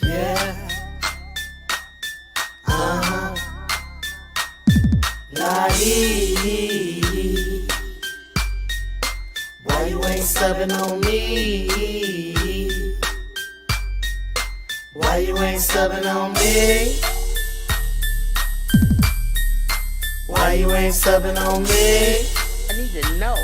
Yeah. Lottie, why you ain't subbing on me? Why you ain't subbing on me? Why you ain't subbing on me? I need to know.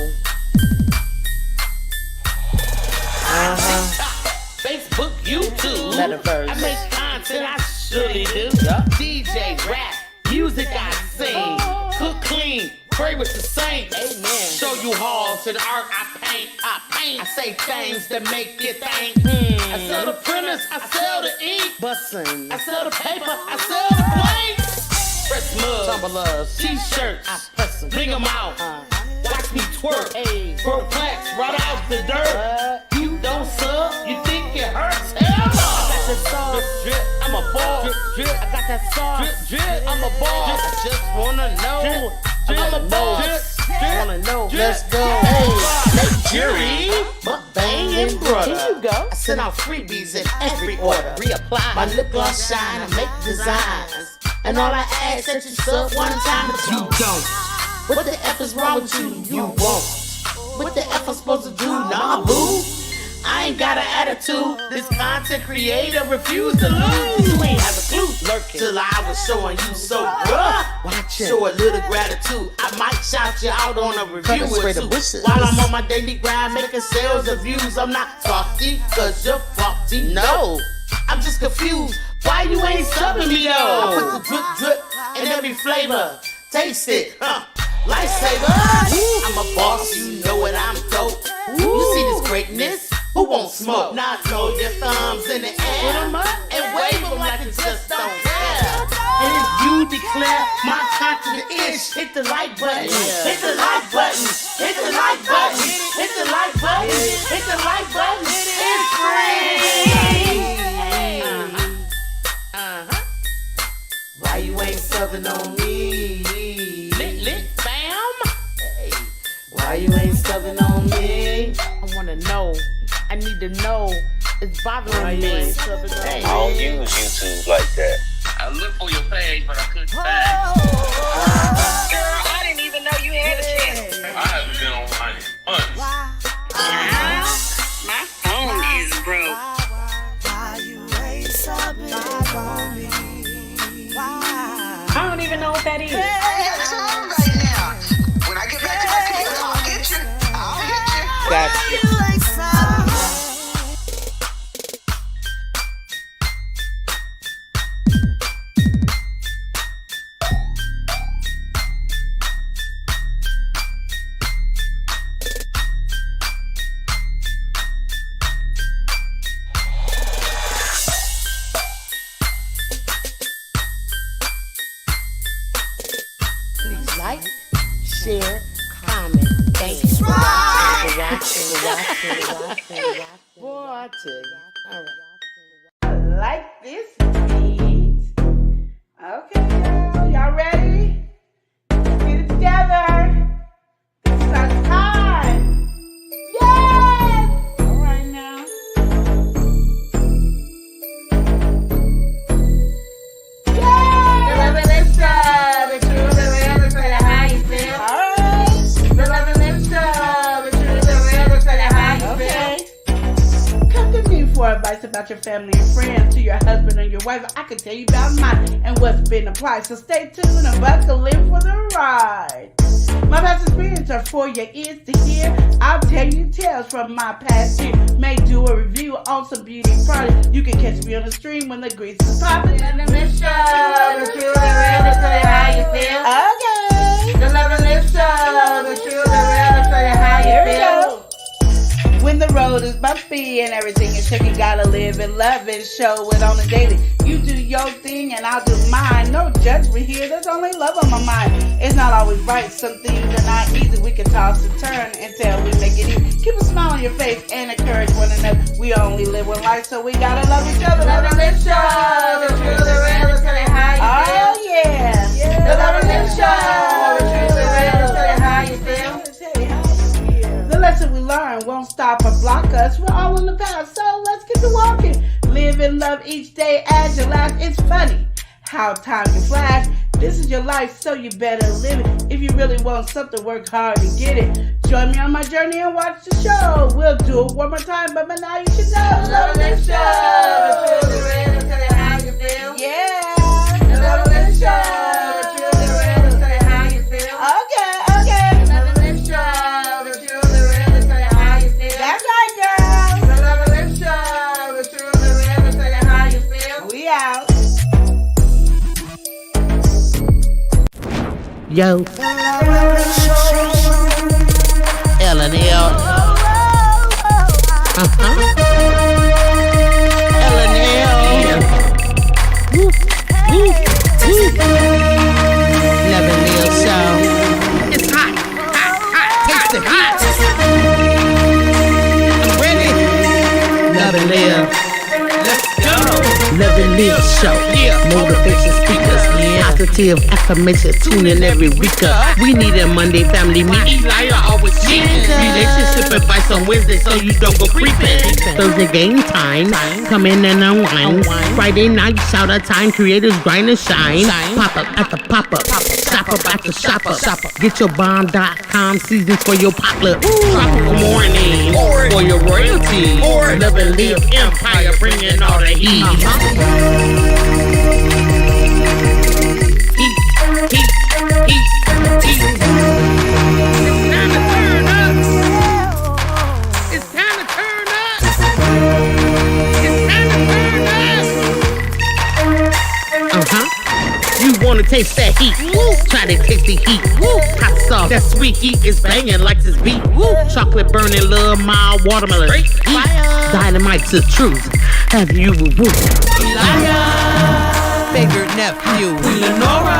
Facebook, YouTube, Metaverse. I make content I surely do. DJ, rap, music I sing, cook, clean, pray with the saints. Amen. Show you halls and art I paint. I say things that make you think. I sell the printers, I sell the ink. Bussin'. I sell the paper, I sell the plates. Press mugs, tumblers, t-shirts, I press them, bring them out. Watch me twerk, throw plaques right out the dirt. You don't sub, you think it hurts? Hell no! I got that sauce, drip, I'm a ball. Drip, I got that sauce, drip, I'm a ball. I just wanna know, I'm a boss. Wanna know, Let's go. Hey, Jerry, Bang and brother. Here you go. I send out freebies in every order. Reapply my lip gloss shine, I make designs. And all I ask that you sub one time, but you don't. What the F is wrong with you? You won't. What the F I'm supposed to do? Nah, boo. I ain't got an attitude. This content creator refused to lose. You ain't have a clue. Lurking till I was showing you so rough. Show a little gratitude. I might shout you out on a review or two. While I'm on my daily grind making sales of views. I'm not salty cause you're faulty. No, I'm just confused. Why you ain't subbing me though? I put the drip drip in every flavor. Taste it, lifesaver. I'm a boss, you know it, I'm dope. You see this greatness? Who won't smoke? Now throw your thumbs in the air and wave them like it just don't care. And if you declare my content is, hit the like button, hit the like button, hit the like button, hit the like button, hit the like button. It's free. Why you ain't subbing on me? Lit, fam. Hey, why you ain't subbing on me? I wanna know. I need to know. It's bothering me. I don't use YouTube like that. I looked for your page, but I couldn't find it. Girl, I didn't even know you had a channel. I haven't been online in months. My phone is broke. I don't even know what that is. It's on right now. When I get back to my computer, I'll get you. I'll hit you. Got you. Please like, share, comment. Thank you. Boy, I tell you. All right. Like this beat. Okay, girl, y'all ready? Let's get it together. This is our time. Yes! All right now. Yes! The revelation, the truth, the real, the how you feel. All right. The revelation, the truth, the real, the how you feel. Come to me for advice about your family and friends, to your husband and your wife. I can tell you about mine and what's been applied. So stay tuned and buckle in for the ride. My past experiences are for your ears to hear. I'll tell you tales from my past year. May do a review on some beauty products. You can catch me on the stream when the grease is popping. And the mission, the truth, the real, to tell you how you feel. Okay. The revelation, the truth, the real, to tell you how you feel. When the road is bumpy and everything is shaky, gotta live and love and show it on the daily. You do your thing and I'll do mine. No judgment here, there's only love on my mind. It's not always right, some things are not easy. We can toss and turn until we make it easy. Keep a smile on your face and encourage one another. We only live one life, so we gotta love each other. The revelation, the truth, the real, to tell you how you feel. Oh yeah. The revelation, the truth, the real, to tell you how you feel. The lesson we learn won't stop or block us. us. We're all in the past, so let's get to walking. Live and love each day as your last. It's funny how time can flash. This is your life, so you better live it. If you really want something, work hard to get it. Join me on my journey and watch the show. We'll do it one more time, but by now you should know. Love this show. Yeah. Love this show. Okay. That's right, girl. We out. Yo. L&L. L&L. Woo. L&L show. It's hot. Taste it hot. I'm ready. L&L. Let's go. L&L show. Motivation speakers. Positive affirmation. Tune in every week. We need a Monday family meeting. Always relationship advice on Wednesday so you don't go creeping. Thursday game time. Come in and unwind. Friday night shout out time. Creators grind and shine. Pop up at the pop up. Shop up at the shop up. Get your bomb.com seasons for your potluck. Tropical morning for your royalty. Love and live empire bringing all the heat. Heat. It's time to turn up. You wanna taste that heat? Try to taste the heat. Hot sauce, that sweet heat is banging like this beat. Chocolate burning, love, mild watermelon. Heat. Dynamite's the truth. Have you favorite nephew, Lenora?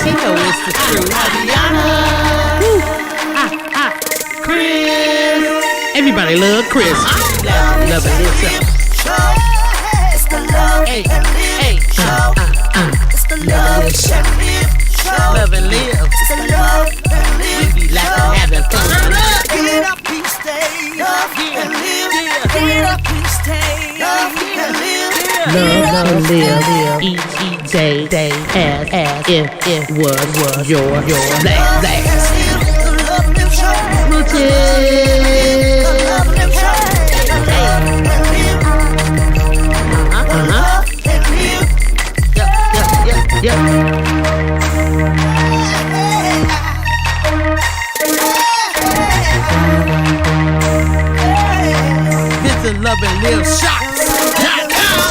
She know it's the truth. Chris. Everybody love Chris. Love it. It's the love and live show. It's the love and live show. Love and live. It's the love and live. We be laughing, having fun. Get up and stay. Love and live. Get up and stay. Love and live. Love and live each day as if it was your last. The love and live show. Yep. This is Love and Live Shots.com.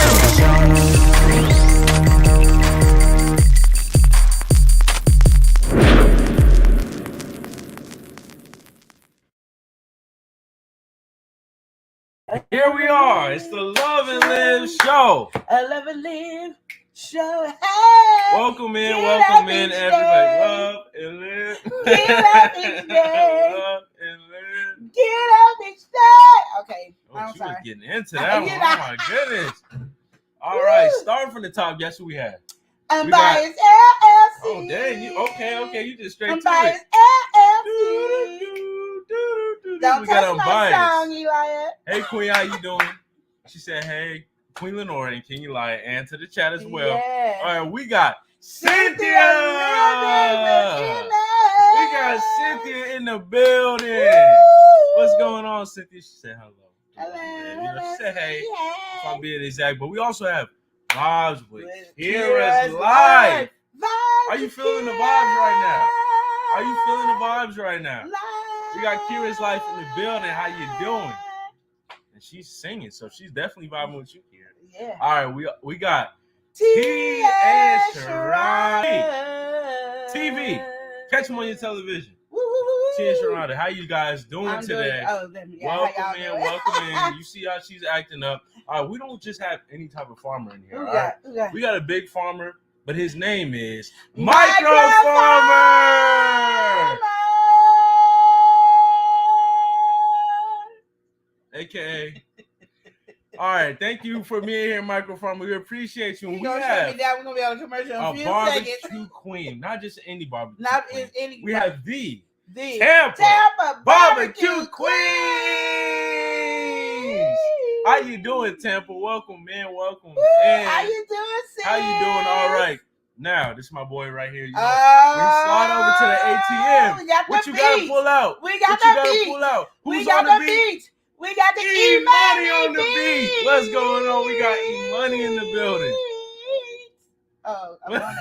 Here we are. It's the Love and Live Show. A Love and Live show. Hey! Welcome in, everybody. Love and live. Get up each day. Love and live. Get up each day. Okay, Oh, I'm she sorry. was getting into that one. Yeah. Oh my goodness. All right, starting from the top, guess who we have? Unbiased LLC. Oh, dang. Okay. You just straight to Unbiased it. LLC. Don't We got touch my Unbiased. song, Eli. Hey, Queen, how you doing? She said, hey, Queen Lenore and King Eli, and to the chat as well. Yeah. All right, we got Cynthia. We got Cynthia in the building. What's going on, Cynthia? She said hello. Hello. She said hey, if I'm being exact. But we also have vibes with Kira's Kira's Live. Vibes Are you with feeling the Kira. vibes right now? Are you feeling the vibes right now? Live. We got Kira's Life in the building. How you doing? And she's singing, so she's definitely vibing with you, Kira. Yeah. All right, we got T and and Sharon. Sharon. TV. Catch them on your television. Woo, woo, woo, woo. T and Sharon, how you guys doing I'm today? Welcome in. You see how she's acting up. All right, we don't just have any type of farmer in here. All right? We got a big farmer, but his name is Micro Farmer. AKA. All right, thank you for being here, Micro Farmer. We appreciate you. And we We're have gonna be on a commercial in a a few barbecue seconds. queen, not just any barbecue. Not queen. any. We have the the Tampa Tampa Barbecue Barbecue Queen. How you doing, Tampa? Welcome, man. Welcome. How you doing, sis? How you doing? All right. Now, this is my boy right here. You know, we slide over to the ATM. We got what the you gotta beats. pull out? We got what the you gotta beats. pull out? Who's We got on the the beat? beats. We got the E-Money on the beats. beat. What's going on? We got E-Money in the building. Oh, I'm on it.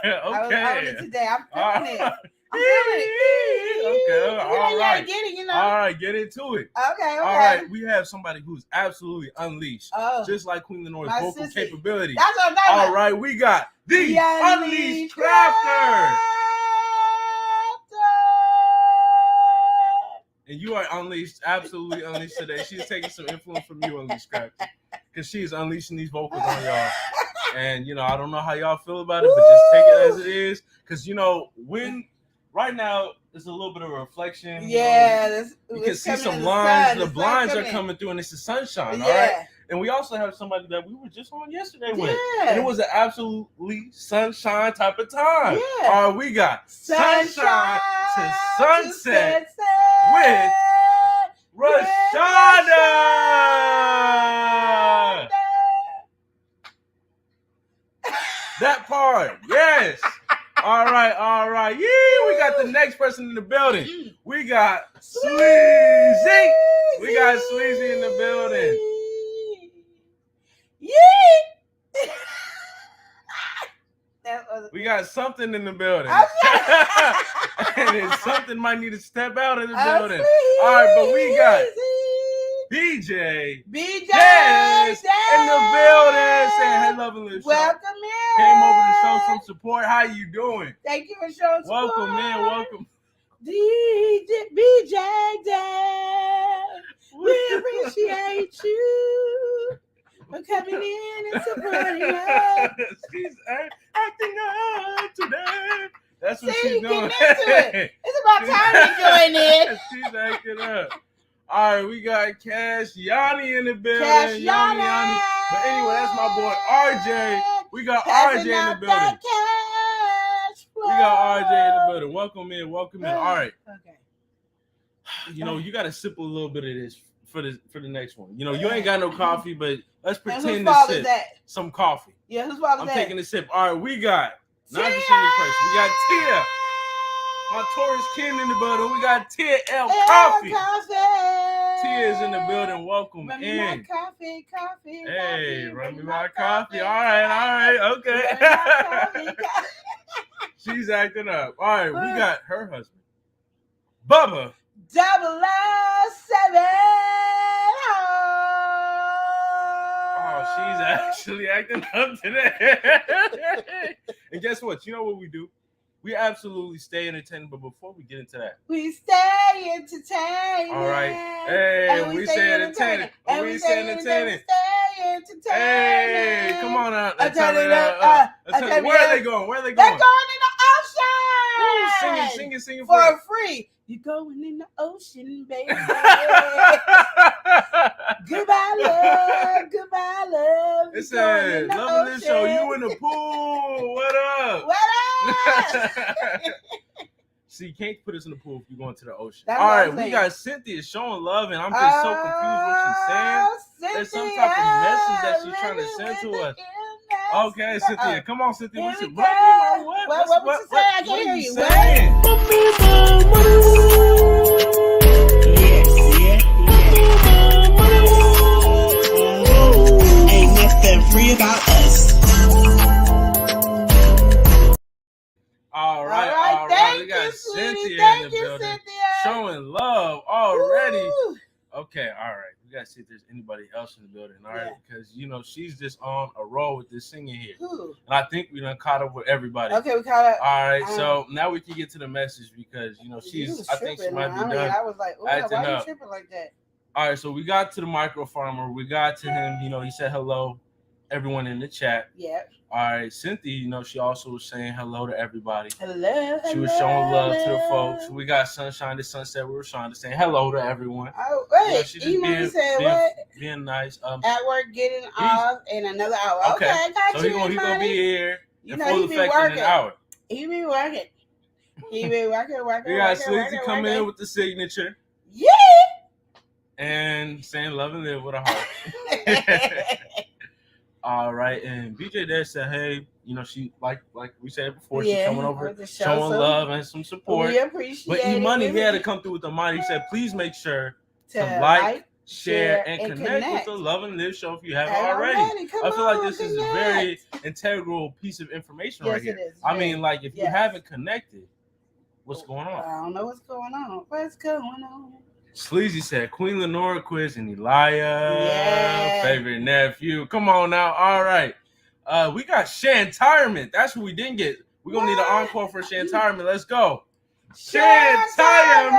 Okay. I was on it today. I'm feeling it. I'm feeling it. Okay, You all right. Get it, you know. All right, get into it. Okay. All right, we have somebody who's absolutely unleashed, just like Queen Lenore's vocal capability. That's what I'm talking about. All right, we got the Unleashed Crafter. And you are unleashed, absolutely unleashed today. She's taking some influence from you, Unleashed Crafter, because she's unleashing these vocals on y'all. And, you know, I don't know how y'all feel about it, but just take it as it is. Because, you know, right now, it's a little bit of a reflection. Yeah. You can see some lines. The blinds are coming through, and it's the sunshine, all right? And we also have somebody that we were just on yesterday with. And it was an absolutely sunshine type of time. Yeah. All right, we got Sunshine to Sunset with Rashada. That part, yes. All right. Yeah, we got the next person in the building. We got Sleazy. We got Sleazy in the building. Yeah. We got something in the building. And then something might need to step out of the building. All right, but we got BJ Jazz in the building saying, hey, Love and Live Show. Welcome in. Came over to show some support. How you doing? Thank you for showing support. Welcome, man. Welcome. BJ Jazz. We appreciate you for coming in and supporting us. She's acting up today. That's what she's doing. Get into it. It's about time to join in. She's acting up. All right, we got Cash Yanni in the building. Cash Yanni. But anyway, that's my boy RJ. We got RJ in the building. We got RJ in the building. Welcome in. All right. Okay. You know, you got to sip a little bit of this for the next one. You know, you ain't got no coffee, but let's pretend to sip some coffee. Yeah, who's fault is that? I'm taking a sip. All right, we got not just any person. We got Tia. My Taurus King in the building. We got Tia L. Coffee. Tia is in the building. Welcome run in. Me my coffee. Hey, run me my coffee. All right. Okay. She's acting up. All right, we got her husband, Bubba. 007. Oh, she's actually acting up today. And guess what? You know what we do? We absolutely stay entertained, but before we get into that, we stay entertained. All right. Hey, we stay entertaining. We stay entertaining. Hey, come on out. Where are they going? They're going in the ocean. Sing it for free. You're going in the ocean, baby. Goodbye, love. It said, Love This Show. You in the pool. What up? See, you can't put us in the pool if you're going to the ocean. That's all right, we got Cynthia showing love, and I'm just so confused what she's saying. There's some type of message that she's trying to send to us. Okay, Cynthia. Come on, Cynthia. What you say? I can't hear you. Ain't nothing free about us. All right. We got Cynthia in the building. Showing love already. Woo. Okay, all right. We got to see if there's anybody else in the building, all right? Because, you know, she's just on a roll with this singing here. Who? And I think we done caught up with everybody. Okay, we caught up. All right, so now we can get to the message because, you know, I think she might be done. I was like, why are you tripping like that? All right, so we got to the micro farmer. We got to him. You know, he said hello, everyone in the chat. Yeah. All right, Cynthia, you know, she also was saying hello to everybody. Hello. She was showing love to the folks. We got Sunshine to Sunset. We were trying to say hello to everyone. Oh, wait. You know, she just being nice. At work, getting off in another hour. Okay, I got so you. So he's gonna be here. You know, he be working. In an hour. He be working. We got Sleazy coming in with the signature. Yeah. And saying love and live with a heart. All right, and BJ there said, hey, you know, she like we said before, she's Yeah, coming over, to show showing some- love and some support. We appreciate But it. E-Money, he had to come through with the money. He said, please make sure to to like, share, and connect with the Love and Live show if you haven't already. I feel like this is a very integral piece of information right here. It is. I mean, like, if you haven't connected, what's going on? I don't know what's going on. What's going on? Sleazy said, Queen Lenora quiz and Elia, favorite nephew. Come on now. All right. We got Shantirement. That's what we didn't get. We're going to need an encore for Shantirement. Let's go. Shantirement.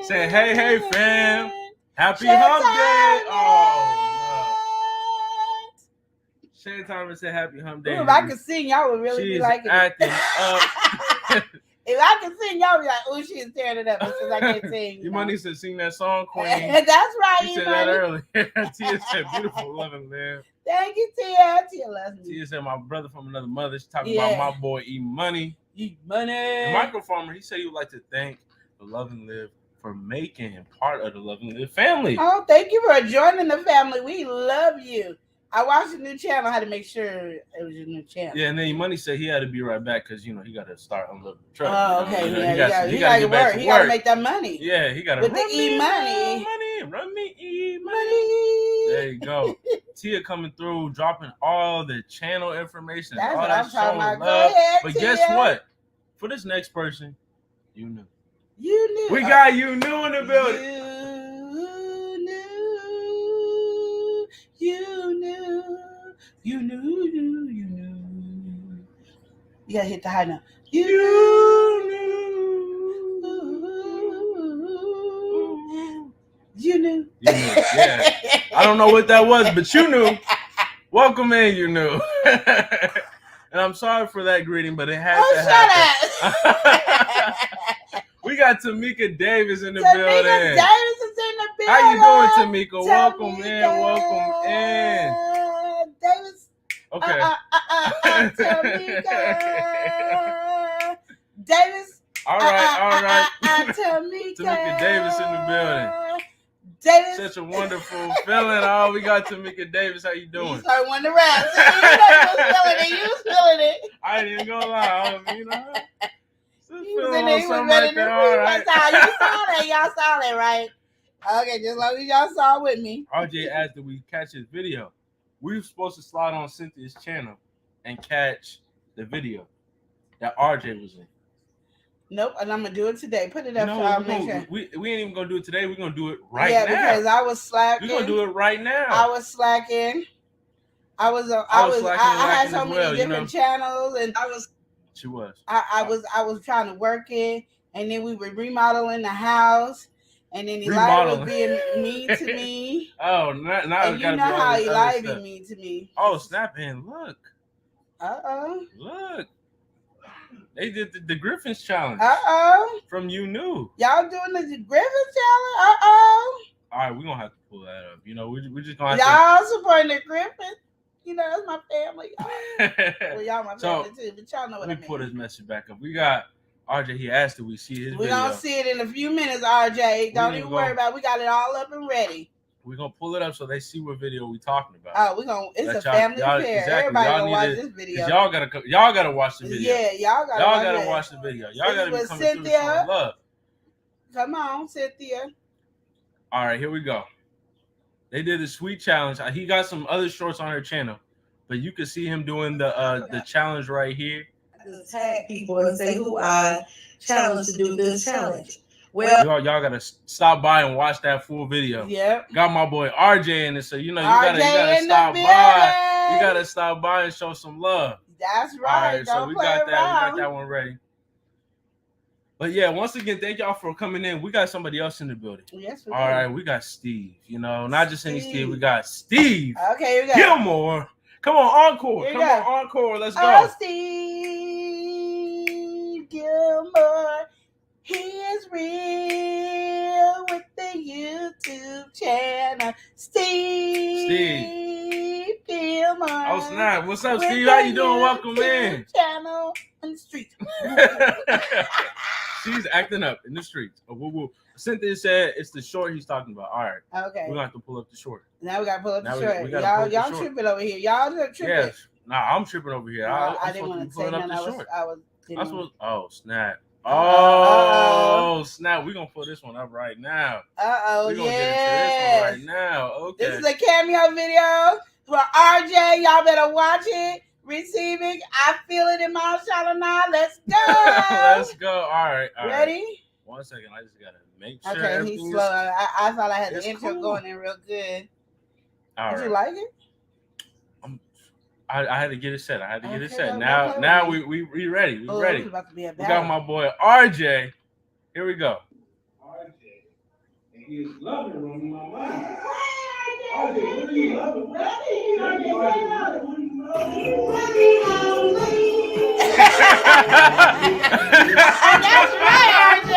Say, hey, fam. Happy hump day. Oh, no. Shantirement said, happy hump day. Ooh, if I could sing, y'all would really be like it. Acting up. If I can sing, y'all be like, oh, she's tearing it up because I can't sing. E-Money said, sing that song, Queen. That's right, You said that earlier. Tia said, beautiful, love and live. Thank you, Tia. Tia loves me. Tia said, my brother from another mother. She's talking about my boy E-Money. E-Money. The Micro Farmer, he said he would like to thank the Love and Live for making him part of the Love and Live family. Oh, thank you for joining the family. We love you. I watched the new channel. I had to make sure it was your new channel. Yeah, and then E-Money said he had to be right back because, you know, he got to start unloading the truck. Oh, okay. You know, Yeah, he got to get back to He work. got to make that money. Yeah, he got to with the E-Money. Run me E-Money. There you go. Tia coming through, dropping all the channel information. That's all what that I'm talking about. love. Go ahead, But Tia. guess what? For this next person, you knew. You knew. We got you new in the building. You knew. You gotta hit the high note. You knew. Yeah. I don't know what that was, but you knew. Welcome in, you knew. And I'm sorry for that greeting, but it had to happen. We got Tamika Davis in the building. Davis is in the building. How you doing, Tamika? Welcome in. Davis. Okay. Tamika. Davis. All right. Tamika Davis in the building. Davis. Such a wonderful feeling. Oh, we got Tamika Davis. How you doing? You started wanting to rap. You was feeling it. I ain't even gonna lie. You know, Y'all saw that, right? Okay, just as long as y'all saw it with me. RJ asked that we catch his video. We were supposed to slide on Cynthia's channel and catch the video that RJ was in. Nope, and I'm gonna do it today. Put it up No, so I'll make sure. We ain't even gonna do it today. We're gonna do it right now. Yeah, because I was slacking. We're gonna do it right now. I was slacking. I had so many different channels, and She was. I was trying to work it, and then we were remodeling the house, and then Eli was being mean to me. Oh, now and you know how Eli be mean to me. Oh, snap in! Look. Look. They did the Griffins challenge. From You Knew. Y'all doing the Griffins challenge? All right, we're gonna have to pull that up. You know, we're just gonna have y'all supporting the Griffins. You know, that's my family. Well, y'all my family too, but y'all know what I mean. Let me pull this message back up. We got RJ. He asked that we see his video. We're gonna see it in a few minutes, RJ. Don't even worry about it. We got it all up and ready. We're gonna pull it up so they see what video we talking about. Oh, it's a family affair. Exactly. Everybody gonna watch this video. Y'all gotta watch the video. Yeah, y'all gotta watch the video. Y'all gotta be coming through some love. Come on, Cynthia. All right, here we go. They did the sweet challenge. He got some other shorts on her channel, but you can see him doing the challenge right here. Just tag people and say who I challenged to do this challenge. Well, y'all gotta stop by and watch that full video. Yep. Got my boy RJ in it, so you know you gotta stop by. You gotta stop by and show some love. That's right. All right, so we got that. We got that one ready. But yeah, once again, thank y'all for coming in. We got somebody else in the building. Yes, we All right, we got Steve. You know, not just any Steve. We got Steve. Okay, we got Gilmore. Come on, encore. Come on, encore. Let's go. Steve Gilmore. He is real with the YouTube channel. Steve Gilmore. Oh, snap. What's up, Steve? How you doing? Welcome in. Channel on the street. She's acting up in the streets. Cynthia said it's the short he's talking about. All right. Okay. We're gonna have to pull up the short. Now we gotta pull up the Now short. we gotta pull up the Y'all short. tripping over here. Y'all tripping. Yes. Nah, I'm tripping over here. I didn't want to say nothing. Oh, snap. Oh, snap. We're going to pull this one up right now. We're going to get into this one right now. Okay. This is a cameo video for RJ. Y'all better watch it. Receiving. I feel it in my 𝒮𝒗. Let's go. Let's go. All right. Ready? 1 second. I just got to make sure. Okay, he's slow. I thought I had the intro going in real good. All Did right. you like it? I had to get it set. Now we ready. We ready. About to be a we got my boy RJ. Here we go. RJ. And he is loving running my money. RJ, what are you loving? That's right, RJ.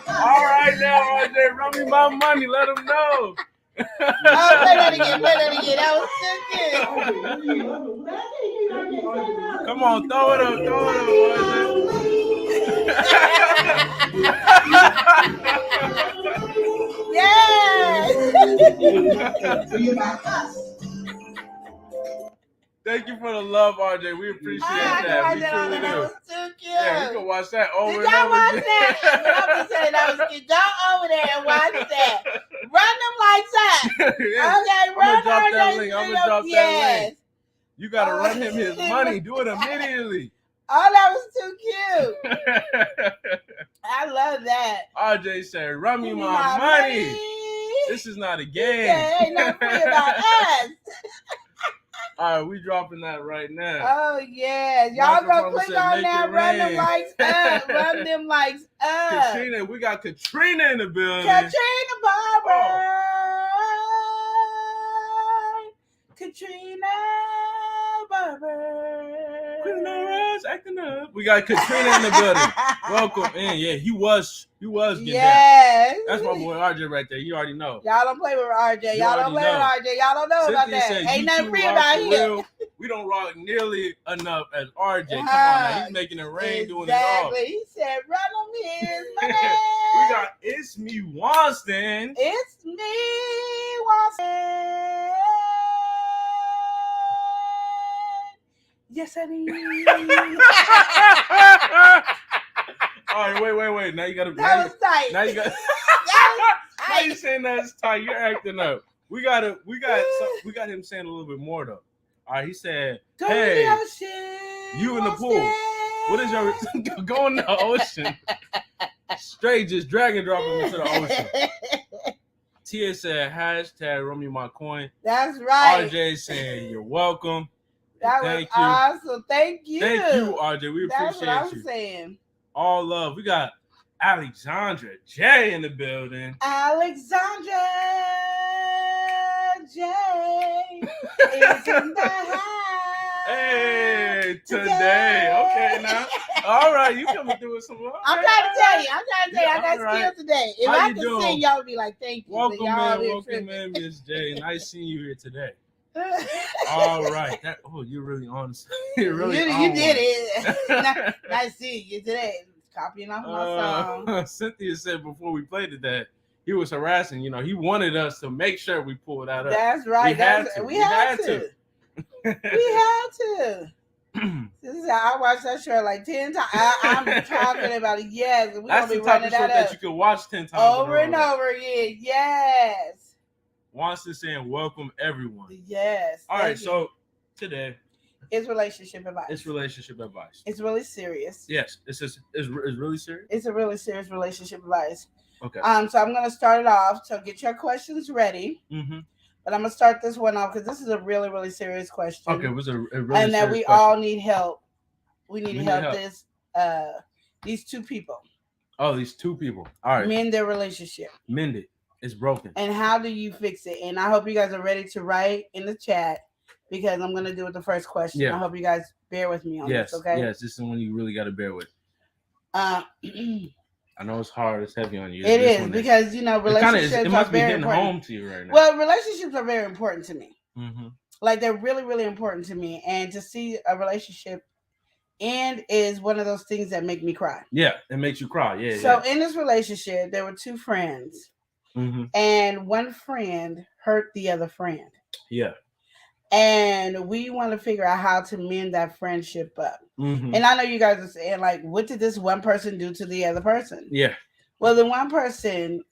All right now, RJ, run me my money. Let him know. Play that again. That was so good. Come on, throw it up, Yes. Thank you for the love, RJ. We appreciate that. We truly do. That was too cute. Yeah, we can watch that over Did and y'all over watch again. that? I'm just saying that was cute. Go over there and watch that. Run them lights up. Yeah. Okay, I'm run gonna drop that RJ's link. I'm video. gonna drop that Yes. link. You gotta run him his money. Do it immediately. Oh, that was too cute. I love that. RJ said, "Run me my money. This is not a game. Yeah, ain't nothing free about us." All right, we dropping that right now. Oh yeah, y'all go click on that. Run them likes up. Run them likes up. Katrina, we got Katrina in the building. Katrina Barber. Katrina Barber. Acting up. We got Katrina in the building. Welcome in. Yeah, he was getting yes. down. That's my boy RJ right there. You already know. Y'all don't play with RJ. Y'all don't play with RJ. Y'all don't know about that. Ain't nothing free about him. We don't rock nearly enough as RJ. Come on now. He's making it rain, doing it all. Exactly. He said, run him his money. We got It's Me Wanston. It's me, Wanston. Yes, I need. All right, wait. Now you gotta. That was tight. Now you got. Now you saying that's tight. You're acting up. We got him saying a little bit more though. All right, he said, Go "Hey, in the ocean, you in the pool? What is your go in the ocean? Straight, just drag and drop him into the ocean." Tia said, "#run me my coin." That's right. RJ saying, "You're welcome." That was awesome. Thank you. Thank you, RJ. We That's appreciate what I'm you. saying. All love. We got Alexandra J in the building. Alexandra J is in the house. Hey, today. Okay, now. All right, you coming through with some more. I'm trying to tell you. I got right. skills today. If How I you could doing? sing, y'all would be like, thank you. Welcome Welcome in, Miss J. Nice seeing you here today. All right. You're really on. You're really on. You did it. Nice seeing you today. Copying off my song. Cynthia said before we played it that he was harassing. You know, he wanted us to make sure we pulled that up. That's right. We had to. We had to. This is how I watched that show like 10 times. I'm talking about it. Yes. We're That's going to be the type running of show that up. that you can watch 10 times. Over and over again. Yes. Wanston saying, welcome everyone. Yes. All right. So today. It's relationship advice. It's relationship advice. It's really serious. Yes. It's really serious? It's a really serious relationship advice. Okay. So I'm going to start it off. So get your questions ready. Mm-hmm. But I'm going to start this one off because this is a really, really serious question. Okay, it was a really and that we question. all need help. We need help. These two people. Oh, these two people. All right. Mend their relationship. Mend it. It's broken. And how do you fix it? And I hope you guys are ready to write in the chat because I'm going to do it the first question. Yeah. I hope you guys bear with me on this, okay? Yes, this is the one you really got to bear with. I know it's hard. It's heavy on you. It is because, relationships it must are be very hitting important. home to you right now. Well, relationships are very important to me. Mm-hmm. Like, they're really, really important to me. And to see a relationship end is one of those things that make me cry. Yeah, it makes you cry. Yeah. So in this relationship, there were two friends, and one friend hurt the other friend. Yeah. And we want to figure out how to mend that friendship up. And I know you guys are saying, like, what did this one person do to the other person? Yeah. Well, the one person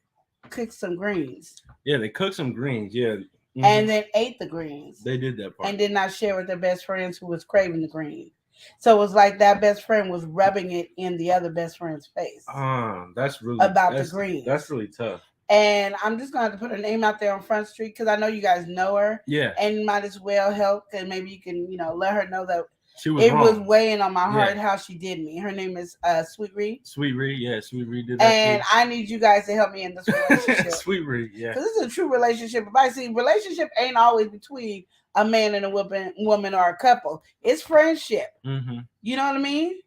cooked some greens. Yeah, they cooked some greens. Yeah. And then ate the greens. They did that part. And did not share with their best friends who was craving the green. So it was like that best friend was rubbing it in the other best friend's face. That's really the greens. That's really tough. And I'm just going to put her name out there on Front Street because I know you guys know her. Yeah. And you might as well help because maybe you can, let her know that it was weighing on my heart how she did me. Her name is Sweet Reed. Sweet Reed, yeah. Sweet Reed did that. And I need you guys to help me in this relationship. Sweet Reed, yeah. Because this is a true relationship. If I see, relationship ain't always between a man and a woman or a couple. It's friendship. You know what I mean?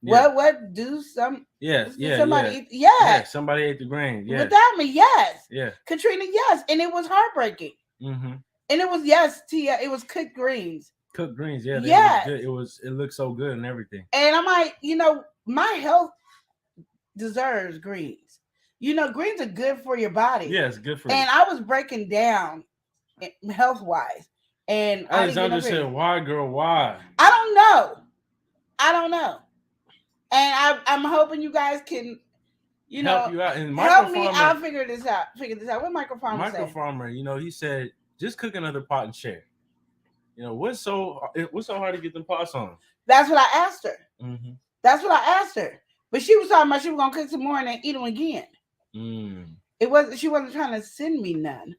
Yeah. What do some? Yes, yeah, somebody yeah. Yes. Yeah, somebody ate the grain. Yeah. Without me, yes. Yeah. Katrina, yes, and it was heartbreaking. And it was Tia. It was cooked greens. Cooked greens, yeah. Yeah. It looked so good and everything. And I'm like, my health deserves greens. Greens are good for your body. Yeah, it's good for you. And I was breaking down health wise. And Alexandra said, "Why, girl? Why?" I don't know. And I'm hoping you guys can, help you out. And help me. I'll figure this out. What Michael Farmer said? Michael Farmer, he said, just cook another pot and share. What's so hard to get them pots on? That's what I asked her. That's what I asked her. But she was talking about she was gonna cook some more and then eat them again. It wasn't. She wasn't trying to send me none.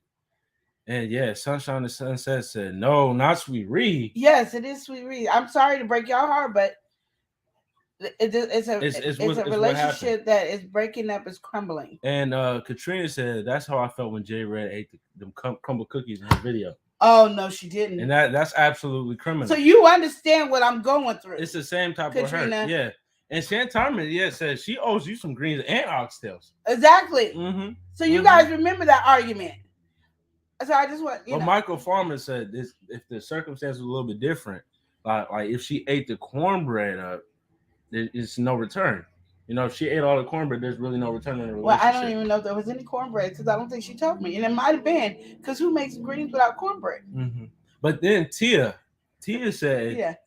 And yeah, Sunshine the Sunset said, "No, not Sweet Reed." Yes, it is Sweet Reed. I'm sorry to break your heart, but it's a relationship that is breaking up, is crumbling. And Katrina said that's how I felt when J Red ate them crumble cookies in her video. Oh no, she didn't. And that's absolutely criminal. So you understand what I'm going through. It's the same type of hurt. Yeah. And Shantarman, says she owes you some greens and oxtails. Exactly. So you guys remember that argument. So I just want Michael Farmer said this: if the circumstance was a little bit different, like if she ate the cornbread up, there's no return. If she ate all the cornbread, there's really no return in the relationship. Well, I don't even know if there was any cornbread because I don't think she told me, and it might have been because who makes greens without cornbread? But then Tia said, .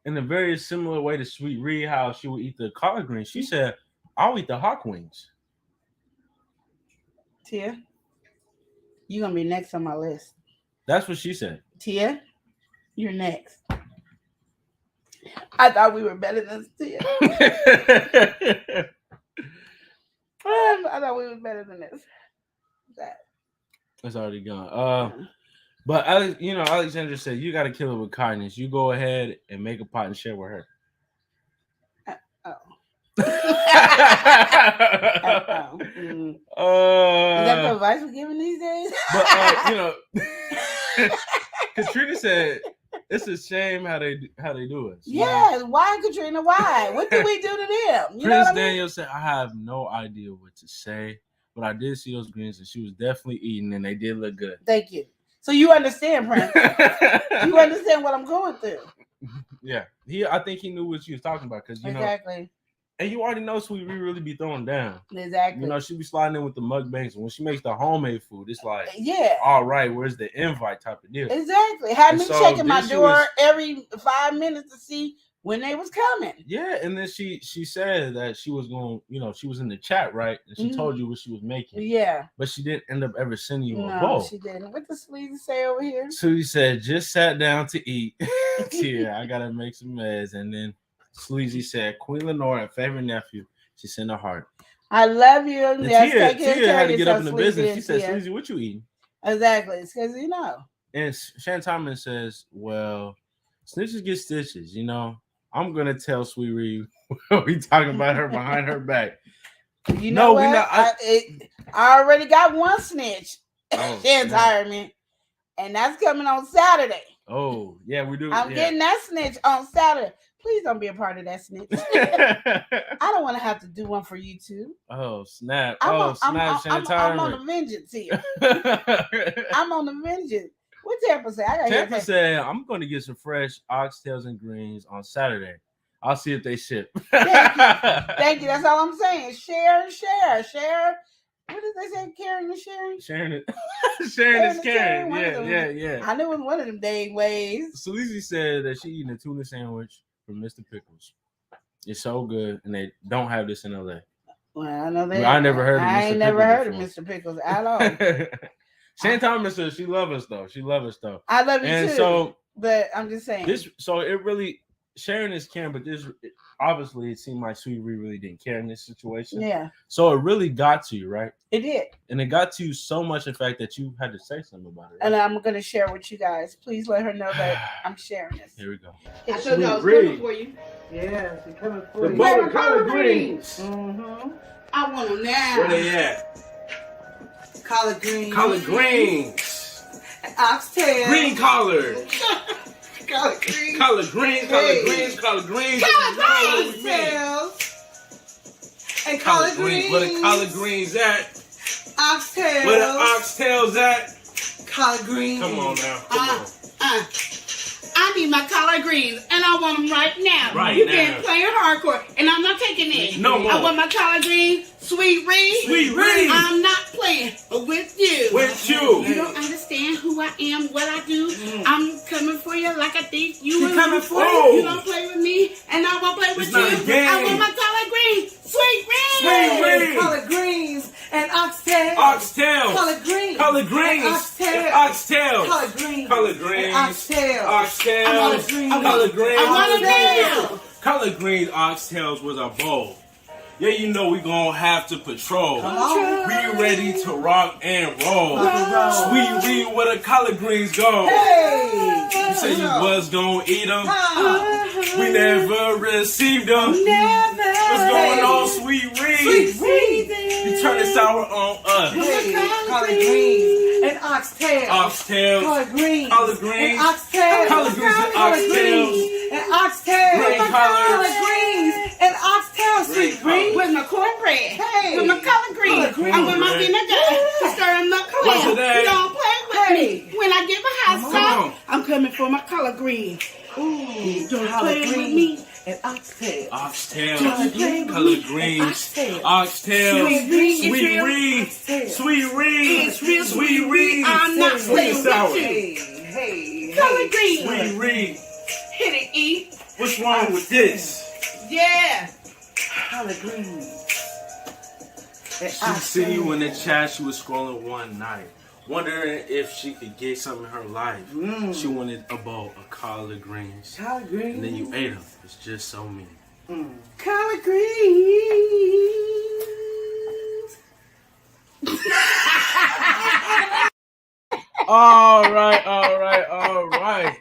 In a very similar way to Sweet Reed, how she would eat the collard greens, she said, "I'll eat the hot wings." Tia, you're gonna be next on my list. That's what she said. Tia, you're next. I thought we were better than Tia. I thought we were better than this. It's already gone. But Alexandra said you got to kill it with kindness. You go ahead and make a pot and share with her. Is that the advice we're giving these days? But Katrina said it's a shame how they do it. Yes, why, Katrina? Why? What did we do to them? Prince Daniel said, "I have no idea what to say, but I did see those greens and she was definitely eating and they did look good." Thank you. So you understand, Prince? You understand what I'm going through? Yeah, I think he knew what she was talking about because exactly. And you already know Sweet Reed really be throwing down. Exactly. She be sliding in with the mukbangs. And when she makes the homemade food, it's like, yeah, all right, where's the invite type of deal? Exactly. Had me checking my door every 5 minutes to see when they was coming. Yeah, and then she said that she was going, she was in the chat, right? And she told you what she was making. Yeah. But she didn't end up ever sending you a bowl. No, she didn't. What does Sleazy say over here? Sleazy said, just sat down to eat. Yeah, I got to make some meds. And then Sleazy said, Queen Lenore and favorite nephew. She sent a heart. I love you. Yes, Tia had to get up in the business. She said, Sleazy, what you eating? Exactly. It's because And Shantarman says, well, snitches get stitches, I'm gonna tell Sweet Reed we talking about her behind her back. We're not. I already got one snitch. Shantarman, and that's coming on Saturday. Oh yeah, we do. I'm getting that snitch on Saturday. Please don't be a part of that snitch. I don't want to have to do one for you too. Oh snap! I'm on a vengeance here. I'm on a vengeance. What Tampa say? Tampa said, I'm going to get some fresh oxtails and greens on Saturday. I'll see if they ship. Thank you. That's all I'm saying. Share and share. Share. What did they say? Caring and sharing? Sharing it. Sharing is caring. Yeah. I knew it was one of them dang ways. Salisi said that she eating a tuna sandwich from Mr. Pickles. It's so good, and they don't have this in LA. Well, I know that. I never heard of Mr. I ain't never heard of Mr. Pickles at all. Shane Thomas said she love us though. She love us though. I love you and too. So, but I'm just saying this. So it really sharing is caring, but this obviously it seemed like Sweet Ree really didn't care in this situation. Yeah. So it really got to you, right? It did. And it got to you so much, in fact, that you had to say something about it. Right? And I'm gonna share with you guys. Please let her know that I'm sharing this. Here we go. I told you I was coming for you. Yeah, she's coming for the you. Boulder collard greens. Mm-hmm. I want them now. Where they at? Collard greens. Collard greens. And oxtail. Green collard. Collard greens. Collard greens. Collard greens. Collard greens. Collard greens. And collard greens. Where the collard greens at? Oxtails. Where the oxtails at? Collard greens. Come on now. Come on. I need my collard greens, and I want them right now. Right You've now. been playing hardcore, and I'm not taking it. No more. I want my collard greens, Sweet Ree. Sweet Ree. I'm not playing with you. With you. You don't understand who I am, what I do. I'm coming for you like a thief. You coming for you. You don't play with me, and I won't play with It's not you. a game. I want my collard greens, Sweet Ree. Sweet Ree. Collard greens and oxtail. Oxtails. Collard greens. Collard greens. Oxtail. Oxtails. Collard greens. Collard greens. Oxtail. Oxtails. Collard greens. Collard greens. I want them now. Collard greens, oxtails was our bowl. Yeah, you know we gonna have to patrol. We ready to rock and roll. Sweet Ree, where the collard greens go? Hey. You say you was gonna eat them. We never received them. What's going on, Sweet Ree? You turn it sour on us. Hey. Collard greens and oxtail. Oxtails. Collard greens. Collard greens. And oxtail. Collard greens and oxtails. And oxtail. Green collards. Collard greens and oxtail. Sweet Ree. With my cornbread. Hey. With my collard greens. I'm with my vinegar. Stir them up What's clear. it at? Don't play with me. When I get my house Come top, on. I'm coming for my collard greens. Ooh, Don't collard play with greens me. and oxtail. Oxtails. Collard greens. Oxtails. Sweet Ree. Sweet Ree. Sweet Ree. It's real Sweet Ree. I'm not Sweet playing and sour. with Hey, you. hey, Collard greens. Sweet Ree. Hit it, E. What's wrong with this? Yeah. collard greens. And She see you in the chat. She was scrolling one night, wondering if she could get something in her life. She wanted a bowl of collard greens. collard greens. And then you ate them. It's just so mean. Collard greens. All right.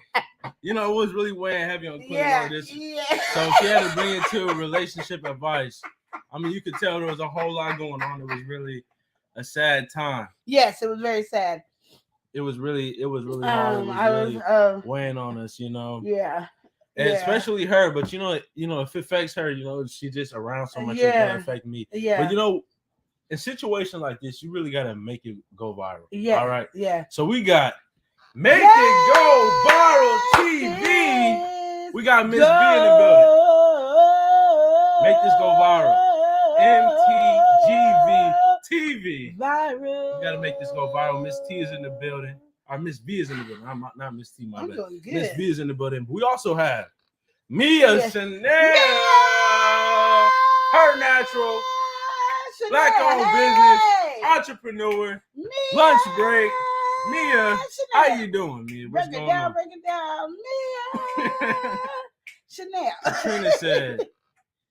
You know, it was really weighing heavy on Quinn on this. So she had to bring it to relationship advice. I mean, you could tell there was a whole lot going on. It was really a sad time. Yes, it was very sad. It was really hard. It was I really was, weighing on us, you know. yeah. And Yeah. especially her, but you know, if it affects her, you know, she just around so much, it's Yeah. gonna affect me. Yeah. But you know, in situations like this, you really gotta make it go viral. Yeah. All right. Yeah. So we got Make It Go Viral TV. Yes. We got Miss B in the building. Make this go viral. MTGV TV. Viral. We gotta make this go viral. Miss T is in the building. Or Miss B is in the building. I'm not Miss T, my I'm bad. doing good. Miss B is in the building. But we also have Mia Yes. Chanel. Her natural, Chanel, black-owned hey. business, entrepreneur, Mia. lunch break. Mia, how Chanel. you doing, Mia? What's Break it going down, on? break it down. Mia. Chanel. Trina said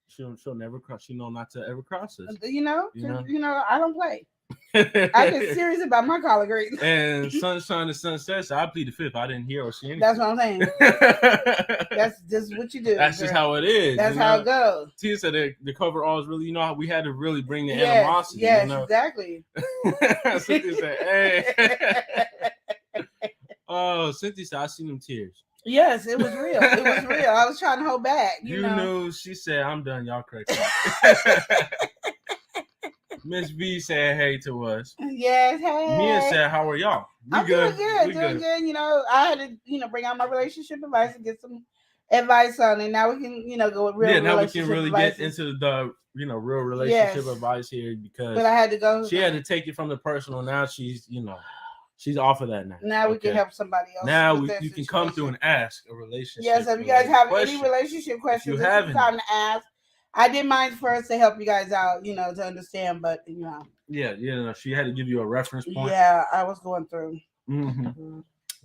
she'll never cross. She know not to ever cross us. You know, You know? I don't play. I get serious about my collard greens. And Sunshine and Sunset, so I plead the fifth. I didn't hear or see anything. That's what I'm saying. That's just what you do. That's just girl. how it is. That's you how know? it goes. Tia said the cover all is really, you know how we had to really bring the Yes, animosity. yes, you know? exactly. Cynthia said, hey. Oh, Cynthia said, I seen them tears. Yes, it was real. It was real. I was trying to hold back. You know? knew. She said, I'm done. Y'all correct. Miss B said hey to us. Yes, hey. Mia said, how are y'all? We I'm good. doing good, We doing good. You know, I had to, bring out my relationship advice and get some advice on it. Now we can, go with real now we can relationship really advices. get into the real relationship advice here because But I had to go. She had to take it from the personal. Now she's she's off of that now. Now we can help somebody else. Now you can come through and ask a relationship. Yes, if you guys have any relationship questions, this is time to ask. I did mine first to help you guys out, to understand, but Yeah, she had to give you a reference point. Yeah, I was going through. Mm-hmm.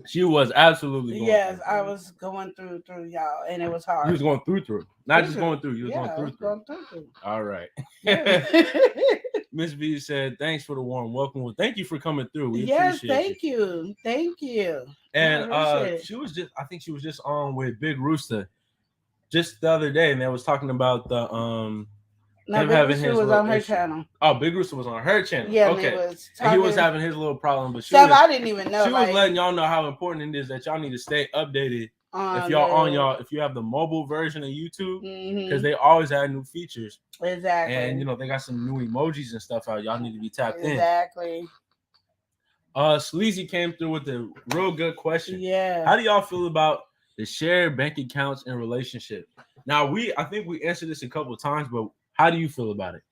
She was absolutely going through. I was going through y'all, and it was hard. You was going through. Not just going through. You was going through. All right. Miss B said, "Thanks for the warm welcome." Well, thank you for coming through. We appreciate you. Thank you. And she was just, I think she was just on with Big Rooster just the other day, and they was talking about the No, Big Rooster was on her channel. Oh, Big Rooster was on her channel. Yeah, okay. And he was having his little problem, but I didn't even know. She was letting y'all know how important it is that y'all need to stay updated. If you have the mobile version of YouTube, because they always add new features. Exactly. And they got some new emojis and stuff out. Y'all need to be tapped in. Exactly. Sleazy came through with a real good question. Yeah. How do y'all feel about the shared bank accounts and relationship? Now I think we answered this a couple of times, but how do you feel about it?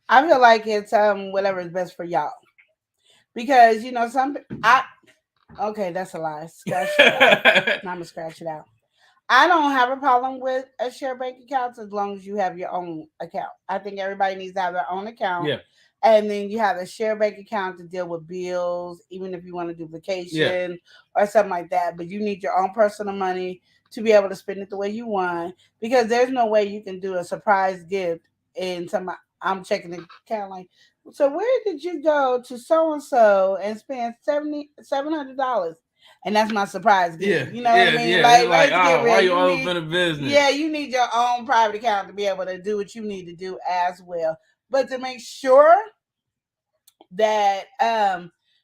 I feel like it's whatever is best for y'all. Because okay, that's a lie. Scratch it out. I'm gonna scratch it out. I don't have a problem with a shared bank account as long as you have your own account. I think everybody needs to have their own account. Yeah. And then you have a shared bank account to deal with bills, even if you want to do vacation or something like that. But you need your own personal money to be able to spend it the way you want. Because there's no way you can do a surprise gift and I'm checking the account like, so where did you go to so-and-so and spend $700? And that's my surprise gift. You know what I mean? Yeah. Like why you all up in the business? Yeah, you need your own private account to be able to do what you need to do as well. But to make sure that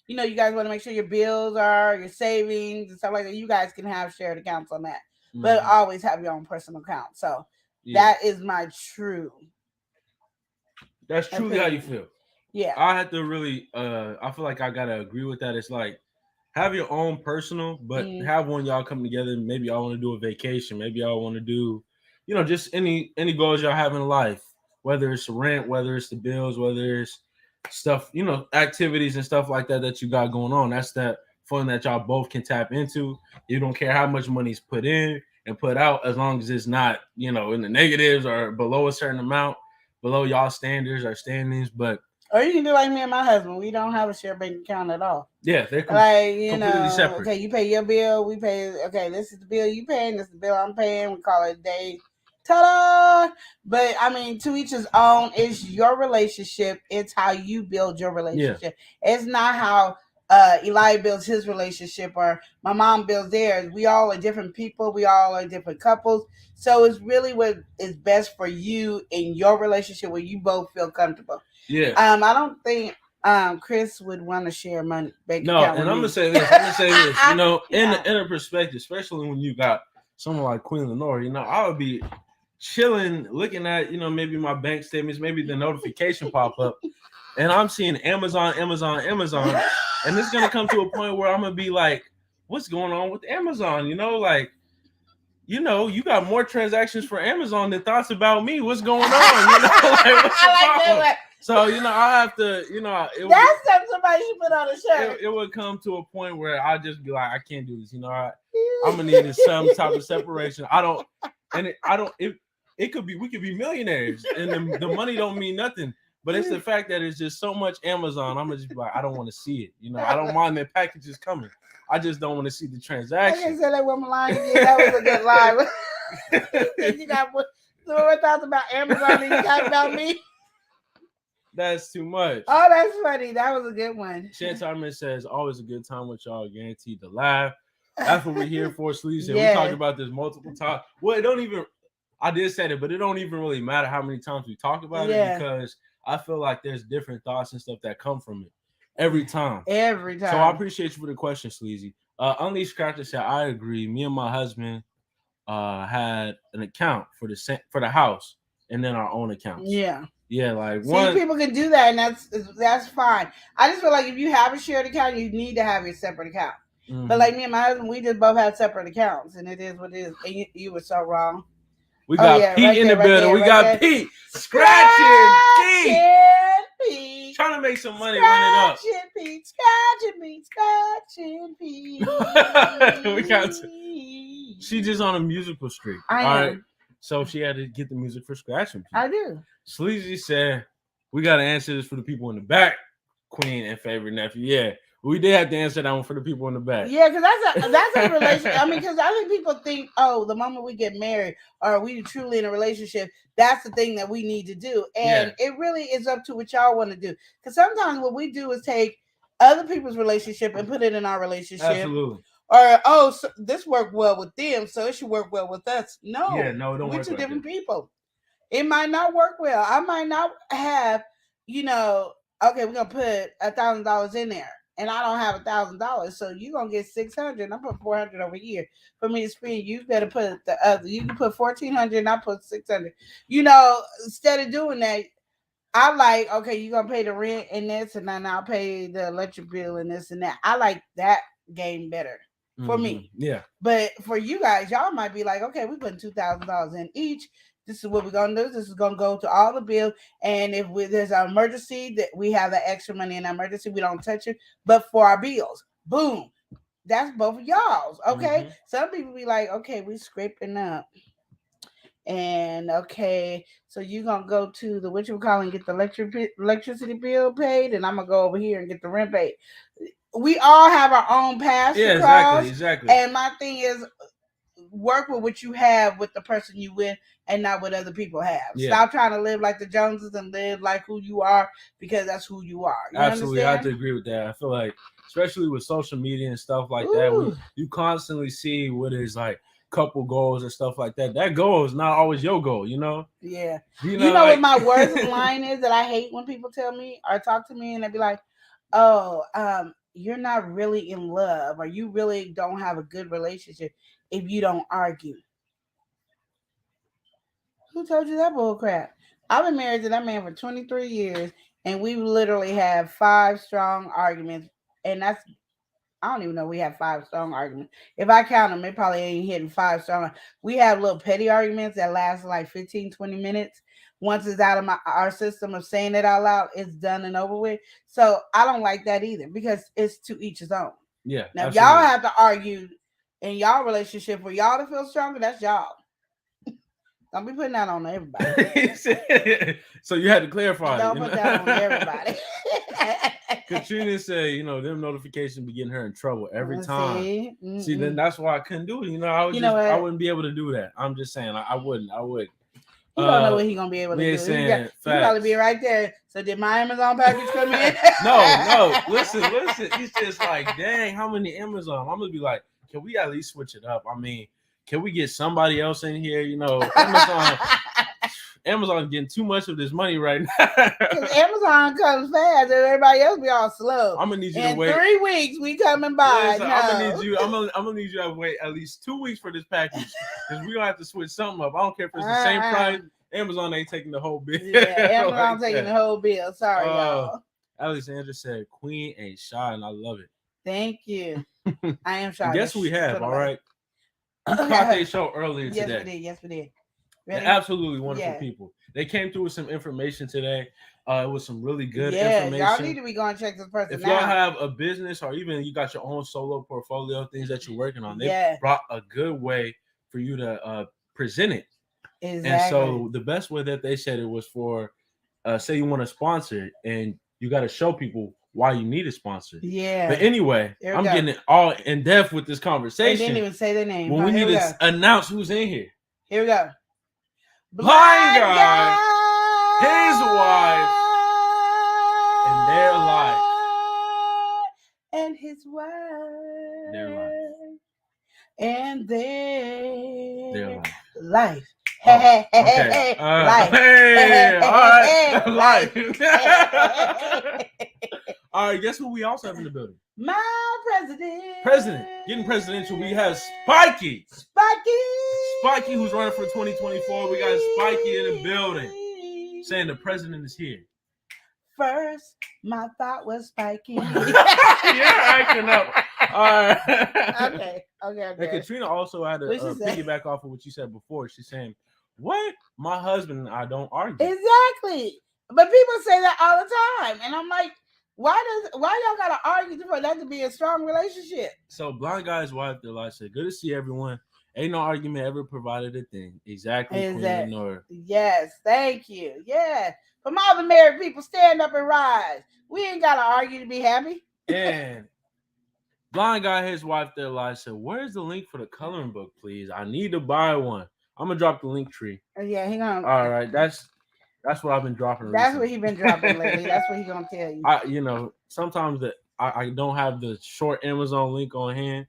you guys want to make sure your bills are your savings and stuff like that, you guys can have shared accounts on that. Mm-hmm. But always have your own personal account. So that is my true. That's truly how you feel. Yeah. I have to really I feel like I gotta agree with that. It's like have your own personal, but have one y'all come together. Maybe y'all want to do a vacation. Maybe y'all want to do, just any goals y'all have in life, whether it's rent, whether it's the bills, whether it's stuff, activities and stuff like that you got going on. That's that fun that y'all both can tap into. You don't care how much money's put in and put out, as long as it's not, in the negatives or below a certain amount, below y'all standards or standings. But or you can do like me and my husband. We don't have a shared bank account at all. Yeah, they're completely separate. Okay, you pay your bill, we pay. Okay, this is the bill you paying, this is the bill I'm paying. We call it a day. Ta-da! But I mean, to each his own. It's your relationship. It's how you build your relationship. Yeah. It's not how Eli builds his relationship or my mom builds theirs. We all are different people. We all are different couples. So it's really what is best for you in your relationship where you both feel comfortable. Yeah. I don't think Chris would want to share money bank account. And I'm gonna say this. In a perspective, especially when you got someone like Queen Lenore, I would be chilling, looking at, maybe my bank statements, maybe the notification pop up, and I'm seeing Amazon, and it's gonna come to a point where I'm gonna be like, what's going on with Amazon? You got more transactions for Amazon than thoughts about me. What's going on? What's the problem? So, I have to, that's something somebody should put on a shirt. It would come to a point where I just be like, I can't do this. I'm gonna need some type of separation. It could be, we could be millionaires and the money don't mean nothing. But it's the fact that it's just so much Amazon. I'm gonna just be like, I don't want to see it. I don't mind the packages coming. I just don't want to see the transaction. I can say that woman lying again. That was a good lie. You got more thoughts about Amazon than you got about me. That's too much. Oh, that's funny. That was a good one. Chantarman says, always a good time with y'all. Guaranteed to laugh. That's what we're here for, Sleaze. We talked about this multiple times. Well, I did say it, but it don't even really matter how many times we talk about it, because I feel like there's different thoughts and stuff that come from it every time. Every time. So I appreciate you for the question, Sleazy. Unleashed Scratcher said, I agree. Me and my husband had an account for the house and then our own accounts. Yeah. Yeah, like people can do that, and that's fine. I just feel like if you have a shared account, you need to have your separate account. But like me and my husband, we just both have separate accounts, and it is what it is. And you were so wrong. We got Pete in the building. We got Pete scratching Pete. Trying to make some money, run it up. Scratching Pete, scratching Pete. We got she just on a musical streak. I All am. right. So she had to get the music for scratching Pete. I do. Sleazy said, we got to answer this for the people in the back, Queen and favorite nephew. Yeah. We did have to answer that one for the people in the back. Yeah, because that's a relationship. I mean, because I think people think, oh, the moment we get married or we truly in a relationship, that's the thing that we need to do. And it really is up to what y'all want to do. Because sometimes what we do is take other people's relationship and put it in our relationship. Absolutely. Or, so this worked well with them, so it should work well with us. No. Yeah, no, it don't we're work two like different that. people. It might not work well. I might not have, okay, we're going to put $1,000 in there. And I don't have $1,000, so you're gonna get $600. I put $400 over here for me to spend. You better put the other. You can put $1,400, and I put $600. Instead of doing that, I like, okay, you're gonna pay the rent and this, and then I'll pay the electric bill and this and that. I like that game better for me. Yeah. But for you guys, y'all might be like, okay, we're putting $2,000 in each. This is what we're going to do. This is going to go to all the bills. And if there's an emergency, that we have that extra money in an emergency, we don't touch it. But for our bills, boom, that's both of y'all's. Okay. Some people be like, okay, we scraping up. And okay, so you're going to go to the and get the electricity bill paid. And I'm going to go over here and get the rent paid. We all have our own paths. Yeah, exactly. And my thing is, work with what you have with the person you with and not what other people have. Stop trying to live like the Joneses and live like who you are, because that's who you are. Absolutely. I have to agree with that. I feel like, especially with social media and stuff like that, you constantly see what is like couple goals and stuff like that. That goal is not always your goal, Yeah. You know like, what my worst line is that I hate when people tell me or talk to me and they be like, oh, you're not really in love, or you really don't have a good relationship if you don't argue. Who told you that bull crap? I've been married to that man for 23 years, and we literally have 5 strong arguments. And I don't even know we have 5 strong arguments. If I count them, it probably ain't hitting 5 strong. We have little petty arguments that last like 15, 20 minutes. Once it's out of our system of saying it out loud, it's done and over with. So I don't like that either, because it's to each his own. Yeah. Now, if y'all have to argue in y'all relationship for y'all to feel stronger, that's y'all. Don't be putting that on everybody. So you had to clarify. Don't put that on everybody. Katrina said, them notifications be getting her in trouble every time. See, then that's why I couldn't do it. I wouldn't be able to do that. I'm just saying, I wouldn't. You don't know what he's gonna be able to do. Saying, you probably be right there. So did my Amazon package come in? No. Listen. He's just like, dang, how many Amazon? I'm gonna be like, can we at least switch it up? I mean, can we get somebody else in here? Amazon getting too much of this money right now. Because Amazon comes fast and everybody else be all slow. I'm gonna need you in to wait. 3 weeks we coming by. Listen, I'm gonna need you to wait at least 2 weeks for this package, because we gonna have to switch something up. I don't care if it's the same price. Amazon ain't taking the whole bill. Yeah, Amazon taking the whole bill. Sorry, y'all. Alexandra said, "Queen ain't shy," and I love it. Thank you. I am shy. Guess who we have? All right. We caught their show earlier today. Yes, we did. They're absolutely wonderful people. They came through with some information today. It was some really good information. Y'all need to be going to check this person out. If y'all have a business, or even you got your own solo portfolio, things that you're working on, they brought a good way for you to present it. Exactly. And so the best way that they said it was for, say you want to sponsor, and you got to show people why you need a sponsor. Yeah. But anyway, I'm getting it all in depth with this conversation. They didn't even say their name. When we need to announce who's in here. Here we go. Blind guy, his wife, and their life. And his wife. Their life. And their life. Hey, okay. Life. Hey, all right. Life. All right, guess who we also have in the building? My president. Getting presidential. We have Spiky, who's running for 2024. We got Spiky in the building saying the president is here. First, my thought was Spiky. You're acting up. right. Okay. And Katrina also had to What she say? piggyback off of what you said before. She's saying, "What? My husband and I don't argue." Exactly. But people say that all the time, and I'm like, why y'all gotta argue for that to be a strong relationship? So blind guy's wife, their life said, "Good to see everyone. Ain't no argument ever provided a thing." Exactly, Queen Lenore. Yes, thank you. Yeah. From all the married people, stand up and rise. We ain't gotta argue to be happy. And blind guy, his wife, their life said, "Where's the link for the coloring book, please? I need to buy one." I'm gonna drop the link tree. Yeah, he gonna. All right, that's what I've been dropping. That's recently. what he been dropping lately. That's what he gonna tell you. Sometimes I don't have the short Amazon link on hand,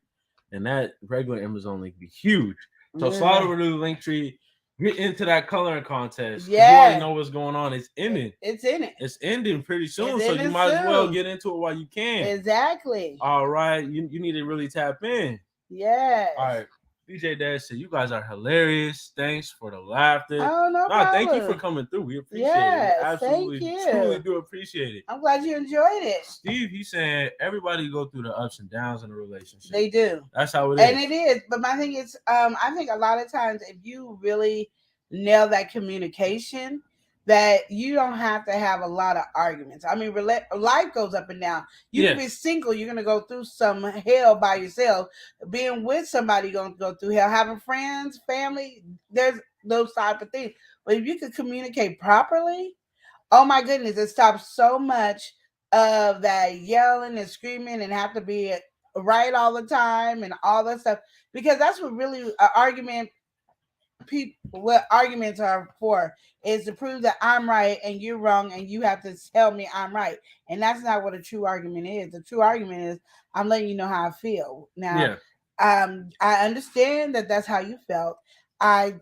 and that regular Amazon link be huge. So slide over to the link tree, get into that coloring contest. Yeah, you already know what's going on. It's ending. It's ending pretty soon, so you might as well get into it while you can. Exactly. All right, you need to really tap in. Yeah. All right. DJ Dad said, "You guys are hilarious. Thanks for the laughter." Oh, no problem. Thank you for coming through. We appreciate it. We absolutely, truly do appreciate it. I'm glad you enjoyed it. Steve, he's saying everybody go through the ups and downs in a relationship. They do. That's how it is. And it is. But my thing is, I think a lot of times if you really nail that communication, that you don't have to have a lot of arguments. I mean, life goes up and down. You can be single, you're going to go through some hell by yourself. Being with somebody, you're going to go through hell. Having friends, family, there's those type of things. But if you could communicate properly, oh my goodness, it stops so much of that yelling and screaming and have to be right all the time and all that stuff. Because that's what really what arguments are for, is to prove that I'm right and you're wrong, and you have to tell me I'm right. And that's not what a true argument is. The true argument is I'm letting you know how I feel. Now, I understand that that's how you felt. I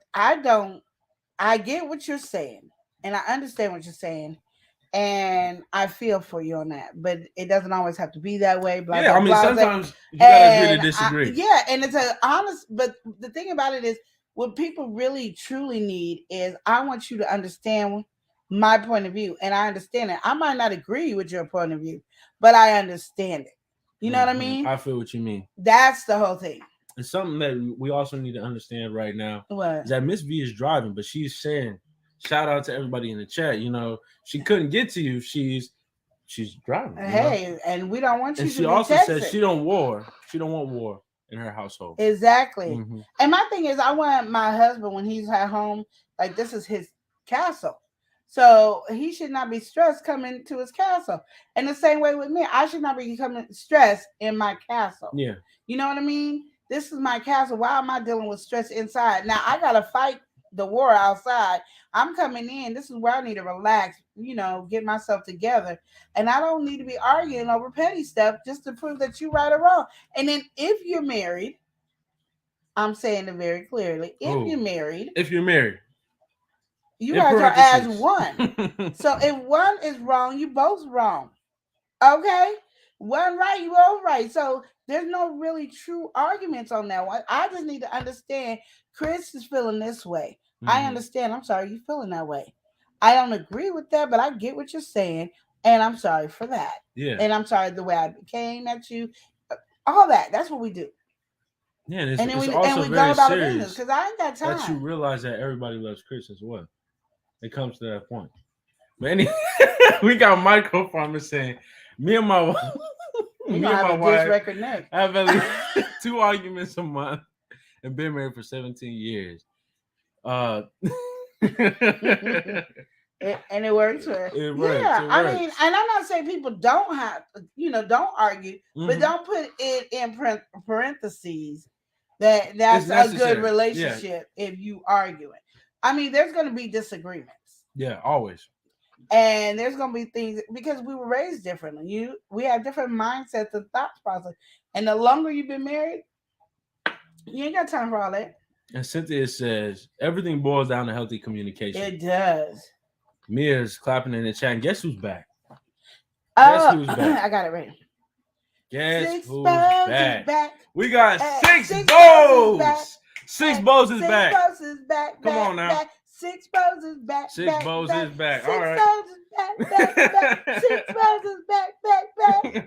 get what you're saying, and I understand what you're saying, and I feel for you on that. But it doesn't always have to be that way. Sometimes you gotta agree to disagree. And it's an honest. But the thing about it is, what people really truly need is, I want you to understand my point of view, and I understand it. I might not agree with your point of view, but I understand it. You know what I mean? I feel what you mean. That's the whole thing. And something that we also need to understand right now is that Miss V is driving, but she's saying, shout out to everybody in the chat. She couldn't get to you. She's driving. Hey, and we don't want you. And to she also said she don't want war in her household. Exactly. Mm-hmm. And my thing is, I want my husband, when he's at home, like, this is his castle. So he should not be stressed coming to his castle. And the same way with me, I should not be coming stressed in my castle. Yeah. You know what I mean? This is my castle. Why am I dealing with stress inside? Now I got to fight the war outside. I'm coming in. This is where I need to relax, get myself together. And I don't need to be arguing over petty stuff just to prove that you're right or wrong. And then if you're married, I'm saying it very clearly. If you're married, you guys are as one. So if one is wrong, you both wrong. Okay? One right, you both right. So there's no really true arguments on that one. I just need to understand, Chris is feeling this way. Mm-hmm. I understand. I'm sorry you're feeling that way. I don't agree with that, but I get what you're saying, and I'm sorry for that. Yeah. And I'm sorry the way I came at you. All that. That's what we do. Yeah, and then we go very about serious business, because I ain't got time. That you realize that everybody loves Chris as well. It comes to that point. But anyway, we got Michael Farmer saying, me and my wife have at least 2 arguments a month and been married for 17 years. And it works. It works. I mean, and I'm not saying people don't have, don't argue, mm-hmm. but don't put it in parentheses that's a good relationship if you arguing. I mean, there's going to be disagreements. Yeah, always. And there's going to be things, because we were raised differently. We have different mindsets and thought process. And the longer you've been married, you ain't got time for all that. And Cynthia says, everything boils down to healthy communication. It does. Mia's clapping in the chat. And guess who's back? Guess who's back? I got it ready. Guess who's back? We got 6 Bows. 6 Bows is back. 6 Bows is back. Come on now. Six Bows is back. Six Bows is back. Six All right. Bows is back. Six Bows is back.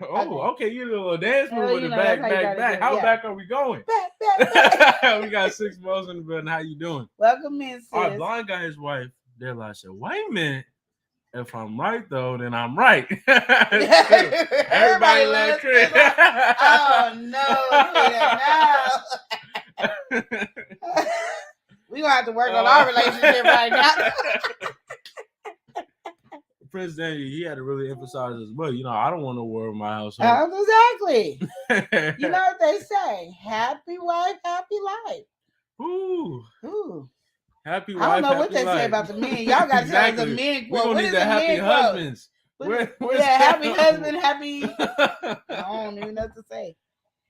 Oh, okay. You did a little dance move Oh, with you the know, back. that's how you gotta do it, How yeah. back are we going? Back. We got Six Bows in the building. How you doing? Welcome in, sis. Our blind guy's wife, they're like, said, wait a minute. If I'm right, though, then I'm right. Everybody loves Chris. Oh, no. We're going to have to work on our relationship right now. Prince Daniel, he had to really emphasize as well. You know, I don't want no war in my household. Exactly. You know what they say? Happy wife, happy life. Ooh. Happy wife, I don't know what happy they life. say about the men. Y'all got to tell us the men quote. We're What going to is need the the happy men quote? husbands. Happy husband, happy. I don't even know what to say.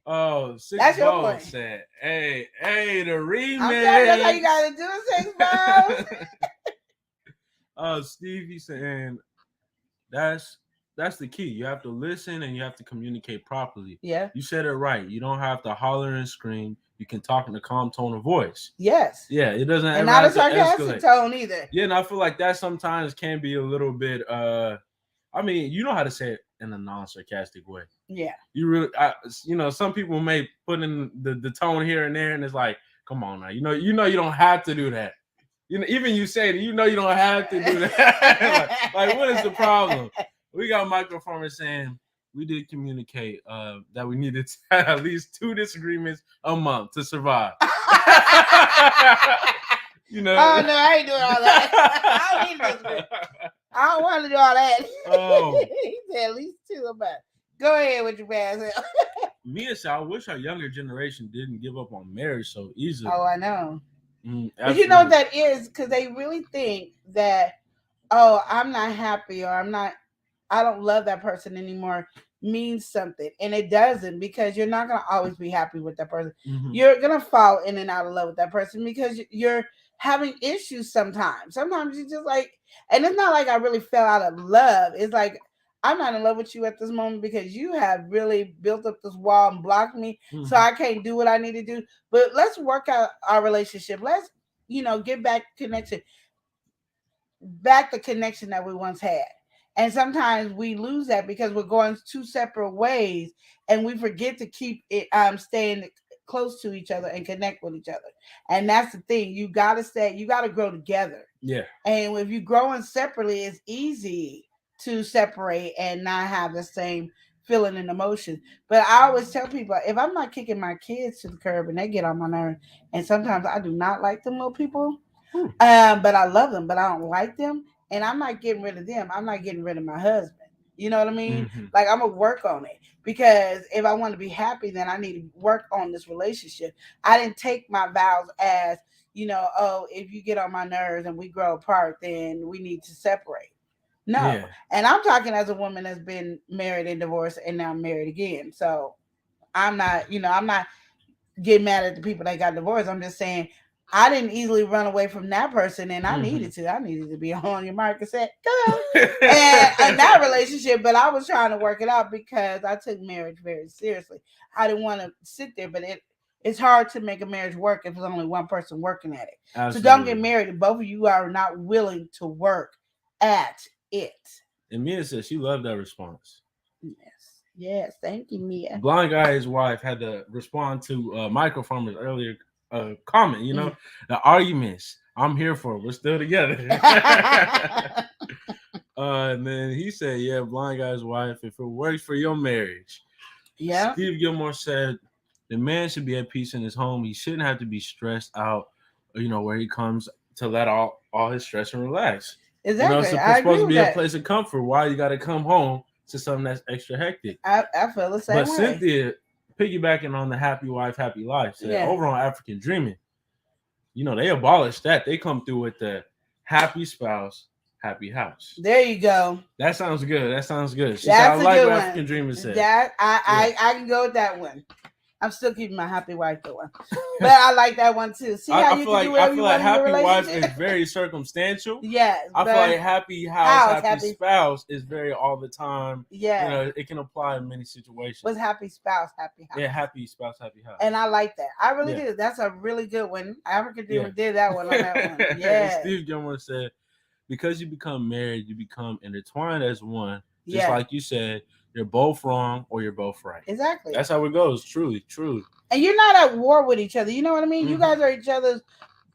Oh, Six That's your Bows point. said, hey, the remix. I'm telling you, that's how you got to do it, Six Bows. Steve, he's saying that's the key. You have to listen and you have to communicate properly. Yeah. You said it right. You don't have to holler and scream. You can talk in a calm tone of voice. Yes. Yeah, it doesn't And ever not a have to sarcastic escalate. tone either. Yeah, and I feel like that sometimes can be a little bit I mean, you know how to say it in a non-sarcastic way. Yeah. You really some people may put in the tone here and there, and it's like, come on now. You know you don't have to do that. You know, even you say it, you don't have to do that. like, what is the problem? We got Michael Farmer saying we did communicate that we needed to have at least 2 disagreements a month to survive. You know. Oh no, I ain't doing all that. I don't need this. I don't want to do all that. Oh. He said at least 2 a month. Go ahead with your bad self. Mia said, I wish our younger generation didn't give up on marriage so easily. Oh, I know. But Absolutely. you know what that is? Because they really think that, oh, I'm not happy or I don't love that person anymore means something. And it doesn't, because you're not going to always be happy with that person. Mhm. You're going to fall in and out of love with that person because you're having issues sometimes. Sometimes you just like, and it's not like I really fell out of love. It's like, I'm not in love with you at this moment because you have really built up this wall and blocked me. Mhm. So I can't do what I need to do. But let's work out our relationship. Let's, get back the connection that we once had. And sometimes we lose that because we're going 2 separate ways and we forget to keep it staying close to each other and connect with each other. And that's the thing. You got to grow together. Yeah. And if you're growing separately, it's easy to separate and not have the same feeling and emotion. But I always tell people, if I'm not kicking my kids to the curb and they get on my nerves, and sometimes I do not like them little people, but I love them, but I don't like them, and I'm not getting rid of them. I'm not getting rid of my husband. You know what I mean? Mhm. Like, I'm going to work on it, because if I want to be happy, then I need to work on this relationship. I didn't take my vows as, oh, if you get on my nerves and we grow apart, then we need to separate. No. Yeah. And I'm talking as a woman that's been married and divorced and now married again. So I'm not getting mad at the people that got divorced. I'm just saying I didn't easily run away from that person, and I needed to. I needed to be on your mark and say, go. and that relationship, but I was trying to work it out because I took marriage very seriously. I didn't want to sit there, but it's hard to make a marriage work if there's only one person working at it. Absolutely. So don't get married if both of you are not willing to work at it. And Mia says she loved that response. Yes, thank you, Mia. Blind Guy's wife had to respond to Michael Farmer's earlier comment. The arguments I'm here for. We're still together. And then he said, "Yeah, Blind Guy's wife. If it works for your marriage." Yeah. Steve Gilmore said, "The man should be at peace in his home. He shouldn't have to be stressed out. Where he comes to let all his stress and relax." Exactly. It's supposed to be a place of comfort. Why you got to come home to something that's extra hectic? I feel the same way. But Cynthia, piggybacking on the happy wife, happy life, said over on African Dreaming, they abolished that. They come through with the happy spouse, happy house. There you go. That sounds good. She That's said, I like good what one. African Dreaming said. That I can go with that one. I'm still keeping my happy wife one, but I like that one too. See how I you feel can like do whatever you want in your happy wife relationship. is very circumstantial. Yes, I feel but like happy house, happy spouse is very all the time. yeah, You know, it can apply in many situations. was happy spouse, happy house. Yeah, happy spouse, happy house. And I like that. I really Yeah. do. That's a really good one. African Yeah. did that one on that one. Yeah. Steve Gilmore said, because you become married, you become intertwined as one. Just Yeah. like you said, you're both wrong or you're both right. Exactly. That's how it goes. Truly, truly. And you're not at war with each other. You know what I mean? Mm-hmm. You guys are each other's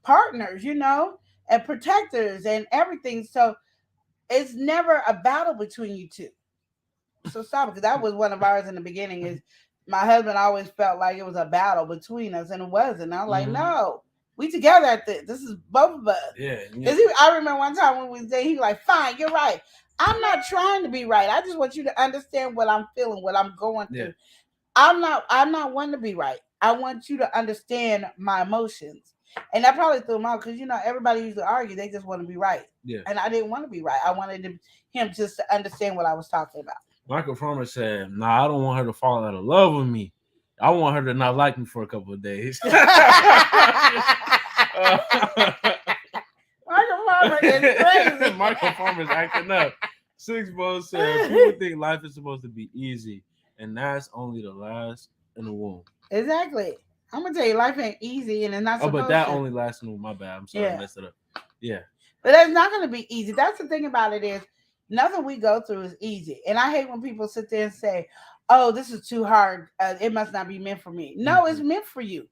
partners, you know, and protectors and everything. So it's never a battle between you two. So stop it, because that was one of ours in the beginning. Is my husband always felt like it was a battle between us, and it wasn't. I was like, no, we together at this. This is both of us. Yeah. I remember one time when we was there, he was like, fine, you're right. I'm not trying to be right. I just want you to understand what I'm feeling, what I'm going through. Yeah. I'm not one to be right. I want you to understand my emotions. And that probably threw him out because, you know, everybody usually argue. They just want to be right. Yeah. And I didn't want to be right. I wanted him just to understand what I was talking about. Michael Farmer said, nah, I don't want her to fall out of love with me. I want her to not like me for a couple of days. Michael Farmer is crazy. Michael Farmer's acting up. Six Bo said, people think life is supposed to be easy, and that's only the last in the womb. Exactly. I'm gonna tell you, life ain't easy, and it's not. But that only lasts in the womb. My bad. I'm sorry, I messed it up. Yeah. But that's not gonna be easy. That's the thing about it is nothing we go through is easy, and I hate when people sit there and say, "Oh, this is too hard. It must not be meant for me." No, it's meant for you.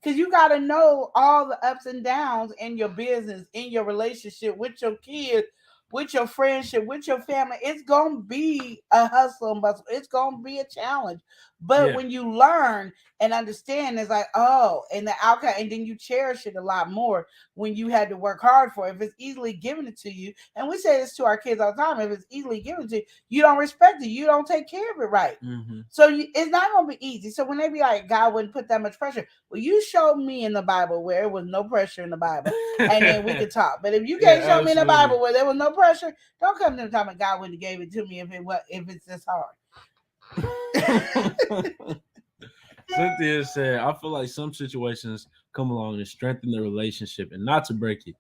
Because you got to know all the ups and downs in your business, in your relationship, with your kids, with your friendship, with your family. It's going to be a hustle and bustle. It's going to be a challenge. But when you learn and understand, it's like, oh, and the outcome, and then you cherish it a lot more when you had to work hard for it. If it's easily given it to you, and we say this to our kids all the time, if it's easily given to you, you don't respect it. You don't take care of it right. Mm-hmm. So it's not going to be easy. So when they be like, God wouldn't put that much pressure. Well, you showed me in the Bible where there was no pressure in the Bible, and then we could talk. But if you can't show me in the Bible where there was no pressure, don't come to the time God wouldn't have gave it to me if it's this hard. Cynthia said, I feel like some situations come along and strengthen the relationship and not to break it.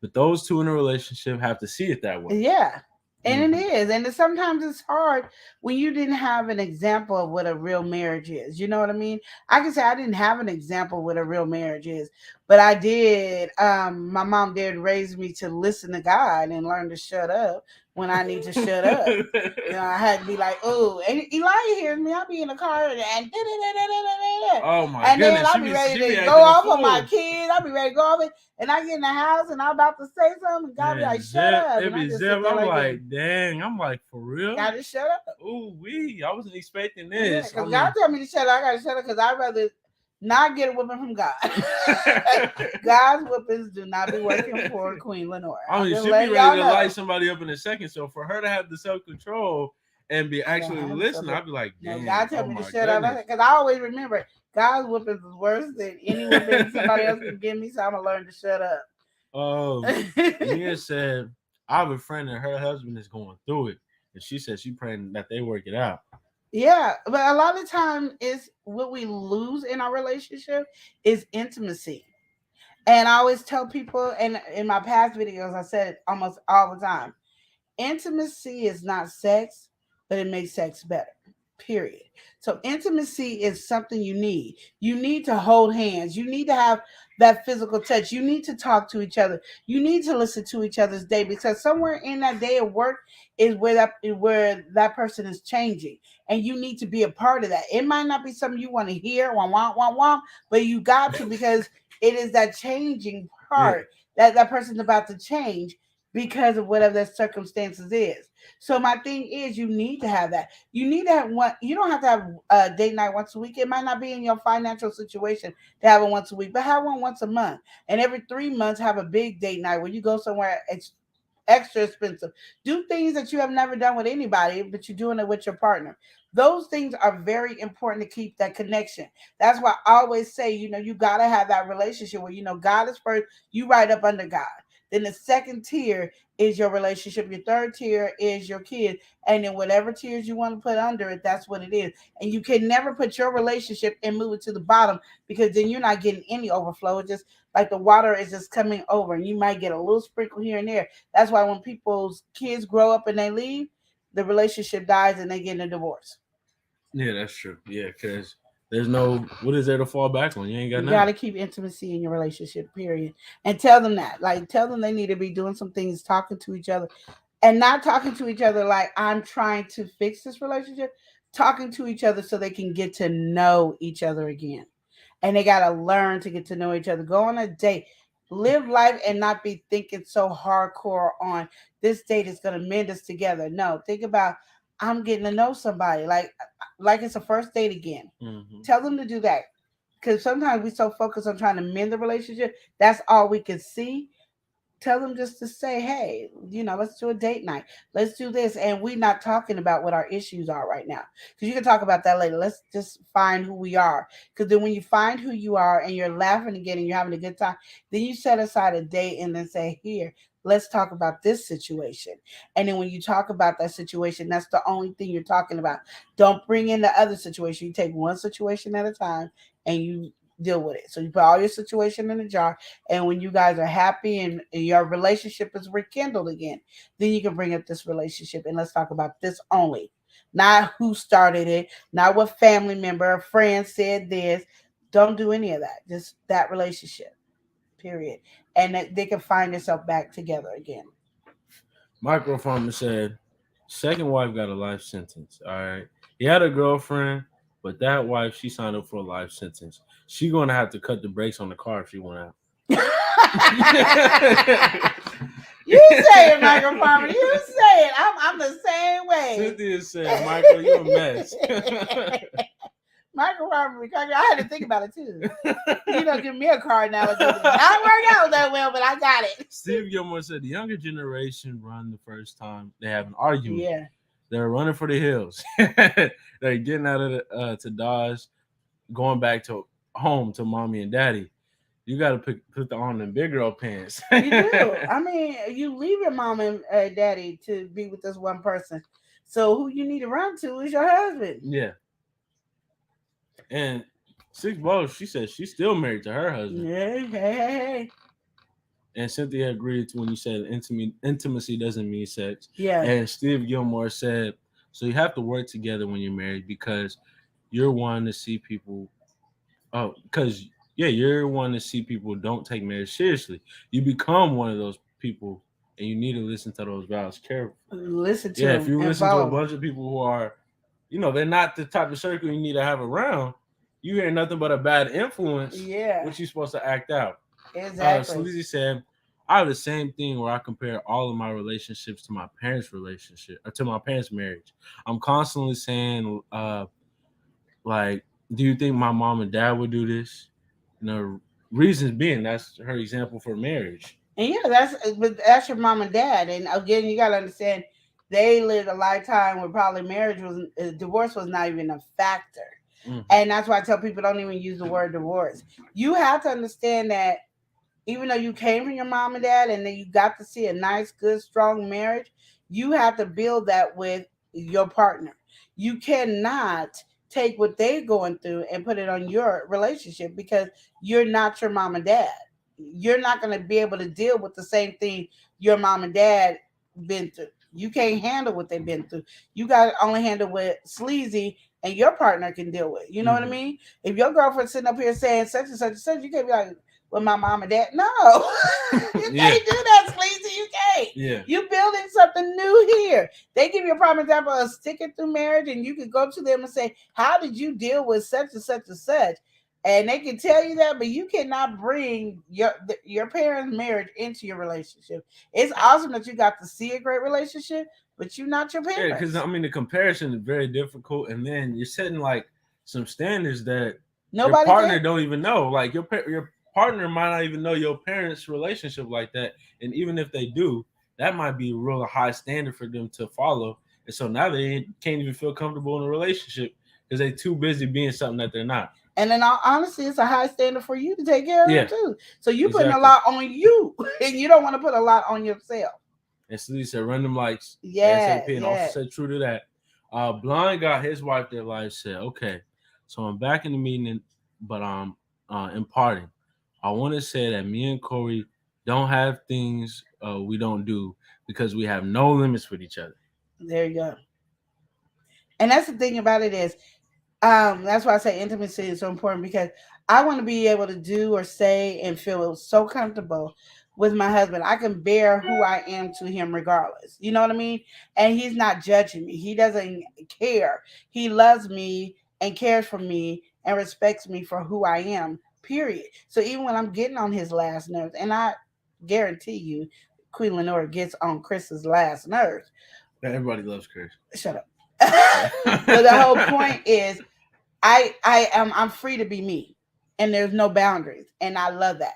But those two in a relationship have to see it that way. Yeah. And it is. And sometimes it's hard when you didn't have an example of what a real marriage is. You know what I mean? I can say I didn't have an example of what a real marriage is, but I did. My mom did raise me to listen to God and learn to shut up when I need to shut up. You know, I had to be like, oh, and Elijah hears me. I'll be in the car and oh my and goodness. then I'll be ready to go off on my kids. I'll be ready to go off it. And I get in the house and I'm about to say something. And God be like, shut up. It be Zip. I'm like, dang. I'm like, for real? Gotta shut up. Ooh, I wasn't expecting this. Because God told me to shut up. I gotta shut up because I'd rather not get a whooping from God. God's whoopings do not be working for Queen Lenore. I mean, she'll be ready to light somebody up in a second. So for her to have the self-control and be actually listening, I'd be like, damn. God told me to shut up. Because I always remember God's whoopings is worse than any whooping somebody else can give me. So I'm going to learn to shut up. Mia said, I have a friend and her husband is going through it. And she said she's praying that they work it out. Yeah, but a lot of time is what we lose in our relationship is intimacy. And I always tell people, and in my past videos, I said it almost all the time, intimacy is not sex, but it makes sex better, period. So intimacy is something you need. You need to hold hands. You need to have that physical touch. You need to talk to each other. You need to listen to each other's day, because somewhere in that day of work is where that person is changing, and you need to be a part of that. It might not be something you want to hear, but you got to, because it is that changing part that person's about to change because of whatever their circumstances is. So my thing is, you need to have that. You need to have one. You don't have to have a date night once a week. It might not be in your financial situation to have it once a week, but have one once a month. And every 3 months, have a big date night where you go somewhere extra expensive. Do things that you have never done with anybody, but you're doing it with your partner. Those things are very important to keep that connection. That's why I always say, you got to have that relationship where, God is first, you right up under God. Then the second tier is your relationship. Your third tier is your kid. And then whatever tiers you want to put under it, that's what it is. And you can never put your relationship and move it to the bottom, because then you're not getting any overflow. It's just like the water is just coming over, and you might get a little sprinkle here and there. That's why when people's kids grow up and they leave, the relationship dies and they get in a divorce. Yeah, that's true. Yeah, because there's no, what is there to fall back on? You ain't got You nothing. got to keep intimacy in your relationship, period. And tell them that. Like, tell them they need to be doing some things, talking to each other, and not talking to each other like I'm trying to fix this relationship. Talking to each other so they can get to know each other again. And they got to learn to get to know each other. Go on a date. Live life and not be thinking so hardcore on this date is going to mend us together. No, think about I'm getting to know somebody like it's a first date again. Mm-hmm. Tell them to do that, because sometimes we so focused on trying to mend the relationship, that's all we can see. Tell them just to say, hey, let's do a date night. Let's do this. And we're not talking about what our issues are right now, because you can talk about that later. Let's just find who we are. Because then when you find who you are and you're laughing again and you're having a good time, then you set aside a date and then say, here, let's talk about this situation. And then when you talk about that situation, that's the only thing you're talking about. Don't bring in the other situation. You take one situation at a time and you deal with it. So you put all your situation in a jar, and when you guys are happy and your relationship is rekindled again, then you can bring up this relationship and let's talk about this only. Not who started it, not what family member or friend said this. Don't do any of that. Just that relationship, period. And that they can find themselves back together again. Microfarmer said, second wife got a life sentence. All right. He had a girlfriend, but that wife, she signed up for a life sentence. She gonna have to cut the brakes on the car if she want out. You say it, Michael Farmer. You say it. I'm the same way. Cynthia said, Michael, you a mess. Michael Farmer, I had to think about it too. Give me a car now. I don't work out that well, but I got it. Steve Gilmore said the younger generation run the first time they have an argument. Yeah. They're running for the hills. They're getting out of to Dodge, going back to home to mommy and daddy. You got to put on them big girl pants. You do. I mean, you leave your mom and daddy to be with this one person. So who you need to run to is your husband. Yeah. And Six Balls, she said she's still married to her husband. Yeah, hey. And Cynthia agreed to when you said intimacy doesn't mean sex. Yeah. And Steve Gilmore said, so you have to work together when you're married because you're one to see people. Oh, because you're one to see people don't take marriage seriously. You become one of those people, and you need to listen to those vows carefully. Listen to them. If you listen to a bunch of people who are, they're not the type of circle you need to have around. You hear nothing but a bad influence. Yeah. What you're supposed to act out. Exactly. Sleazy said, I have the same thing where I compare all of my relationships to my parents' relationship or to my parents' marriage. I'm constantly saying, do you think my mom and dad would do this? Reasons being that's her example for marriage. And that's your mom and dad. And again, you gotta understand they lived a lifetime where probably divorce was not even a factor. Mm-hmm. And that's why I tell people don't even use the word divorce. You have to understand that even though you came from your mom and dad and then you got to see a nice, good, strong marriage, you have to build that with your partner. You cannot take what they're going through and put it on your relationship because you're not your mom and dad. You're not going to be able to deal with the same thing your mom and dad been through. You can't handle what they've been through. You got to only handle what Sleazy and your partner can deal with. You know what I mean? If your girlfriend's sitting up here saying such and such and such, you can't be like, well, my mom and dad. No, you can't do that, Sleazy. You can't. Yeah. You're building something new here. They give you a prime example of sticking through marriage, and you can go to them and say, how did you deal with such and such and such? And they can tell you that, but you cannot bring your parents' marriage into your relationship. It's awesome that you got to see a great relationship, but you're not your parents. Yeah, because the comparison is very difficult, and then you're setting some standards that your partner don't even know. Like your partner might not even know your parents' relationship like that, and even if they do, that might be a real high standard for them to follow. And so now they can't even feel comfortable in a relationship because they're too busy being something that they're not. And in all honesty, it's a high standard for you to take care of Yeah. them too. So you're putting a Exactly. lot on you, and you don't want to put a lot on yourself. And Celie said, run them likes. Yeah, ASAP. And yeah. also said true to that. Blind got his wife that life said, okay, so I'm back in the meeting, but imparting. I want to say that me and Corey don't have things we don't do because we have no limits with each other. There you go. And that's the thing about it is, that's why I say intimacy is so important, because I want to be able to do or say and feel so comfortable with my husband. I can bear who I am to him regardless. You know what I mean? And he's not judging me. He doesn't care. He loves me and cares for me and respects me for who I am, period. So even when I'm getting on his last nerves, and I guarantee you, Queen Lenora gets on Chris's last nerves. Everybody loves Chris. Shut up. But the whole point is, I'm free to be me, and there's no boundaries, and I love that.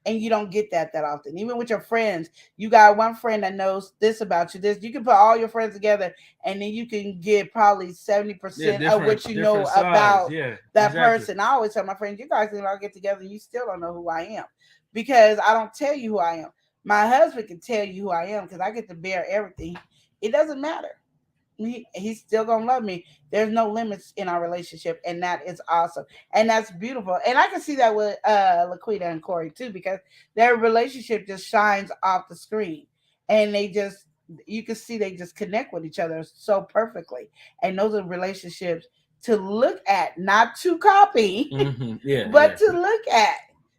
And you don't get that often. Even with your friends, you got one friend that knows this about you. This, you can put all your friends together, and then you can get probably 70% of what you know about that person. I always tell my friends, you guys can all get together, and you still don't know who I am, because I don't tell you who I am. My husband can tell you who I am because I get to bear everything. It doesn't matter. He's still gonna love me. There's no limits in our relationship, and that is awesome, and that's beautiful. And I can see that with Laquita and Corey too, because their relationship just shines off the screen, and you can see they just connect with each other so perfectly. And those are relationships to look at, not to copy, but to look at.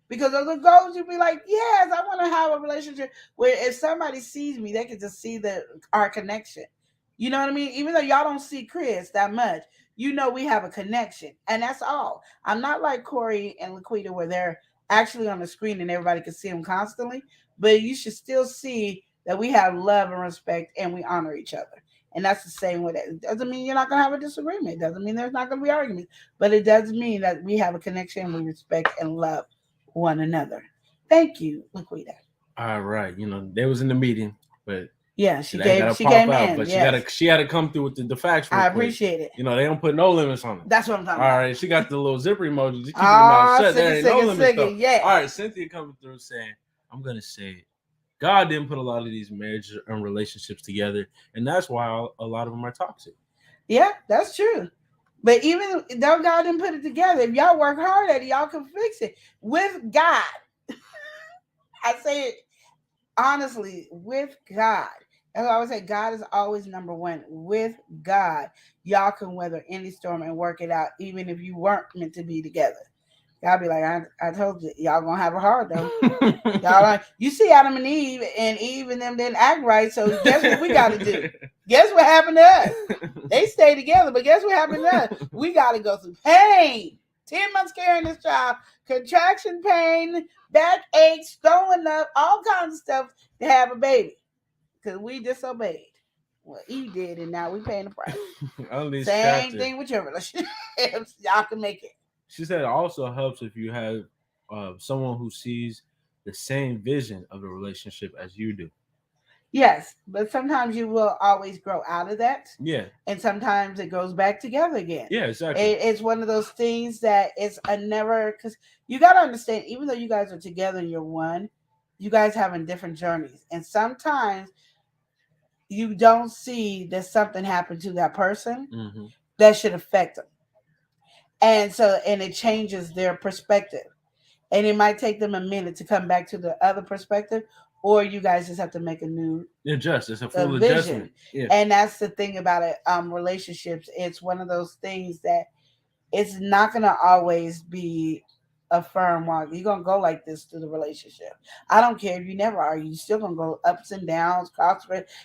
Because those are goals, you'll be like, yes, I want to have a relationship where if somebody sees me, they can just see our connection. You know what I mean? Even though y'all don't see Chris that much, you know we have a connection. And that's all. I'm not like Corey and Laquita where they're actually on the screen and everybody can see them constantly. But you should still see that we have love and respect and we honor each other. And that's the same with it. It doesn't mean you're not going to have a disagreement. It doesn't mean there's not going to be arguments. But it does mean that we have a connection and we respect and love one another. Thank you, Laquita. All right. They was in the meeting, but... Yeah, she came in. But yes. she had to come through with the facts. I appreciate it. They don't put no limits on it. That's what I'm talking about. All right, she got the little zipper emoji. She keeping them out shut. There ain't no limits though. Yeah. All right, Cynthia coming through saying, I'm gonna say it. God didn't put a lot of these marriages and relationships together, and that's why a lot of them are toxic. Yeah, that's true. But even though God didn't put it together, if y'all work hard at it, y'all can fix it with God. I say it honestly, with God. As I always say, God is always number one. With God, y'all can weather any storm and work it out, even if you weren't meant to be together. Y'all be like, I told you, y'all gonna have it hard though. You see Adam and Eve and them didn't act right. So guess what we got to do? Guess what happened to us? They stayed together, but guess what happened to us? We got to go through pain. 10 months carrying this child, contraction pain, back aches, throwing up, all kinds of stuff to have a baby. Because we disobeyed what Eve did, and now we paying the price. Same thing with your relationships. Y'all can make it. She said it also helps if you have someone who sees the same vision of the relationship as you do. Yes, but sometimes you will always grow out of that. Yeah. And sometimes it goes back together again. Yeah, exactly. It's one of those things that it's a never, because you got to understand, even though you guys are together and you're one, you guys having different journeys. And sometimes you don't see that something happened to that person that should affect them. And it changes their perspective. And it might take them a minute to come back to the other perspective, or you guys just have to make a new adjust. It's a full adjustment. Yeah. And that's the thing about it. Relationships, it's one of those things that it's not going to always be a firm walk. You're going to go like this through the relationship. I don't care if you never are. You're still going to go ups and downs,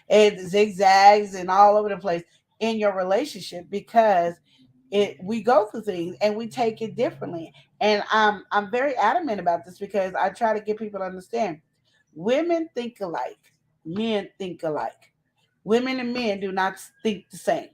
and zigzags and all over the place in your relationship, because we go through things and we take it differently. And I'm very adamant about this because I try to get people to understand. Women think alike. Men think alike. Women and men do not think the same.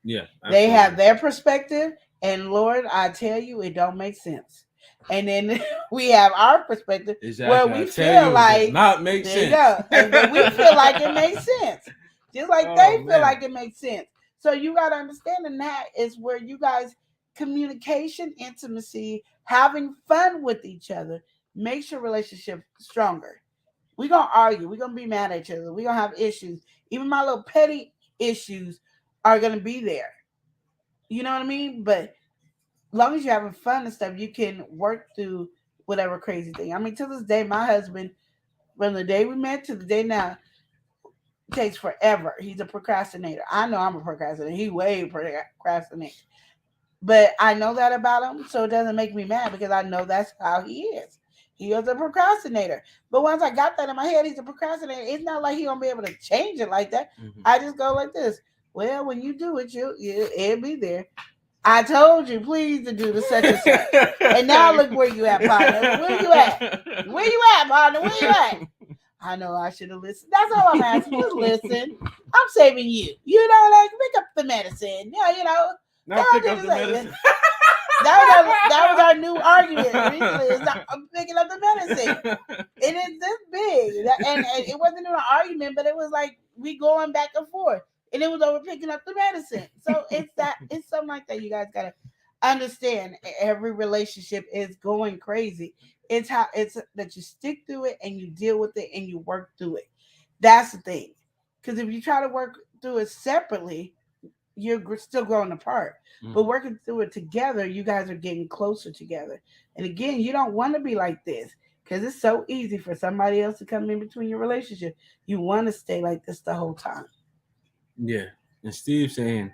Yeah. Absolutely. They have their perspective, and Lord, I tell you, it don't make sense. And then we have our perspective where we feel like not make sense. You go. And then we feel like it makes sense. Just like they feel like it makes sense. So you got to understand, and that is where you guys communication, intimacy, having fun with each other makes your relationship stronger. We're gonna argue, we're gonna be mad at each other, we're gonna have issues. Even my little petty issues are gonna be there. You know what I mean? But as long as you're having fun and stuff, you can work through whatever crazy thing. I mean, to this day, my husband, from the day we met to the day now, takes forever. He's a procrastinator. I know I'm a procrastinator. He way procrastinates. But I know that about him, so it doesn't make me mad because I know that's how he is. He is a procrastinator. But once I got that in my head, he's a procrastinator. It's not like he gonna be able to change it like that. Mhm. I just go like this. Well, when you do it, it'll be there. I told you, please, to do the such and such. And now look where you at, partner. Where you at? Where you at, partner? Where you at? I know I should have listened. That's all I'm asking. Just listen. I'm saving you. You know, like pick up the medicine. Yeah, you know. Now pick up the medicine. That was our new argument recently. Is I'm picking up the medicine. It is this big, and it wasn't an argument, but it was like we going back and forth, and it was over picking up the medicine. So it's something like that. You guys gotta understand. Every relationship is going crazy. It's that you stick through it and you deal with it and you work through it. That's the thing. Because if you try to work through it separately, you're still growing apart. Mm-hmm. But working through it together, you guys are getting closer together. And again, you don't want to be like this because it's so easy for somebody else to come in between your relationship. You want to stay like this the whole time. Yeah. And Steve saying,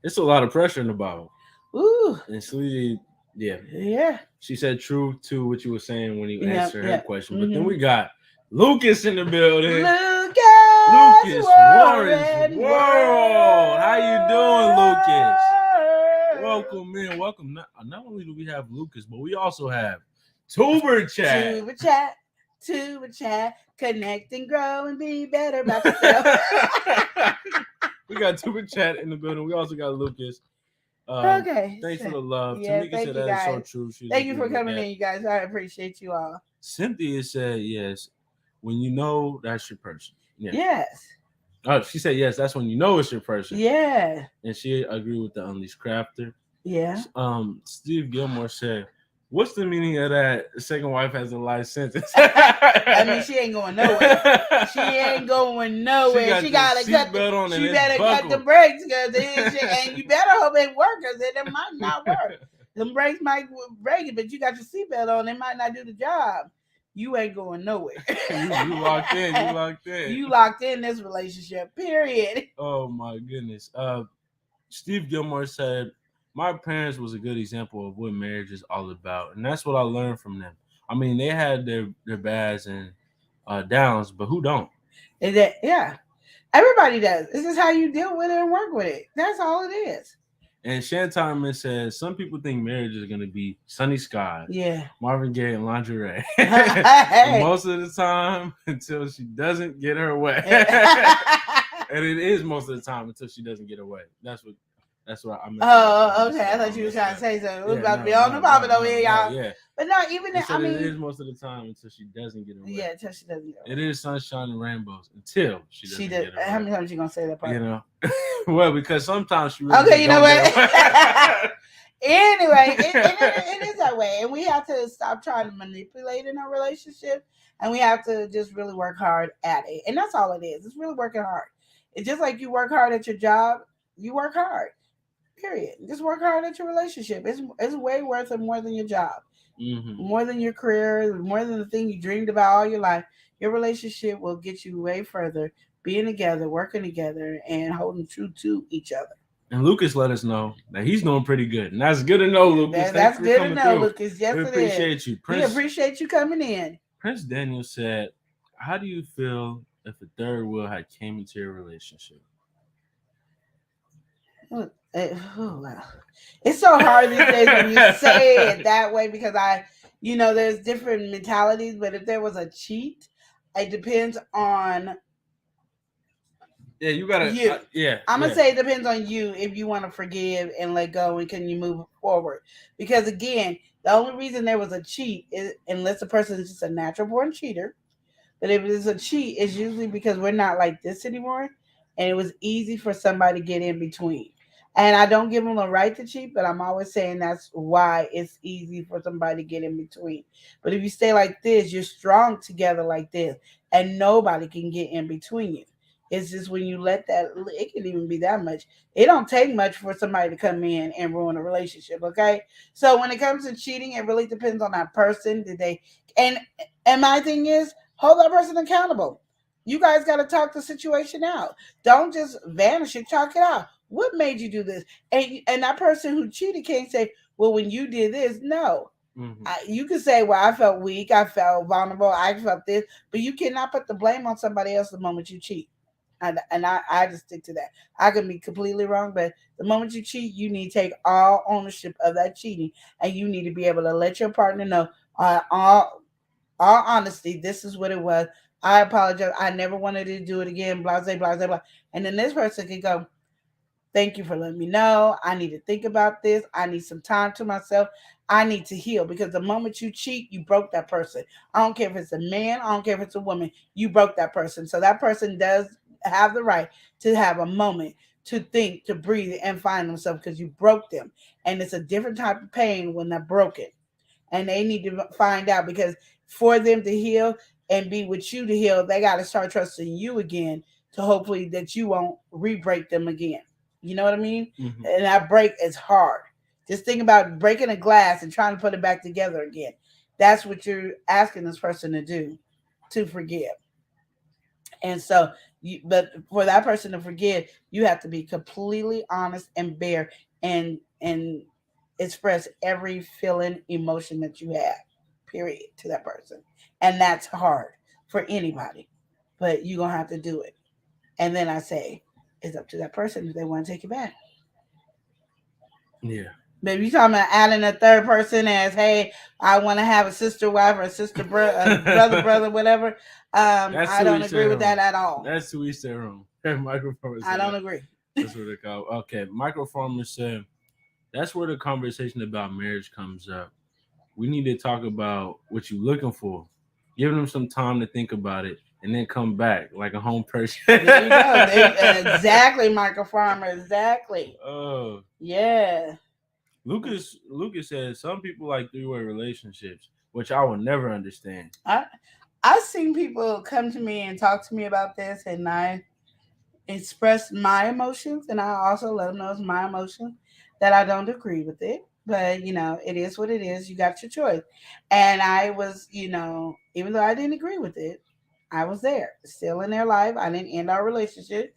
it's a lot of pressure in the Bible. Ooh. And Sleazy, yeah. Yeah. She said true to what you were saying when you answered her question. But then we got Lucas in the building. Lucas Warren's World. How you doing, Lucas? Welcome in. Welcome. Not only do we have Lucas, but we also have Tuber Chat. Tuber Chat. Connect and grow and be better about yourself. We got Tuber Chat in the building. We also got Lucas. Okay. Thanks for the love. Yeah, Tamika said that is so true. Thank you for coming in, you guys. I appreciate you all. Cynthia said yes. When you know that's your person. Yeah. Yes. Oh, she said yes. That's when you know it's your person. Yeah. And she agreed with the Unleashed Crafter. Yeah. Steve Gilmore said, "What's the meaning of that? Second wife has a life sentence." I mean, she ain't going nowhere. She ain't going nowhere. She gotta cut the. She better cut the brakes because and you better hope it works because it might not work. Them brakes might break it, but you got your seatbelt on. It might not do the job. You ain't going nowhere. you locked in. You locked in. You locked in this relationship. Period. Oh my goodness. Steve Gilmore said, "My parents was a good example of what marriage is all about, and that's what I learned from them. I mean, they had their bads and downs, but who don't? Yeah, everybody does. This is how you deal with it and work with it. That's all it is." And Shantarman says, "Some people think marriage is going to be sunny skies, yeah, Marvin Gaye and lingerie, hey. most of the time until she doesn't get her way." And it is most of the time until she doesn't get her way. That's what I meant. Oh, okay. I thought you were trying to say something. We're about to be on the popping over here, y'all. Yeah. But no, even if, I mean, it is most of the time until she doesn't get her way. Yeah, until she doesn't get her way. It is sunshine and rainbows until she doesn't get her way. How many times you gonna say that part? You know, well, because sometimes she really okay. You know what? Anyway, it is that way, and we have to stop trying to manipulate in our relationship, and we have to just really work hard at it. And that's all it is. It's really working hard. It's just like you work hard at your job. You work hard. Period. Just work hard at your relationship. It's way worth it more than your job, more than your career, more than the thing you dreamed about all your life. Your relationship will get you way further. Being together, working together, and holding true to each other. And Lucas let us know that he's doing pretty good, and that's good to know, Lucas. That's good to know, Lucas. Yes, we appreciate you. We appreciate you coming in. Prince Daniel said, "How do you feel if a third wheel had came into your relationship?" Oh, wow. It's so hard these days when you say it that way because there's different mentalities. But if there was a cheat, it depends on. Yeah, you gotta. I'm gonna say it depends on you if you want to forgive and let go and can you move forward. Because again, the only reason there was a cheat is unless the person is just a natural born cheater. But if it's a cheat, it's usually because we're not like this anymore, and it was easy for somebody to get in between. And I don't give them the right to cheat, but I'm always saying that's why it's easy for somebody to get in between. But if you stay like this, you're strong together like this, and nobody can get in between you. It's just when you let that, it can even be that much. It don't take much for somebody to come in and ruin a relationship. Okay, so when it comes to cheating, it really depends on that person. Did they? And and my thing is, hold that person accountable. You guys got to talk the situation out. Don't just vanish it. Talk it out. What made you do this? And that person who cheated can't say, "Well, when you did this." No, you can say, "Well, I felt weak. I felt vulnerable. I felt this," but you cannot put the blame on somebody else the moment you cheat. And I just stick to that. I can be completely wrong, but the moment you cheat, you need to take all ownership of that cheating, and you need to be able to let your partner know, all honesty, this is what it was. I apologize. I never wanted to do it again. Blah blah blah blah blah. And then this person can go, "Thank you for letting me know. I need to think about this. I need some time to myself. I need to heal." Because the moment you cheat, you broke that person. I don't care if it's a man, I don't care if it's a woman, you broke that person. So that person does have the right to have a moment to think, to breathe, and find themselves because you broke them. And it's a different type of pain when they're broken. And they need to find out because for them to heal and be with you to heal, they got to start trusting you again to hopefully that you won't re-break them again. You know what I mean? And that break is hard. Just think about breaking a glass and trying to put it back together again. That's what you're asking this person to do, to forgive. And so, but for that person to forgive, you have to be completely honest and bare and express every feeling, emotion that you have, period, to that person. And that's hard for anybody, but you're gonna have to do it. And then I say, it's up to that person if they want to take it back. Yeah. But if you're talking about adding a third person as, hey, I want to have a sister wife or a sister brother, whatever. I don't agree with that at all. That's who we said wrong. Microfarmer. I don't agree. That's what they call. Okay, Microfarmer said that's where the conversation about marriage comes up. We need to talk about what you're looking for. Give them some time to think about it, and then come back like a home person. There you go. Exactly, Microfarmer. Exactly. Oh. Yeah. Lucas says some people like three-way relationships, which I will never understand. I've seen people come to me and talk to me about this, and I express my emotions, and I also let them know it's my emotion that I don't agree with it. But it is what it is. You got your choice, and I was, even though I didn't agree with it, I was there, still in their life. I didn't end our relationship,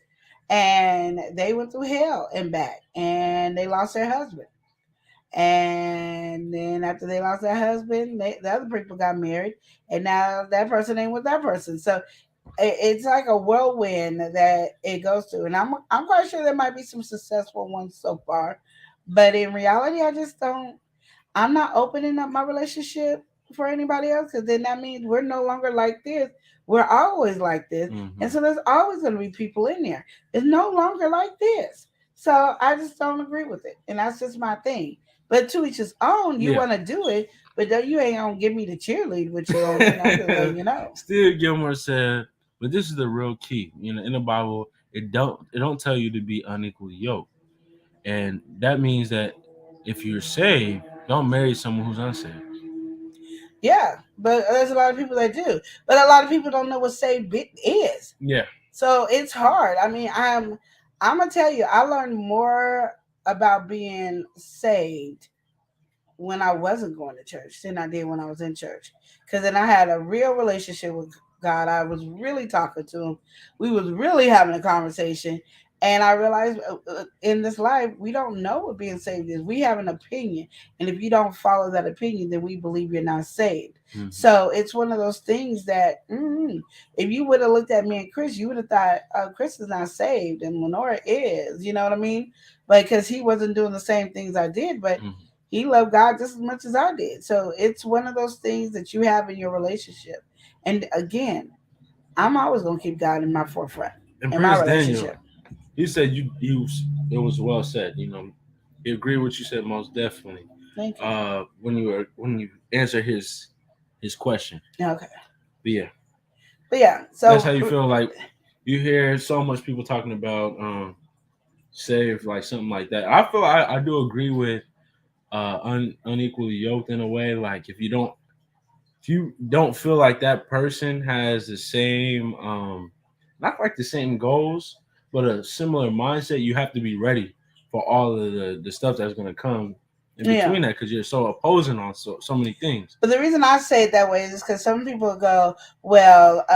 and they went through hell and back, and they lost their husband. And then after they lost their husband, the other people got married, and now that person ain't with that person. So it's like a whirlwind that it goes through. And I'm quite sure there might be some successful ones so far, but in reality, I just don't. I'm not opening up my relationship for anybody else because then that means we're no longer like this. We're always like this, and so there's always going to be people in there. It's no longer like this. So I just don't agree with it, and that's just my thing. But to each his own. You want to do it, but you ain't gonna give me the cheerlead with you. Still, Gilmore said, but this is the real key. In the Bible, it don't tell you to be unequally yoked, and that means that if you're saved, don't marry someone who's unsaved. Yeah, but there's a lot of people that do, but a lot of people don't know what saved is. Yeah. So it's hard. I mean, I'm gonna tell you, I learned more about being saved when I wasn't going to church than I did when I was in church. Because then I had a real relationship with God. I was really talking to him. We was really having a conversation. And I realized in this life, we don't know what being saved is. We have an opinion. And if you don't follow that opinion, then we believe you're not saved. So it's one of those things that if you would have looked at me and Chris, you would have thought, Chris is not saved and Lenora is. You know what I mean? But because he wasn't doing the same things I did, but he loved God just as much as I did. So it's one of those things that you have in your relationship. And again, I'm always going to keep God in my forefront and in my relationship. Daniel, you said it was well said. You agree with what you said most definitely. Thank you. When you answer his question. Okay. But yeah. So that's how you feel. Like you hear so much people talking about saved, like something like that. I feel I do agree with unequally yoked in a way. Like if you don't feel like that person has the same not like the same goals, but a similar mindset, you have to be ready for all of the stuff that's going to come in between that, because you're so opposing on so many things. But the reason I say it that way is because some people go, well,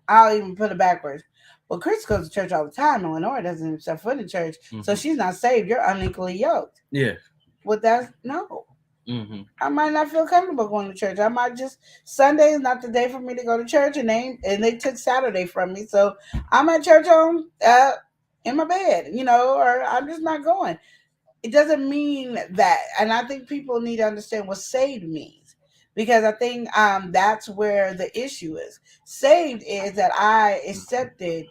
I'll even put it backwards. Well, Chris goes to church all the time, and Lenora doesn't step foot in church, so she's not saved. You're unequally yoked. Yeah. Well, that's no. I might not feel comfortable going to church. I might just Sunday is not the day for me to go to church, and they took Saturday from me, so I'm at church on in my bed, or I'm just not going. It doesn't mean that, and I think people need to understand what saved means, because I think that's where the issue is. Saved is that I accepted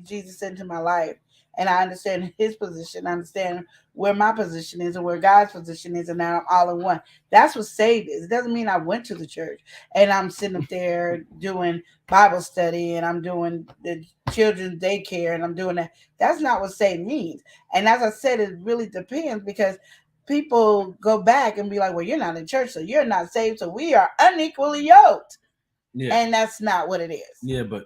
Jesus into my life, and I understand his position. I understand where my position is and where God's position is, and now I'm all in one. That's what saved is. It doesn't mean I went to the church and I'm sitting up there doing Bible study and I'm doing the children's daycare and I'm doing that. That's not what saved means. And as I said, it really depends, because people go back and be like, well, you're not in church, so you're not saved, so we are unequally yoked. Yeah. And that's not what it is. Yeah, but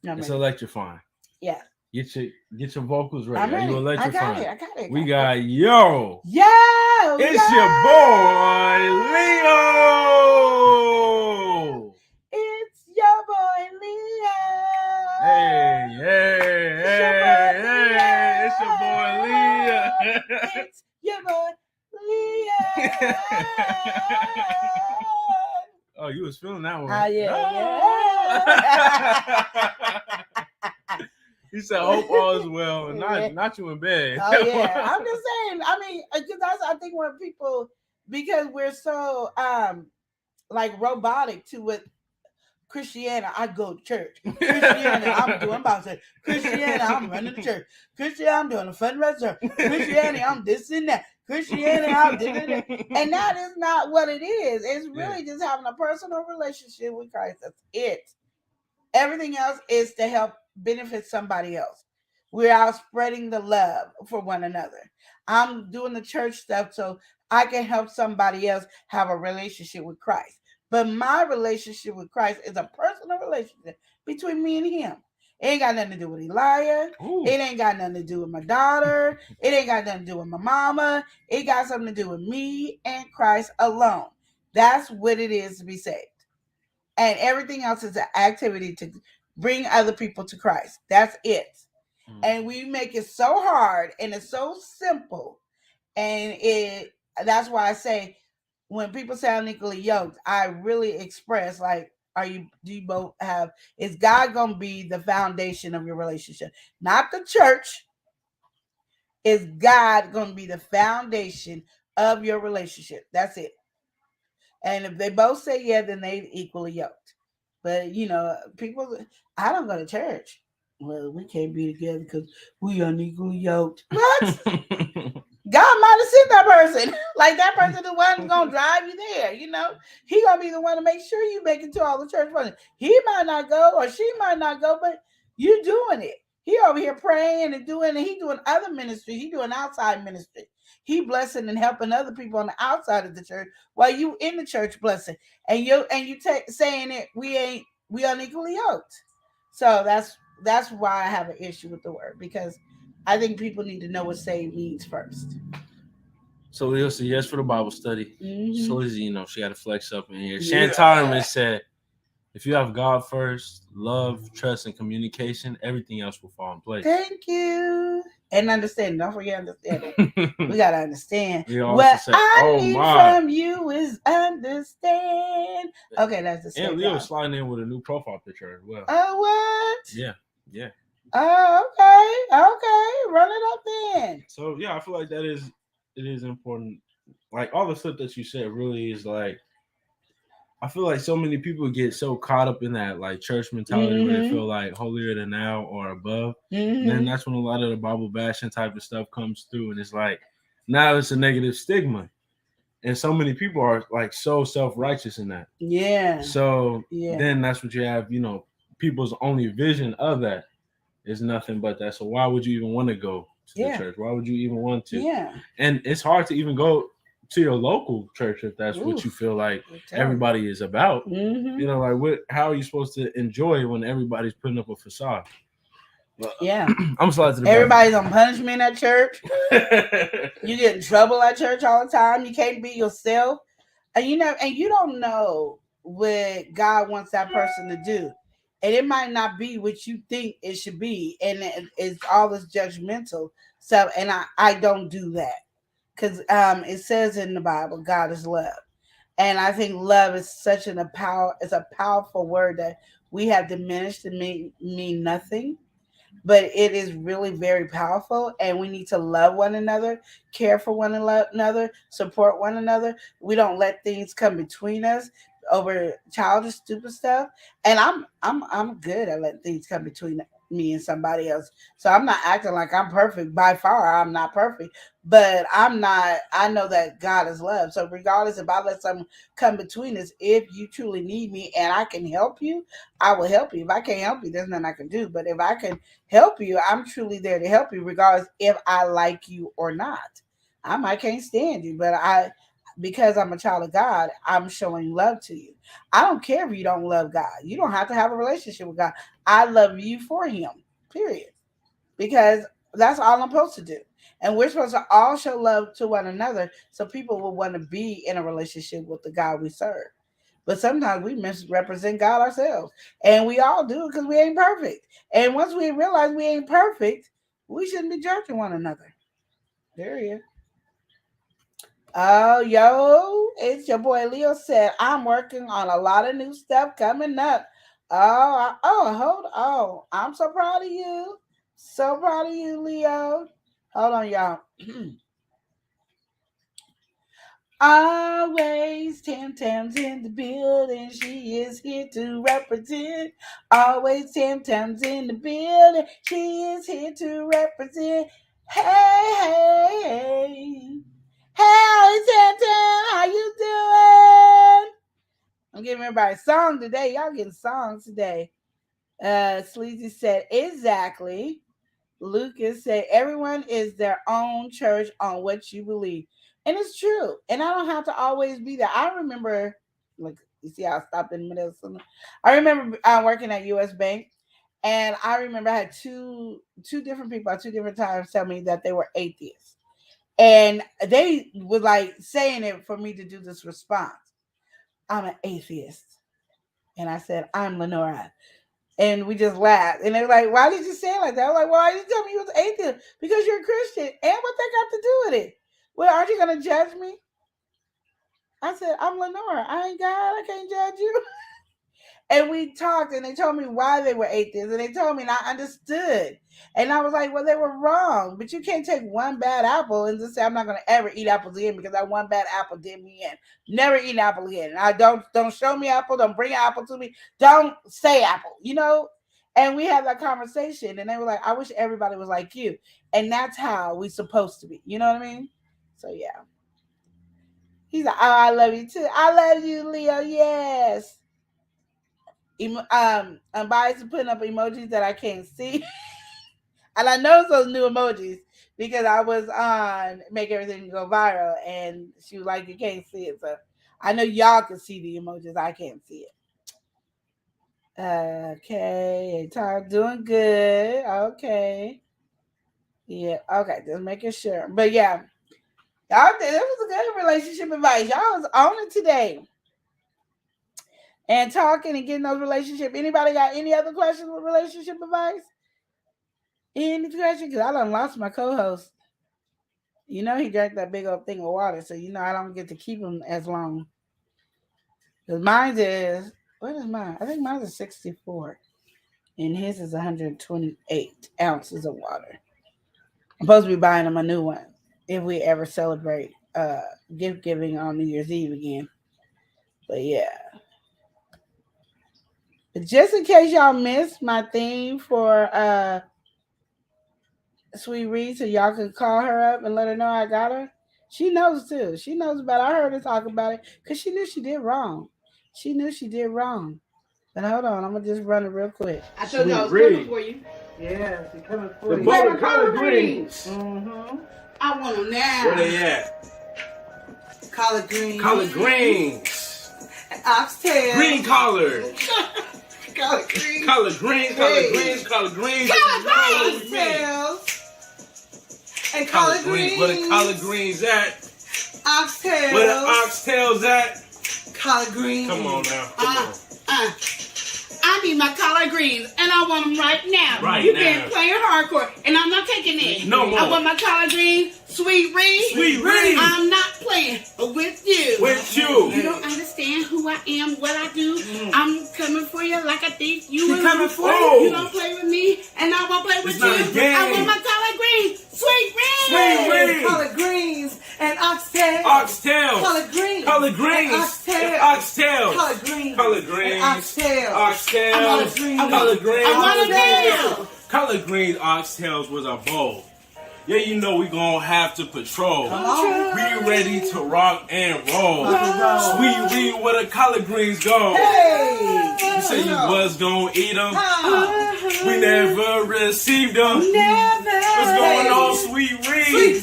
it's electrifying. Yeah. Get your vocals ready. I'm ready. Are you electrifying? I got it. We got yo. It's your boy Leo. It's your boy Leo. Hey. It's your boy Leo. It's your boy Leo. Oh, you was feeling that one. Yeah. He said, "Hope all is well, and not you in bed." Oh yeah, I'm just saying. I mean, because I think when people, because we're so like robotic to what Christianity. I go to church. Christianity, I'm doing Bible study. Christianity, I'm running the church. Christianity, I'm doing a fundraiser. Christianity, I'm this and that. Christianity, I'm doing it. And that is not what it is. It's really just having a personal relationship with Christ. That's it. Everything else is to help benefit somebody else. We're out spreading the love for one another. I'm doing the church stuff so I can help somebody else have a relationship with Christ. But my relationship with Christ is a personal relationship between me and him. It ain't got nothing to do with Elijah. Ooh. It ain't got nothing to do with my daughter. It ain't got nothing to do with my mama. It got something to do with me and Christ alone. That's what it is to be saved. And everything else is an activity to bring other people to Christ. That's it. And we make it so hard and it's so simple. And that's why I say, when people say unequally yoked, I really express like, do you both have, is God going to be the foundation of your relationship? Not the church. Is God going to be the foundation of your relationship? That's it. And if they both say yeah, then they equally yoked. But, people, I don't go to church. Well, we can't be together because we unequally yoked. What? God might have sent that person. Like that person the one going to drive you there, He going to be the one to make sure you make it to all the church functions. He might not go or she might not go, but you doing it. He over here praying and he doing other ministry. He doing outside ministry. He blessing and helping other people on the outside of the church while you in the church blessing. And you saying it, we unequally yoked. So that's why I have an issue with the word, because I think people need to know what saved means first. So Leo said yes for the Bible study. Mm-hmm. So Lizzie, she got to flex up in here. Chantal said, if you have God first, love, trust, and communication, everything else will fall in place. Thank you. And understand. Don't forget understanding. We got to understand. What I need from you is understand. Okay, that's the same. And Leo's sliding in with a new profile picture as well. Oh, what? Yeah. Oh, okay. Run it up then. So, yeah, I feel like it is important. Like, all the stuff that you said really is like, I feel like so many people get so caught up in that like church mentality where they feel like holier than thou or above. And then that's when a lot of the Bible bashing type of stuff comes through. And it's like, now it's a negative stigma. And so many people are like so self-righteous in that. Yeah. So then that's what you have, people's only vision of that is nothing but that. So why would you even want to go to the church? Why would you even want to? Yeah. And it's hard to even go to your local church if that's what you feel like everybody is about. You know, like how are you supposed to enjoy when everybody's putting up a facade? Yeah. I'm sliding to the Everybody's on punishment at church. You get in trouble at church all the time. You can't be yourself. And you don't know what God wants that person to do. And it might not be what you think it should be. And it's all this judgmental stuff. And I don't do that. Because it says in the Bible, God is love. And I think love is it's a powerful word that we have diminished to mean nothing. But it is really very powerful, and we need to love one another, care for one another, support one another. We don't let things come between us over childish, stupid stuff. And I'm good at letting things come between me and somebody else. So I'm not acting like I'm perfect. By far, I'm not perfect. But I know that God is love. So regardless if I let something come between us, if you truly need me and I can help you, I will help you. If I can't help you, there's nothing I can do. But if I can help you, I'm truly there to help you, regardless if I like you or not. I might can't stand you, but because I'm a child of God, I'm showing love to you. I don't care if you don't love God. You don't have to have a relationship with God. I love you for him, period. Because that's all I'm supposed to do. And we're supposed to all show love to one another so people will want to be in a relationship with the God we serve. But sometimes we misrepresent God ourselves. And we all do it because we ain't perfect. And once we realize we ain't perfect, we shouldn't be judging one another. There he is. Oh, yo, it's your boy Leo said, I'm working on a lot of new stuff coming up. Hold on. I'm so proud of you. So proud of you, Leo. Hold on, y'all. Always Tam Tam's in the building. She is here to represent. Always Tam Tam's in the building. She is here to represent. Hey. Hey, Tam Tam, how you doing? I'm giving everybody a song today. Y'all getting songs today. Sleazy said, exactly. Lucas said, everyone is their own church on what you believe. And it's true. And I don't have to always be there. I remember, look, you see how I stopped in the middle of something? I remember working at U.S. Bank. And I remember I had two different people at two different times tell me that they were atheists. And they were like saying it for me to do this response. I'm an atheist. And I said, I'm Lenora. And we just laughed. And they were like, why did you say it like that? I was like, well, why did you tell me you was atheist? Because you're a Christian. And what they got to do with it? Well, aren't you going to judge me? I said, I'm Lenora. I ain't God. I can't judge you. And we talked, and they told me why they were atheists, and they told me, and I understood. And I was like, well, they were wrong. But you can't take one bad apple and just say, I'm not going to ever eat apples again because that one bad apple did me in. Never eat an apple again. I don't show me apple. Don't bring an apple to me. Don't say apple, you know? And we had that conversation, and they were like, I wish everybody was like you. And that's how we're supposed to be. You know what I mean? So, yeah. He's like, oh, I love you, too. I love you, Leo. Yes. I'm biased to putting up emojis that I can't see. And I know those new emojis because I was on Make Everything Go Viral, and she was like, you can't see it. So I know y'all can see the emojis. I can't see it. Okay. Tom doing good. Okay. Yeah. Okay. Just making sure. But yeah. Y'all, that was a good relationship advice. Y'all was on it today. And talking and getting those relationships. Anybody got any other questions with relationship advice? Any questions? Because I done lost my co-host. You know he drank that big old thing of water, so you know I don't get to keep him as long. Because mine is, what is mine? I think mine is 64. And his is 128 ounces of water. I'm supposed to be buying him a new one if we ever celebrate gift giving on New Year's Eve again. But yeah. Just in case y'all missed my theme for Sweet Reed, so y'all can call her up and let her know I got her. She knows too. She knows about it. I heard her talk about it because she knew she did wrong. She knew she did wrong. But hold on, I'm gonna just run it real quick. I told you I was coming for you. Yeah, she coming for The you. bowl of collard greens. Mm-hmm. I want them now. Where they at? Collard greens. Collard greens. And oxtail. Green collard. Collard greens. Collard greens. Collard greens. Collard greens. Collard greens. And collard greens. Where the collard greens at? Oxtails. Where the oxtails at? Collard greens. Come on now. Come on. I need my collard greens, and I want them right now. Right You've now. been playing hardcore, and I'm not taking it. No more. I want my collard greens, sweet Ree. Sweet Ree. I'm not playing with you. With you. You don't understand who I am, what I do. I'm coming for you like a thief. You She coming for you. You don't play with me, and I won't play with It's not you. a game. I want my collard greens, sweet Ree. Sweet Ree. Collard greens and oxtail. Oxtails. Collard greens. Collard greens. And oxtail. Oxtails. Collard greens. Collard greens. And oxtail. Oxtails. Collard greens. Collard greens. I want them now. Collard greens, oxtails was our bowl. Yeah, you know we gonna have to patrol. We ready to rock and roll. Sweet Ree, where the collard greens go? Hey. You said you was gonna eat them. We never received them. What's going on, Sweet Ree?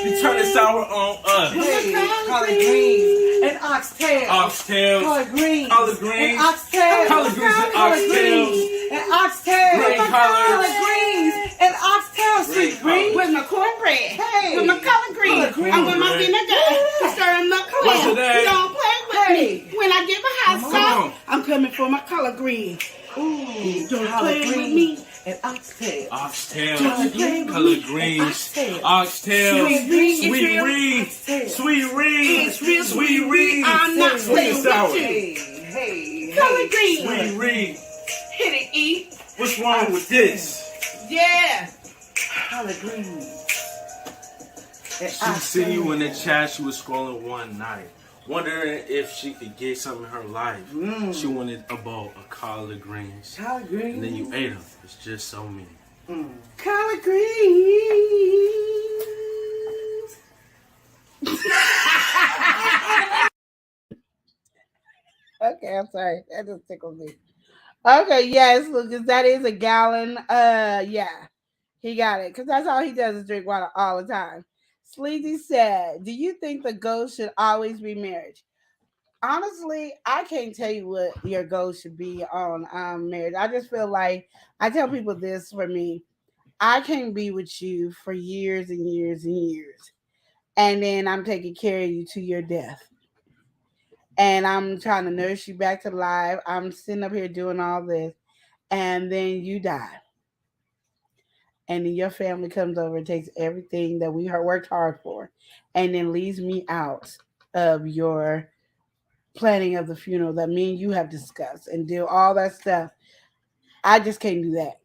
You turn it sour on us. Hey. Collard greens and oxtail. Oxtails. Collard greens. Collard greens. And oxtail. Collard greens and Collard oxtails. greens and oxtail. Green collards. Collard greens and oxtail. Sweet Green Ree. With my cornbread. Hey. With my collard greens. Collard greens. I'm with my vinegar. Stir them up. Come What's on. it at? You don't play with me. When I get my hot Come sauce, on. I'm coming for my collard greens. Ooh, Don't collard play with greens me. and oxtail. Oxtails. Collard greens. Oxtails. Sweet Ree. Sweet Ree. Sweet Ree. It's real Sweet Ree. I'm not Sweet playing and sour. with you. Hey. Collard greens. Sweet Ree. Hit it, E. What's wrong with this? Yeah. Collard greens. And She see you in the chat. She was scrolling one night, wondering if she could get something in her life. She wanted a bowl of collard greens. Collard greens. And then you ate them. It's just so mean. Collard greens. Okay, I'm sorry. That just tickled me. Okay, yes, Lucas, that is a gallon. Yeah, he got it because that's all he does is drink water all the time. Sleazy said, "Do you think the goal should always be marriage?" Honestly, I can't tell you what your goal should be on marriage. I just feel like I tell people this for me. I can be with you for years and years and years, and then I'm taking care of you to your death. And I'm trying to nurse you back to life. I'm sitting up here doing all this, and then you die. And then your family comes over and takes everything that we worked hard for, and then leaves me out of your planning of the funeral that me and you have discussed and do all that stuff. I just can't do that.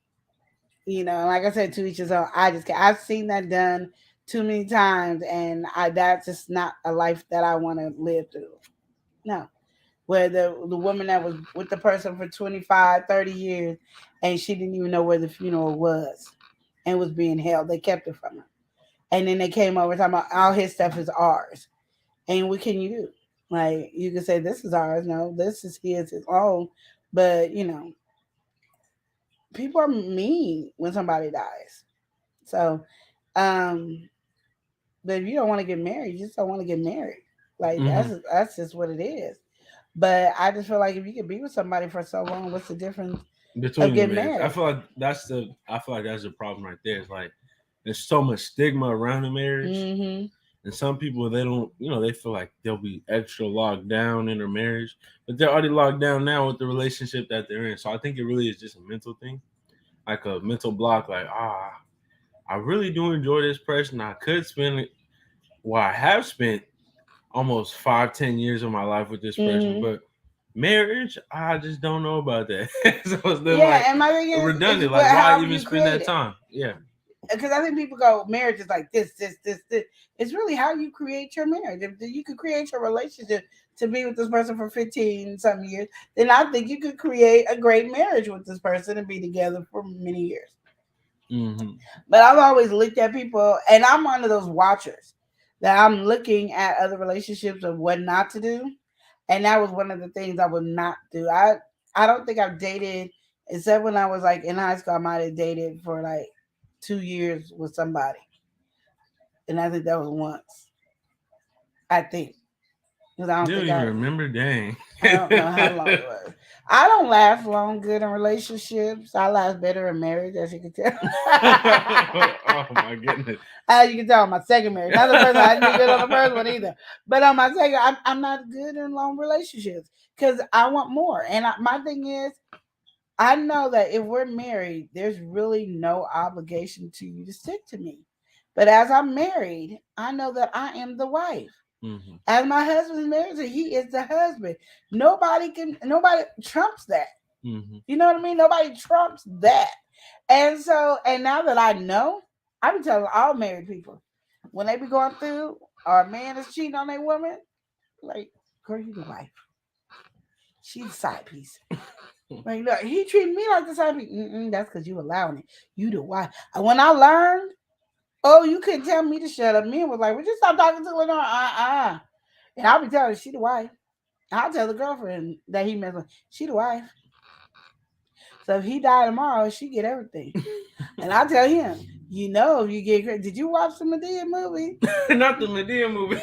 You know, like I said, to each his own. I just can't. I've seen that done too many times, and that's just not a life that I want to live through. No. Where the woman that was with the person for 25, 30 years, and she didn't even know where the funeral was and was being held. They kept it from her. And then they came over talking about all his stuff is ours. And what can you do? Like, you can say, this is ours. No, this is his own. But, you know, people are mean when somebody dies. So, but if you don't want to get married, you just don't want to get married. Like, that's just what it is. But I just feel like if you could be with somebody for so long, what's the difference Between of getting the marriage? married? I feel like that's the problem right there. It's like there's so much stigma around the marriage. Mm-hmm. And some people, they don't, they feel like they'll be extra locked down in their marriage, but they're already locked down now with the relationship that they're in. So I think it really is just a mental thing, like a mental block. Like, I really do enjoy this person. I could spend it. Well, I have spent almost 5-10 years of my life with this person, but marriage, I just don't know about that. So it's then and my thing is, redundant. Like, why even spend that time? Yeah. Because I think people go, marriage is like this. It's really how you create your marriage. If you could create your relationship to be with this person for 15 some years, then I think you could create a great marriage with this person and be together for many years. Mm-hmm. But I've always looked at people, and I'm one of those watchers that I'm looking at other relationships of what not to do. And that was one of the things I would not do. I don't think I've dated Except when I was like in high school, I might have dated for like 2 years with somebody, and I think that was once. I think because I You don't don't think even I. remember, dang. I don't know how long it was. I don't last long good in relationships. I last better in marriage, as you can tell. Oh my goodness. As you can tell, on my second marriage. Not the first one. I didn't do good on the first one either. But on my second, I'm not good in long relationships because I want more. And my thing is, I know that if we're married, there's really no obligation to you to stick to me. But as I'm married, I know that I am the wife. Mm-hmm. As my husband's married, so he is the husband. Nobody trumps that. Mm-hmm. You know what I mean? Nobody trumps that. And now that I know, I be telling all married people when they be going through or a man is cheating on their woman, like, girl, you the wife. She's the side piece. Like, look, he treating me like the side piece. That's because you allowing it. You the wife. And when I learned, oh, you couldn't tell me to shut up. Men was like, well, just stop talking to her. And I'll be telling her, she the wife. I'll tell the girlfriend that he messed with, she the wife. So if he die tomorrow, she get everything. And I tell him, you know, if you get crazy. Did you watch the Medea movie? Not the Medea movie.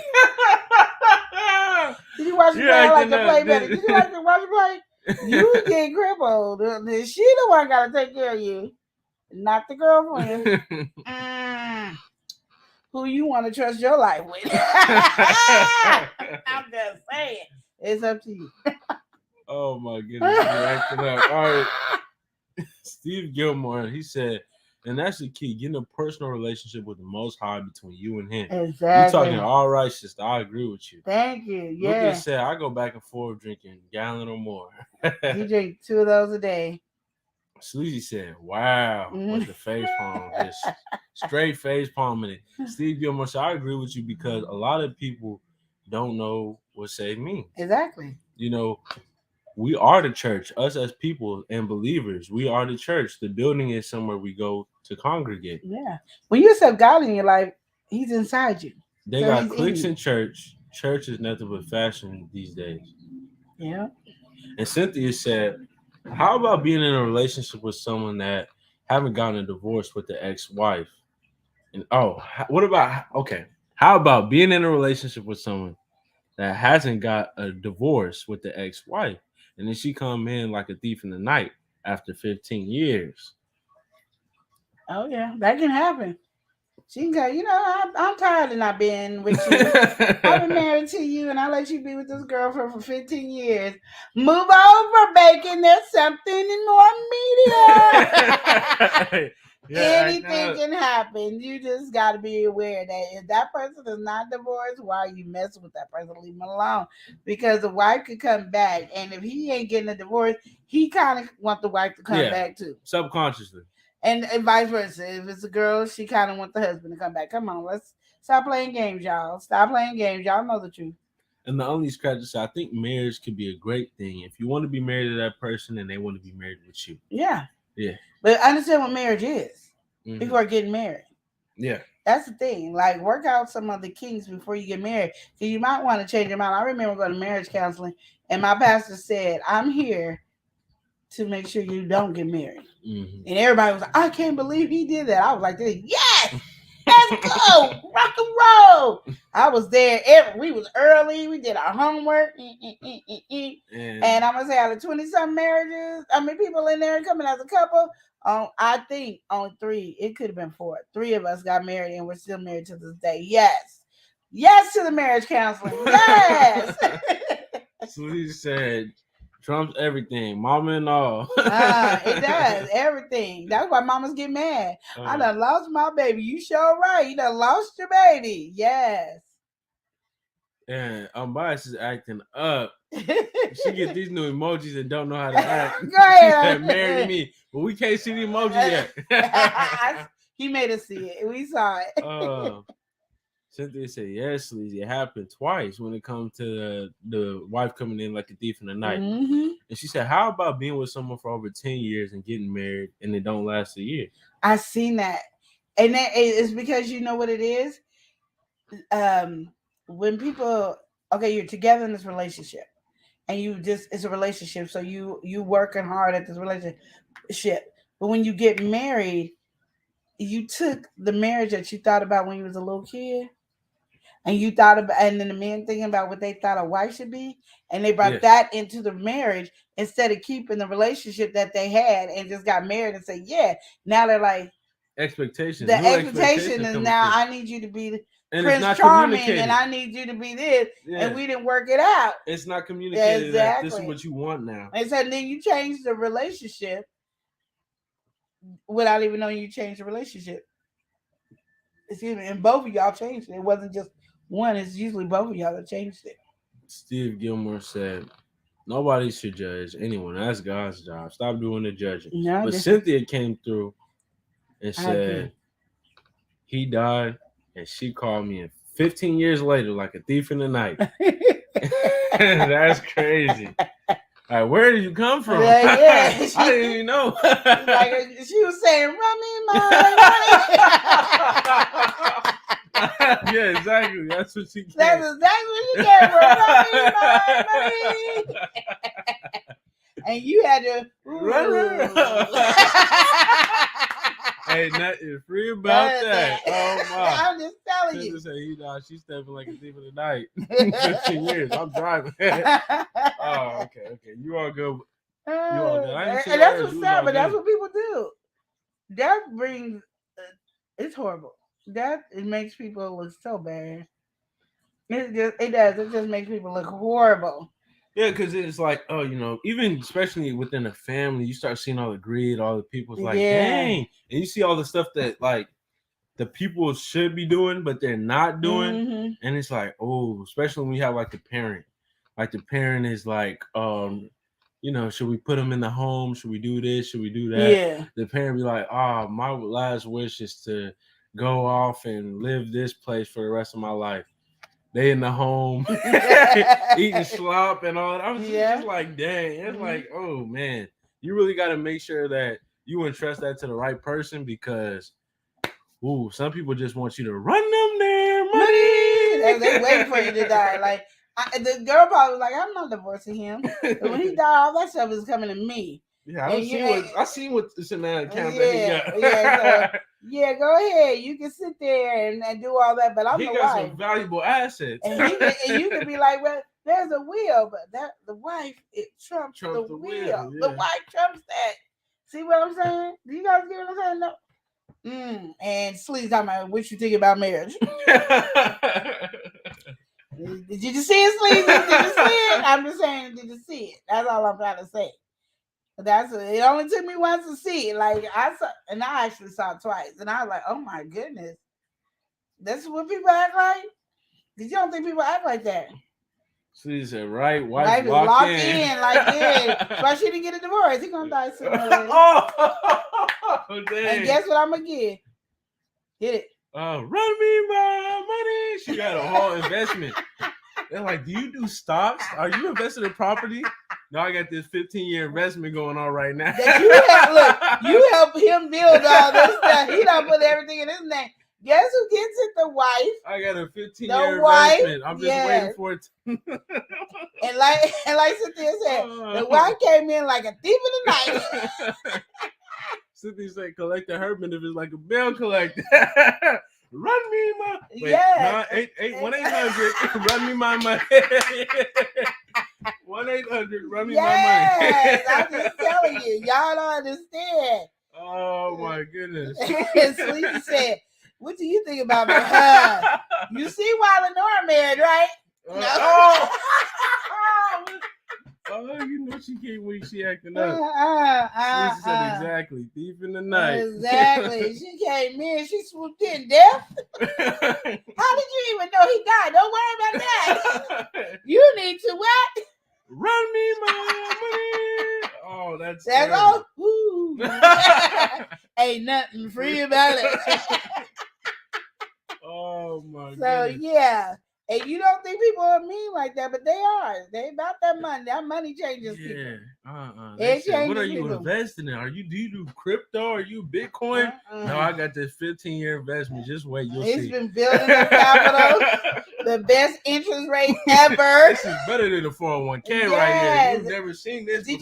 Did you watch the play? I like the play better. Did you like to watch the play? You get crippled. She the one got to take care of you, not the girlfriend. Who you want to trust your life with? I'm just saying. It's up to you. Oh my goodness. You're acting up. All right. Steve Gilmore, he said, and that's the key, getting a personal relationship with the Most High between you and him. Exactly. You're talking all right, sister. I agree with you. Thank you. Yeah. Lucas said, I go back and forth drinking a gallon or more. He drink 2 of those a day. Sleazy said, wow, with the face palm. Just straight face palming it. Steve Gilmore said, I agree with you because a lot of people don't know what saved means. Exactly. You know, we are the church. Us as people and believers, we are the church. The building is somewhere we go to congregate. Yeah. When you accept God in your life, he's inside you. They got cliques in church. Church is nothing but fashion these days. Yeah. And Cynthia said, how about being in a relationship with someone that haven't gotten a divorce with the ex-wife? And how about being in a relationship with someone that hasn't got a divorce with the ex-wife, and then she come in like a thief in the night after 15 years? Oh yeah, that can happen. She can go, you know, I'm tired of not being with you. I've been married to you, and I let you be with this girlfriend for 15 years. Move over, bacon. There's something in more media. Anything can happen. You just got to be aware that if that person is not divorced, why are you messing with that person? Leave him alone. Because the wife could come back, and if he ain't getting a divorce, he kind of want the wife to come back too. Subconsciously. And vice versa. If it's a girl, she kind of want the husband to come back. Come on, let's stop playing games, y'all. Stop playing games. Y'all know the truth. And the only scratch is, I think marriage could be a great thing if you want to be married to that person and they want to be married with you. Yeah. Yeah. But understand what marriage is before getting married. Yeah. That's the thing. Like, work out some of the kinks before you get married. Because you might want to change your mind. I remember going to marriage counseling, and my pastor said, I'm here to make sure you don't get married. And everybody was like, I can't believe he did that. I was like, yes, let's go, rock and roll. I was there. We was early. We did our homework. And I'm gonna say, out of 20-something marriages, people in there coming as a couple. I think only 3. It could have been 4. 3 of us got married, and we're still married to this day. Yes to the marriage counseling. Yes. So he said, trumps everything, mama and all. It does everything. That's why mamas get mad. I done lost my baby. You sure right. You done lost your baby. Yes. And Unbiased is acting up. She get these new emojis and don't know how to act. Go ahead. She said, marry me, but we can't see the emoji yet. He made us see it. We saw it. Cynthia said, yes, Sleazy. It happened twice when it comes to the wife coming in like a thief in the night. And she said, how about being with someone for over 10 years and getting married and it don't last a year? I seen that. And that is because you know what it is? When people, you're together in this relationship and it's a relationship. So you working hard at this relationship. But when you get married, you took the marriage that you thought about when you was a little kid, and you thought about, and then the men thinking about what they thought a wife should be, and they brought that into the marriage instead of keeping the relationship that they had and just got married and said, yeah. Now they're like, expectations. The expectation is now I need you to be Prince Charming, and I need you to be this, and we didn't work it out. It's not communicated that this is what you want now. And so then you change the relationship without even knowing you changed the relationship. Excuse me, and both of y'all changed it. It wasn't just one, it's usually both of y'all that changed it. Steve Gilmore said, nobody should judge anyone. That's God's job. Stop doing the judging. No, but Cynthia came through and said, he died, and she called me 15 years later like a thief in the night. That's crazy. Like, where did you come from? I didn't even know. Like, she was saying, run me my money. Yeah, exactly. That's what she gave. That's exactly what she gave her. Run me my money. And you had to run. Hey, nothing free about that. Oh my! I'm just telling you. Say he died. She's stepping like a thief in the night. 15 years. I'm driving. Oh, okay. You all good. You all good. And that's what's sad, but that's what people do. That brings. It's horrible. It makes people look so bad. It does. It just makes people look horrible. Yeah, because it's like, oh, even especially within a family, you start seeing all the greed, all the people's like, dang. And you see all the stuff that, like, the people should be doing, but they're not doing. Mm-hmm. And it's like, oh, especially when you have, like, the parent. Like, the parent is like, should we put them in the home? Should we do this? Should we do that? Yeah. The parent be like, my last wish is to go off and live this place for the rest of my life. They in the home eating slop and all that. I was just like, dang. It's like, oh man, you really got to make sure that you entrust that to the right person, because some people just want you to run them their money. They waiting for you to die. Like the girl probably was like, I'm not divorcing him. But when he died, all that stuff is coming to me. Yeah, I seen what's in that account that he got. Yeah, go ahead. You can sit there and do all that, but I'm the wife. He got some valuable assets. And you can be like, well, there's a will, but the wife, it trumps the will. Yeah. The wife trumps that. See what I'm saying? Do you guys get what I'm saying? No. And Slee's talking about what you think about marriage. Did you see it, Sleaze? Did you see it? I'm just saying, did you see it? That's all I'm trying to say. It only took me once to see it. Like I actually saw it twice, and I was like, "Oh my goodness, this is what people act like." Because you don't think people act like that. She said, "Right, wife locked in like this." But she didn't get a divorce. He gonna die soon. Oh, dang! And guess what I'm gonna get? Hit it. Run me my money. She got a whole investment. They're like, do you do stocks? Are you invested in property? No, I got this 15-year investment going on right now. You help him build all this stuff. He don't put everything in his name. Guess who gets it? The wife. I got a 15-year investment. I'm just waiting for it. And like Cynthia said, the wife came in like a thief in the night. Cynthia said, collect the Herman if it's like a bill collector. Run me my 1-800 run me my money. 1-800 run me my money. I'm just telling you, y'all don't understand. Oh my goodness. Sleepy said, what do you think about me? You see why Lenora married, right? No. Oh, you know she can't wait. She acting up. She said exactly. Thief in the night. Exactly. She came in. She swooped in death. How did you even know he died? Don't worry about that. You need to what? Run me my money. Oh, that's all. Ain't nothing free about it. Oh my god. So yeah. And you don't think people are mean like that, but they are. They about that money. That money changes people. Yeah. It changes What are you people. investing in? Do you do crypto? Are you Bitcoin? No, I got this 15-year investment. Just wait, you'll see. It's been building up capital. The best interest rate ever. This is better than the 401k right here. You've never seen this. She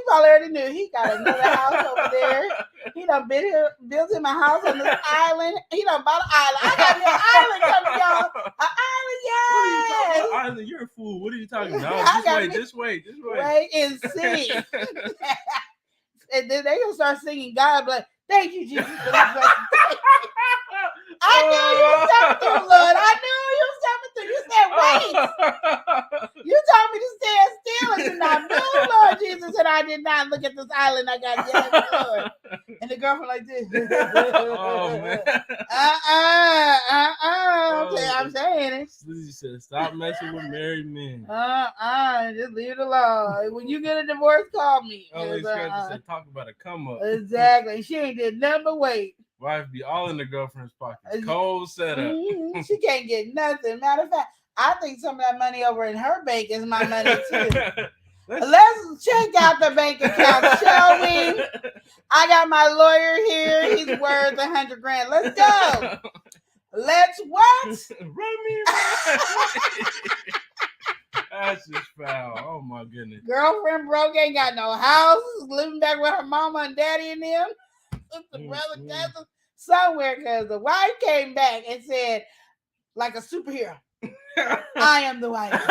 probably already knew he got another house over there. He done built him a house on this island. He done bought an island. I got an island coming, y'all. An island, yeah. What are you talking about? Island, you're a fool. What are you talking about? Just wait. Wait and see. And then they gonna start singing God bless. Thank you, Jesus, for this blessing. I knew you was coming through, Lord. I knew you was coming through. You said, wait. You told me to stand still and did not move, Lord Jesus. And I did not look at this island I got. Yes, Lord. And the girlfriend like this. Oh, man. I'm saying it. She said, stop messing with married men. Just leave it alone. When you get a divorce, call me. Said, talk about a come up. Exactly. She ain't did nothing but wait. Wife be all in the girlfriend's pocket. Cold setup. She can't get nothing. Matter of fact, I think some of that money over in her bank is my money too. Let's check out the bank account, shall we? I got my lawyer here. He's worth $100,000. Let's go. Let's what? Run me. That's just foul. Oh my goodness. Girlfriend broke, ain't got no house, living back with her mama and daddy and them. The brother, cousin, somewhere, because the wife came back and said, like a superhero, I am the wife.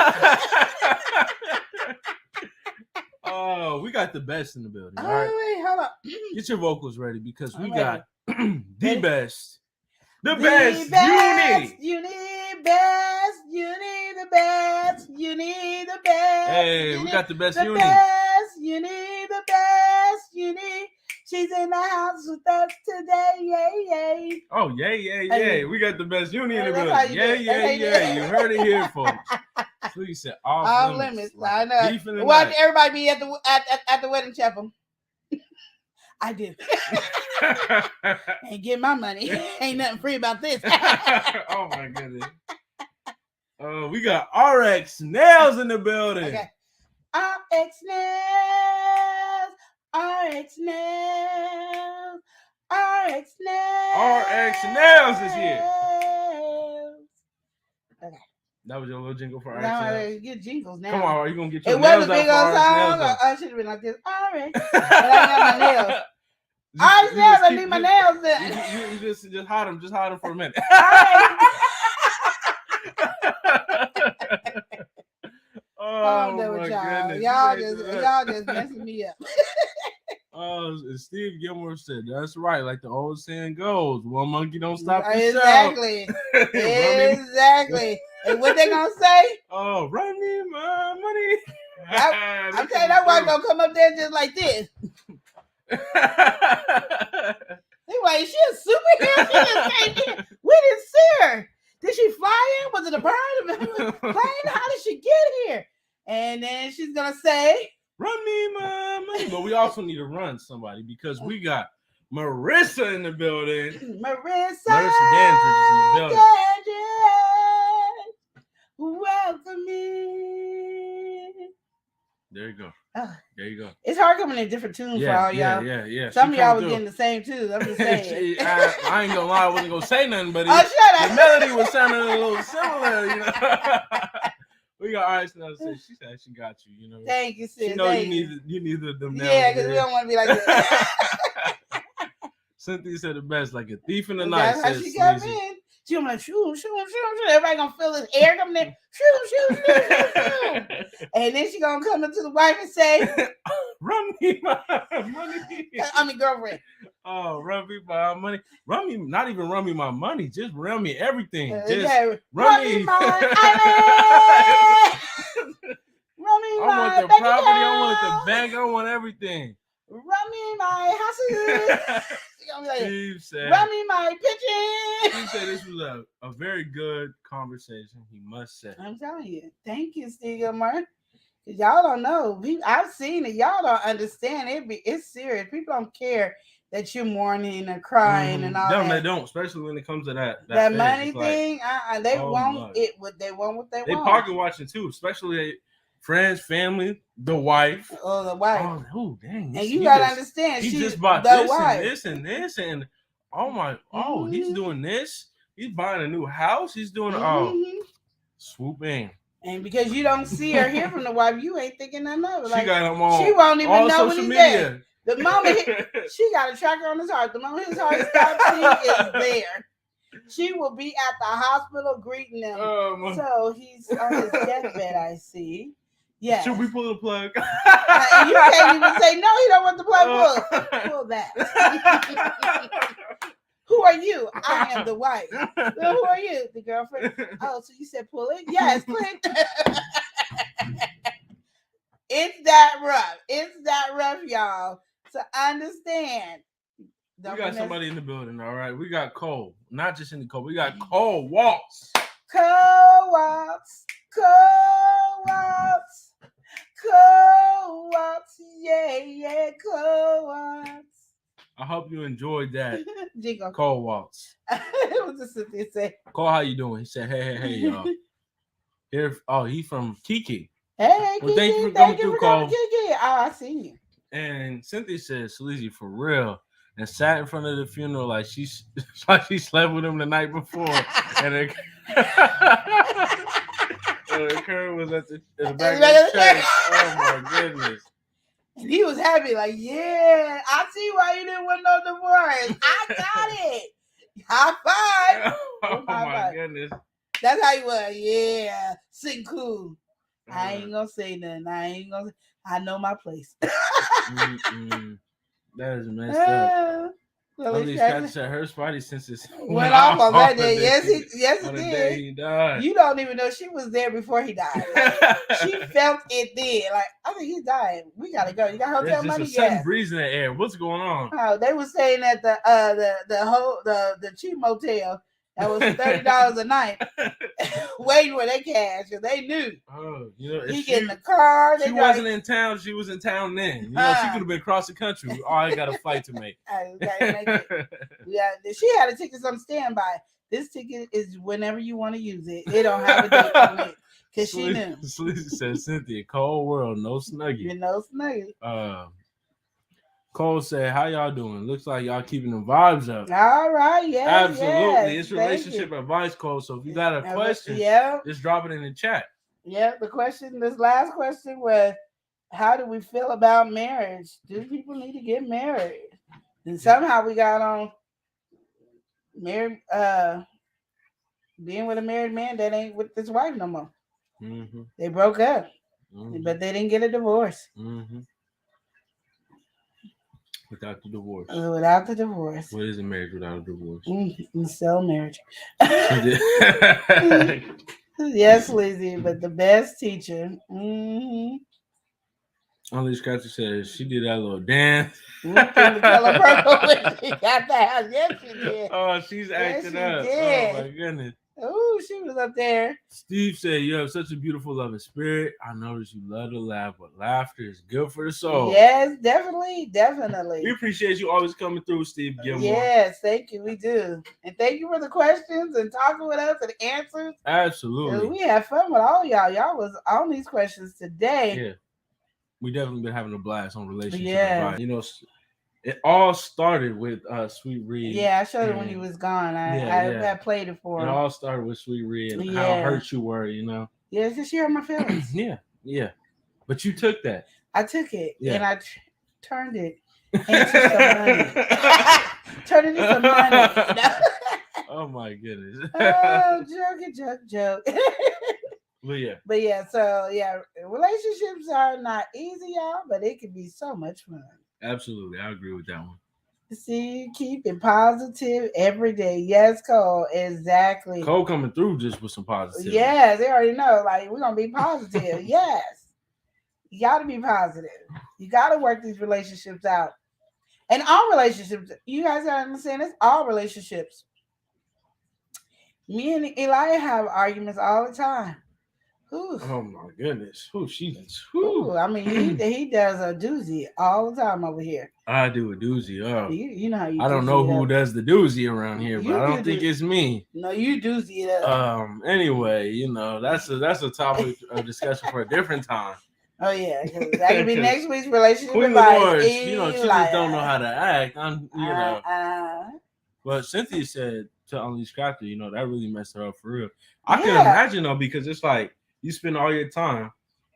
Oh, we got the best in the building. Oh, all right? wait, hold up. Get your vocals ready because we I'm got ready. the best. The The best. You need best. You need the best. You need the best. Hey, we got the best uni. Best. You need the best. You need. She's in the house with us today. Yay. Oh, yay. We got the best uni in the That's building. how you do it. Yay. You heard it here, folks. Please say off limits. I know. Watch everybody be at the wedding chapel. I do. Ain't get my money. Ain't nothing free about this. Oh my goodness. We got RX Nails in the building. Okay. RX Nails. RX Nails is here. Okay. That was your little jingle for RX Now Nails. get jingles now. Come on, are you gonna get your it nails wasn't a big out old for RX song. Nails? I should have been like this. RX. But I got my nails. RX Nails. I need my nails. You just hide them. Just hide them for a minute. Oh my goodness. Y'all just messing me up. Steve Gilmore said, that's right. Like the old saying goes, one monkey don't stop the Exactly. Exactly. And what they gonna say? Oh, run me my money. I'm telling you, that white gonna come up there just like this. Anyway, she a superhero. She just came in. We didn't see her. Did she fly in? Was it a bird? Plane? How did she get here? And then she's gonna say, run me my money. But we also need to run somebody because we got Marissa in the building. Marissa Dandridge is in the building. Welcome me. There you go. There you go. It's hard coming in different tunes for all y'all. Yeah. Some of y'all was getting the same tunes. I'm just saying. I ain't gonna lie, I wasn't gonna say nothing, but shut up. The melody was sounding a little similar, you know. We got RX now. She said she got you, you know. Thank you, sis. You know you need them. Yeah, because we don't want to be like this. Cynthia said the best, like a thief in the night. That's how she come in. She gonna like shoot. Everybody gonna feel this air coming in. Shoot. And then she gonna come into the wife and say, "Run me my money." I mean, girlfriend. Oh, run me my money. Run me, not even run me my money. Just run me everything. Just run me my I want the property. I want the bank. I want everything. Run me my houses. Steve said, run me my pigeon. Steve said this was a very good conversation, he must say. I'm telling you. Thank you, Steve Gilmore. Y'all don't know. I've seen it. Y'all don't understand. It's serious. People don't care that you're mourning or crying and all Them, that. they don't, especially when it comes to that That phase. money It's like, thing, they oh want my. it. What they want, They pocket watching too, especially friends, family, the wife. Oh, the wife. Oh, dang! And you gotta understand, he she's just bought the this wife. and this and this, and he's doing this. He's buying a new house. He's doing swoop in. And because you don't see or hear from the wife, you ain't thinking nothing of it. Like, she got him on. She won't even all know when social he's media. there. The moment she got a tracker on his heart, the moment his heart stops, she is there. She will be at the hospital greeting him. So he's on his deathbed, I see. Yeah. Should we pull the plug? You can't even say no. He don't want the plug pulled. Pull that. Who are you? I am the wife. Well, who are you? The girlfriend. Oh, so you said pull it? Yes, pull it. It's that rough. It's that rough, y'all. To understand. We got somebody in the building, all right? We got Cole. Not just in the Cole. We got Cole Waltz. Cole Waltz. Cole Waltz. Cole Waltz. Yeah, Cole Waltz. I hope you enjoyed that. Jingle. Cole Waltz. What does Cynthia say? Cole, how you doing? He said, hey, y'all. He's from Kiki. Hey, well, Kiki. thank you for coming through, Cole. Kiki. Oh, I seen you. And Cynthia said, Sleazy, for real. And sat in front of the funeral like she slept with him the night before. And the curve was at the back of the church. Oh, my goodness. And he was happy, like, yeah, I see why you didn't want no divorce. I got it. High five. Oh, my goodness. That's how you was. Yeah. Sing cool. I ain't going to say nothing. I know my place. That is messed up. Well, At least Kathy said her spidey senses went off on that day. Yes, it on the did. day he died. You don't even know she was there before he died. Like, she felt it then. Like, I think he's dying. We gotta go. You got hotel money? There's just a sudden breeze in the air. What's going on? Oh, they were saying that the cheap motel that was $30 a night, waiting for their cash, and they knew. Oh, he get in the car. She wasn't in town. She was in town then. She could have been across the country. I got a flight to make. She had a ticket on standby. This ticket is whenever you want to use it. It don't have a date on it because she knew. Sleazy said, Cynthia, cold world, no snuggie. No snuggie. Cole said, how y'all doing? Looks like y'all keeping the vibes up. All right, yeah. Absolutely. It's relationship advice, Cole. So if you got a question, just drop it in the chat. Yeah, this last question was, how do we feel about marriage? Do people need to get married? And somehow we got on married, being with a married man that ain't with his wife no more. Mm-hmm. They broke up, but they didn't get a divorce. Mm-hmm. Without the divorce. Without the divorce. What is a marriage without a divorce? Still marriage. Yes, Lizzie, but the best teacher. Only Scratchy says she did that little dance. The color purple when she got the house. Yes, she did. Oh, she's acting up. Did. Oh, my goodness. Oh, she was up there. Steve said, you have such a beautiful loving spirit. I notice you love to laugh, but laughter is good for the soul. Yes, definitely. We appreciate you always coming through, Steve Gilmore. Yes, thank you. We do. And thank you for the questions and talking with us and answers. Absolutely. We had fun with all y'all. Y'all was on these questions today. Yeah. We definitely been having a blast on relationship advice. It all started with Sweet Reed. Yeah, I showed it when he was gone. I played it for him. It all started with Sweet Reed and how hurt you were, Yeah, because she hurt my feelings. Yeah. But you took that. I took it and I turned it into some money. Turned it into some money. Oh, my goodness. Oh, joke. But relationships are not easy, y'all, but it can be so much fun. Absolutely. I agree with that one. See, keep it positive every day. Yes, Cole. Exactly. Cole coming through just with some positivity. Yes, they already know. Like, we're going to be positive. Yes. You got to be positive. You got to work these relationships out. And all relationships, you guys got to understand this, all relationships. Me and Elijah have arguments all the time. Ooh. Oh my goodness. Who she's Ooh, I mean, he does a doozy all the time over here. I do a doozy. Oh, You know how you. I don't know who does the doozy around here, but I don't think it's me. No, you doozy it up. Anyway, you know, that's a topic of discussion for a different time. Oh yeah, that could be next week's relationship Queen advice. Dolores, you know, she just don't know how to act. You know. But Cynthia said to Unleash Crafter, you know, that really messed her up for real. I can imagine though, because it's like you spend all your time,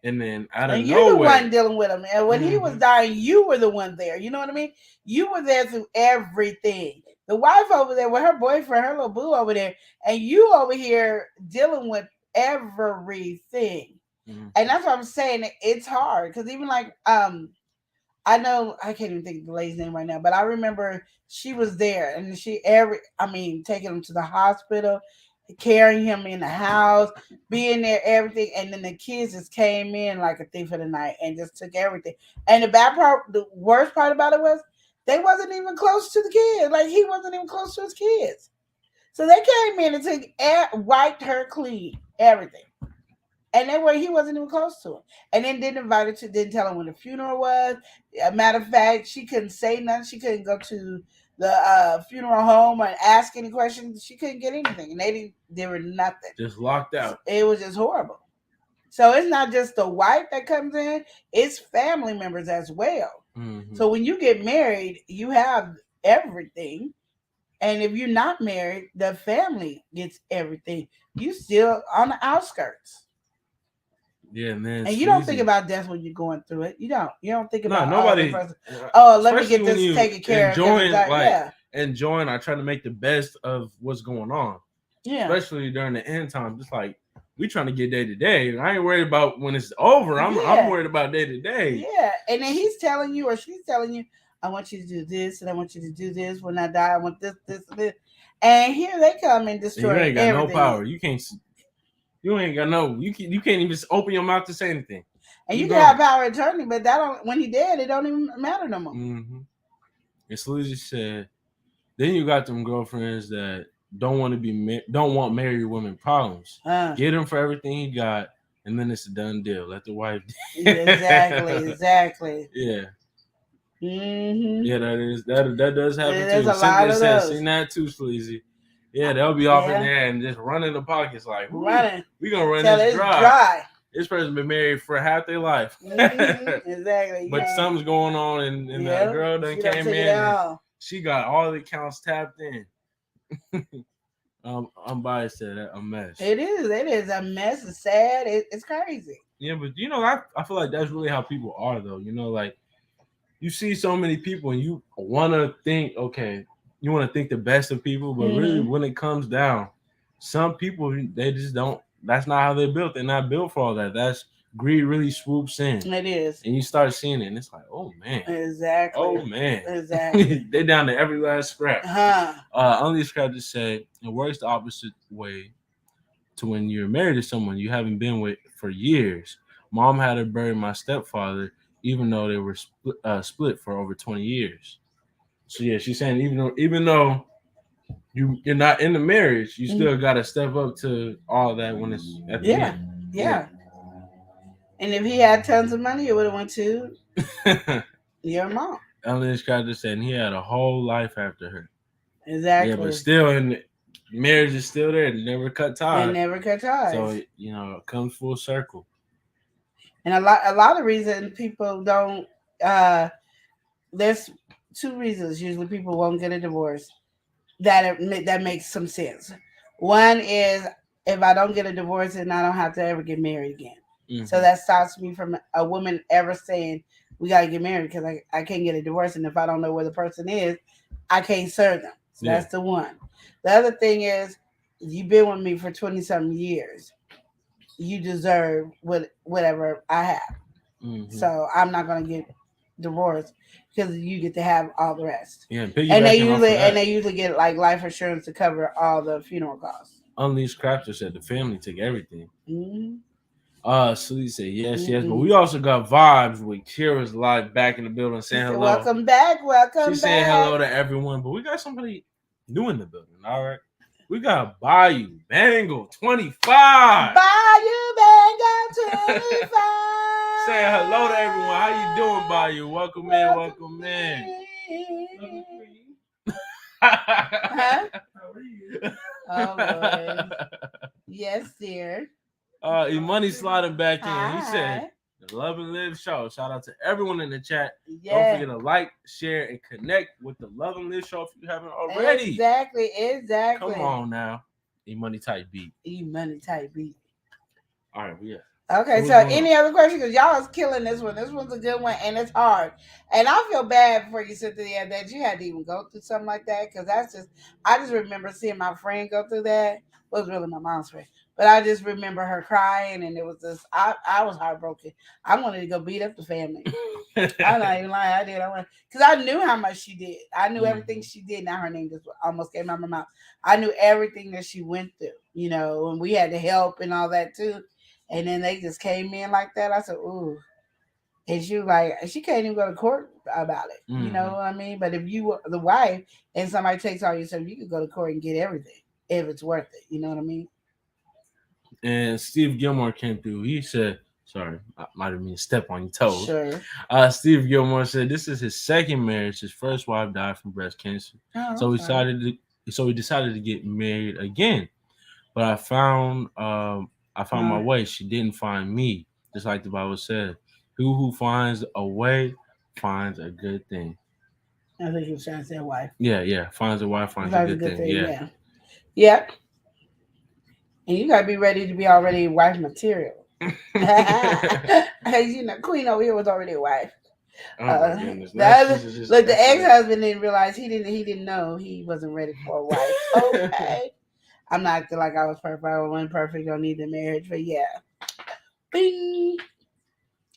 and then out of nowhere, you're the one dealing with him. And when he was dying, you were the one there. You know what I mean? You were there through everything. The wife over there with her boyfriend, her little boo over there, and you over here dealing with everything. And that's what I'm saying. It's hard because even like I know I can't even think of the lady's name right now, but I remember she was there and taking him to the hospital, carrying him in the house, being there, everything. And then the kids just came in like a thief in the night and just took everything. And the worst part about it was they wasn't even close to the kids. Like he wasn't even close to his kids. So they came in and wiped her clean, everything. And he wasn't even close to him. And then didn't tell him when the funeral was. A matter of fact, she couldn't say nothing. She couldn't go to the funeral home and ask any questions. She couldn't get anything. And they were nothing. Just locked out. It was just horrible. So it's not just the wife that comes in. It's family members as well. Mm-hmm. So when you get married, you have everything. And if you're not married, the family gets everything. You still on the outskirts. Yeah, man. And you don't think about death when you're going through it. You don't. You don't think about nobody. Let me get this taken care of. Enjoying. I try to make the best of what's going on. Yeah. Especially during the end time, just like we trying to get day to day. I ain't worried about when it's over. I'm worried about day to day. Yeah, and then he's telling you or she's telling you, I want you to do this and I want you to do this. When I die, I want this, this, and this. And here they come and destroy everything. You ain't got no power. You can't. You ain't got no. You can't even open your mouth to say anything. And you can have power of attorney, but when he dead, it don't even matter no more. Mm-hmm. And Sleazy said, then you got them girlfriends that don't want married women problems. Get him for everything he got, and then it's a done deal. Let the wife. Exactly. Yeah. Mm-hmm. Yeah, that does happen too. Cynthia said, seen that too, Sleazy. Yeah, they'll be off in there and just running the pockets like, running. We gonna run this dry. This person been married for half their life. Mm-hmm. Exactly. But something's going on, and the girl done came in. And she got all the accounts tapped in. I'm biased to that. A mess. It is a mess. It's sad. It's crazy. Yeah, but I feel like that's really how people are, though. Like you see so many people, and you want to think, okay. You want to think the best of people, but really when it comes down, some people, they just don't, that's not how they're built. They're not built for all that. That's greed really swoops in. It is. And you start seeing it and it's like, oh man. Exactly. Oh man. Exactly. They're down to every last scrap. Only Scrap just said, it works the opposite way to when you're married to someone you haven't been with for years. Mom had to bury my stepfather, even though they were split for over 20 years. So yeah, she's saying even though you're not in the marriage, you still gotta step up to all that when it's at the end. Yeah. And if he had tons of money, it would have went to your mom. Ellen Scott just said he had a whole life after her. Exactly. Yeah, but still, in marriage is still there. They never cut ties. They never cut ties. So it comes full circle. And a lot of reasons people don't. There's two reasons usually people won't get a divorce that makes some sense. One is if I don't get a divorce, then I don't have to ever get married again. Mm-hmm. So that stops me from a woman ever saying we got to get married because I can't get a divorce. And if I don't know where the person is, I can't serve them. So that's the one. The other thing is you've been with me for 20-something years. You deserve whatever I have. Mm-hmm. So I'm not going to get divorced because you get to have all the rest. Yeah, and they usually get like life insurance to cover all the funeral costs. Unleashed Crafter said the family took everything. Mm-hmm. Sleazy said yes, but we also got vibes with Kira's live back in the building saying hello. Welcome back. She said hello to everyone, but we got somebody new in the building. All right. We got Bayou Bangle 25. Bayou Bangle 25. Saying hello to everyone. How you doing, Bayou? Welcome in. Welcome in. Huh? Oh, Lord. Yes, dear. Money sliding back in. Hi. He said, the Love and Live show. Shout out to everyone in the chat. Yeah. Don't forget to like, share, and connect with the Love and Live show if you haven't already. Exactly. Come on now. E-Money type beat. E-Money type beat. All right, yeah. Okay, so any other questions? Because y'all is killing this one. This one's a good one, and it's hard. And I feel bad for you, Cynthia, that you had to even go through something like that. Because I just remember seeing my friend go through that. It was really my mom's friend. But I just remember her crying, and it was just, I was heartbroken. I wanted to go beat up the family. I'm not even lying. I did. Because I knew how much she did. I knew everything she did. Now her name just almost came out of my mouth. I knew everything that she went through, and we had to help and all that too. And then they just came in like that. I said, ooh. And she was like, she can't even go to court about it. Mm-hmm. You know what I mean? But if you were the wife and somebody takes all your stuff, you could go to court and get everything if it's worth it. You know what I mean? And Steve Gilmore came through. He said, sorry, I might have been step on your toes. Sure. Steve Gilmore said this is his second marriage. His first wife died from breast cancer. Oh, so he decided to get married again. But I found my way. She didn't find me. Just like the Bible said. Who finds a way finds a good thing. I think he was trying to say a wife. Yeah. Finds a wife finds a good thing. Yeah. Yep. And you gotta be ready to be already wife material. Queen over here was already a wife. Oh my goodness. Look, the ex-husband didn't realize he didn't know he wasn't ready for a wife. Okay. I'm not acting like I was perfect. I wasn't perfect. Don't need the marriage, but yeah. Bing.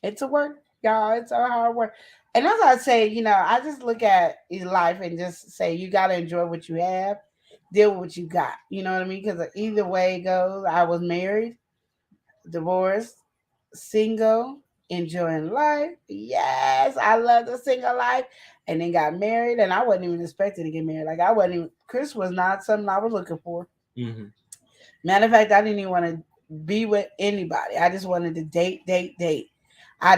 It's a work, y'all. It's a hard work. And as I say, I just look at life and just say you got to enjoy what you have, deal with what you got. You know what I mean? Because either way it goes, I was married, divorced, single, enjoying life. Yes, I love the single life. And then got married, and I wasn't even expecting to get married. Like Chris was not something I was looking for. Mm-hmm. Matter of fact, I didn't even want to be with anybody. I just wanted to date. I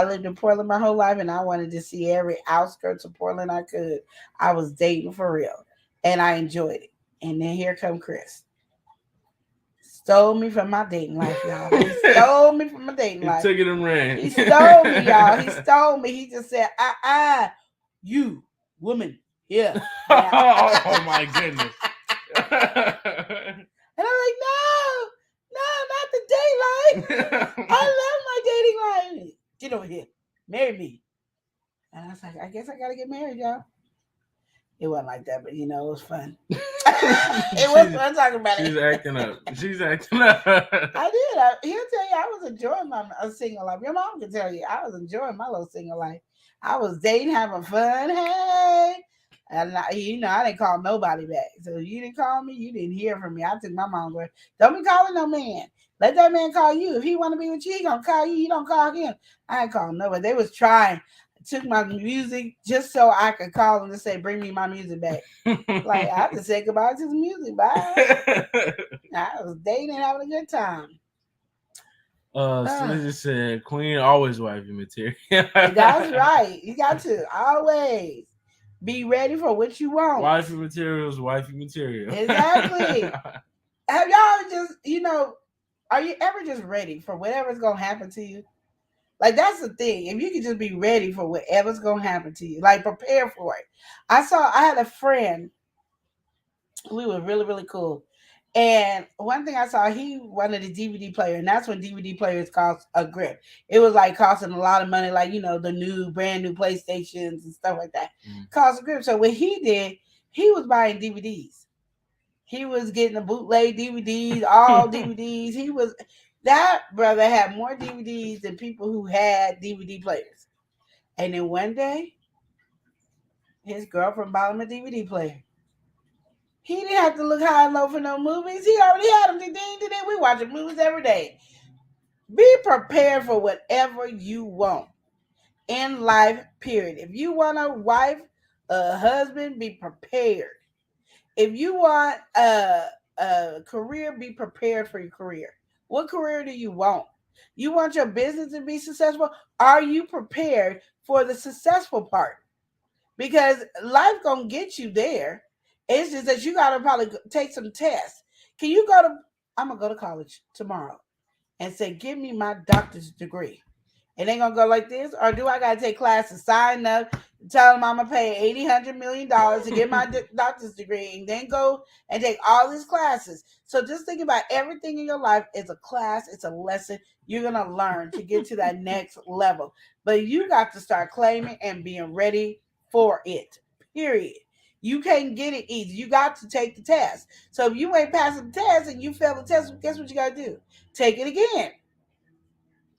lived in Portland my whole life, and I wanted to see every outskirts of Portland I could. I was dating for real, and I enjoyed it. And then here come Chris. Stole me from my dating life, y'all. He stole me from my dating life. He took it and ran. He stole me, y'all. He stole me. He just said, you, woman, here. Oh, my goodness. And I'm like, no, not the date life. I love my dating life. Get over here. Marry me. And I was like, I guess I got to get married, y'all. It wasn't like that, but it was fun. It was fun talking about it. She's acting up. I did. He'll tell you I was enjoying my single life. Your mom can tell you I was enjoying my little single life. I was dating, having fun. Hey. And I didn't call nobody back. So you didn't call me, you didn't hear from me. I took my mom's word. Don't be calling no man. Let that man call you. If he want to be with you, he gonna call you. You don't call him. I ain't calling nobody. They was trying. Took my music just so I could call them to say, bring me my music back. Like, I have to say goodbye to the music. Bye. I was dating and having a good time. Slim just said, Queen always wifey material. That's right. You got to always be ready for what you want. Wifey material is wifey material. Exactly. Have y'all just, are you ever just ready for whatever's going to happen to you? Like, that's the thing. If you could just be ready for whatever's going to happen to you, like, prepare for it. I had a friend. We were really, really cool. And one thing I saw, he wanted a DVD player. And that's when DVD players cost a grip. It was like costing a lot of money, like, the brand new PlayStations and stuff like that. Cost a grip. So what he did, he was buying DVDs. He was getting the bootleg DVDs, all DVDs. That brother had more DVDs than people who had DVD players. And then one day, his girlfriend bought him a DVD player. He didn't have to look high and low for no movies. He already had them. We watching movies every day. Be prepared for whatever you want in life, period. If you want a wife, a husband, be prepared. If you want a career, be prepared for your career. What career do you want? You want your business to be successful? Are you prepared for the successful part? Because life gonna get you there. It's just that you gotta probably take some tests. Can you go to? I'm gonna go to college tomorrow and say, "Give me my doctor's degree." It ain't gonna go like this, or do I gotta take classes, sign up, tell them I'm gonna pay $80-100 million to get my doctor's degree, and then go and take all these classes? So just think about everything in your life is a class, it's a lesson you're gonna learn to get to that next level. But you got to start claiming and being ready for it. Period. You can't get it easy. You got to take the test. So if you ain't passing the test and you fail the test, guess what you gotta do? Take it again.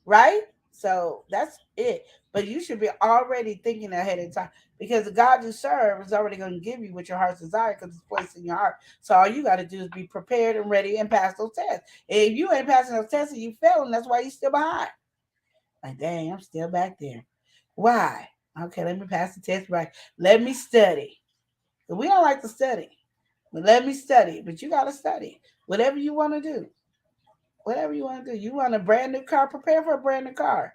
Right? So that's it. But you should be already thinking ahead of time because the God you serve is already going to give you what your heart's desire because it's placed in your heart. So all you got to do is be prepared and ready and pass those tests. And if you ain't passing those tests and you failing, that's why you're still behind. Like, dang, I'm still back there. Why? Okay, let me pass the test right. Let me study. We don't like to study. But let me study. But you got to study. Whatever you want to do. Whatever you want to do. You want a brand new car? Prepare for a brand new car.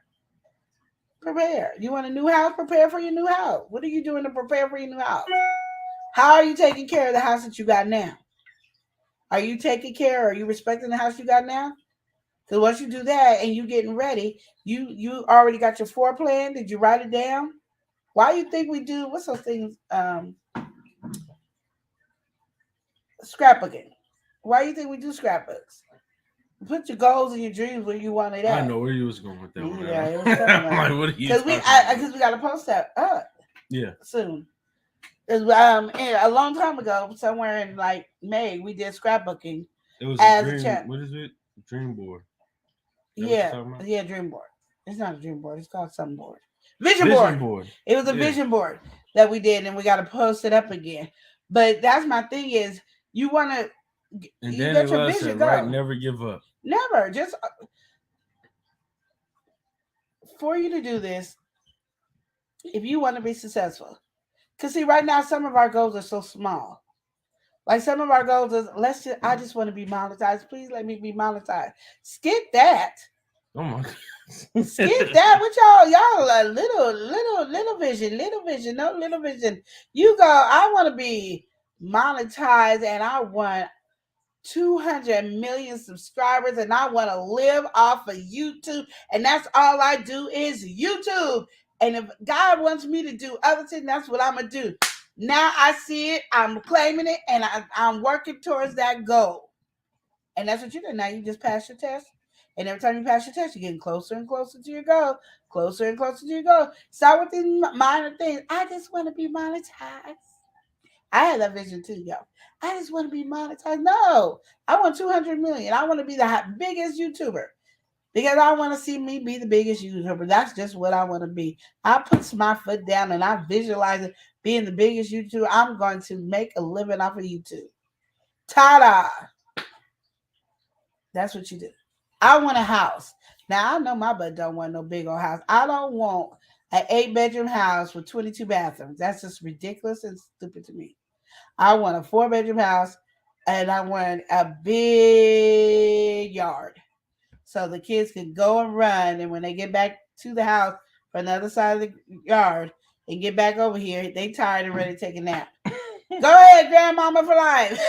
Prepare. You want a new house? Prepare for your new house. What are you doing to prepare for your new house? How are you taking care of the house that you got now? Are you taking care? Are you respecting the house you got now? Because once you do that and you getting ready, you already got your floor plan. Did you write it down? Why do you think we do? What's those things? Scrapbooking. Why do you think we do scrapbooks? Put your goals and your dreams where you want it at. I know where you was going with that one. Yeah, it was something like, what are you because we got to post that up. Yeah. Soon. A long time ago, somewhere in like May, we did scrapbooking. It was as a dream. a chat. What is it? Dream board. Yeah, dream board. It's not a dream board. It's called some board. Vision board. It was a vision board that we did, and we got to post it up again. But that's my thing is you want to. And then it was said, right? Never give up. Never. Just for you to do this, if you want to be successful. Because see, right now, some of our goals are so small. Like some of our goals is, I just want to be monetized. Please let me be monetized. Skip that. Oh my God. Skip that. What y'all are little vision, no little vision. You go, I want to be monetized and I want 200 million subscribers and I want to live off of YouTube. And that's all I do is YouTube. And if God wants me to do other things, that's what I'm going to do. Now I see it, I'm claiming it, and I'm working towards that goal. And that's what you do. Now you just pass your test. And every time you pass your test, you're getting closer and closer to your goal. Closer and closer to your goal. Start with these minor things. I just want to be monetized. I had that vision too, yo. I just want to be monetized. No, I want 200 million. I want to be the biggest YouTuber. Because I want to see me be the biggest YouTuber. That's just what I want to be. I put my foot down and I visualize it being the biggest YouTuber. I'm going to make a living off of YouTube. Ta-da! That's what you do. I want a house. Now, I know my butt don't want no big old house. I don't want an 8-bedroom house with 22 bathrooms. That's just ridiculous and stupid to me. I want a 4-bedroom house and I want a big yard. So the kids can go and run, and when they get back to the house from the other side of the yard and get back over here, they tired and ready to take a nap. Go ahead, grandmama for life.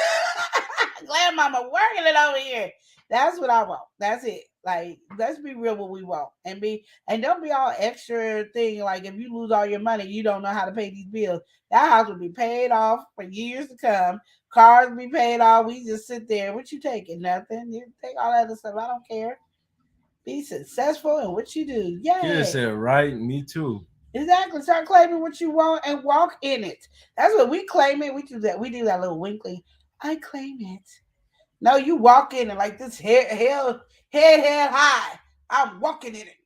Grandmama working it over here. That's what I want. That's it. Like, let's be real what we want. And don't be all extra thing. Like, if you lose all your money, you don't know how to pay these bills. That house will be paid off for years to come. Cars will be paid off. We just sit there. What you taking? Nothing. You take all that other stuff. I don't care. Be successful in what you do. Yeah. You said right. Me too. Exactly. Start claiming what you want and walk in it. That's what we claim it. We do that. We do that little winkling. I claim it. No, you walk in it like this head high. I'm walking in it.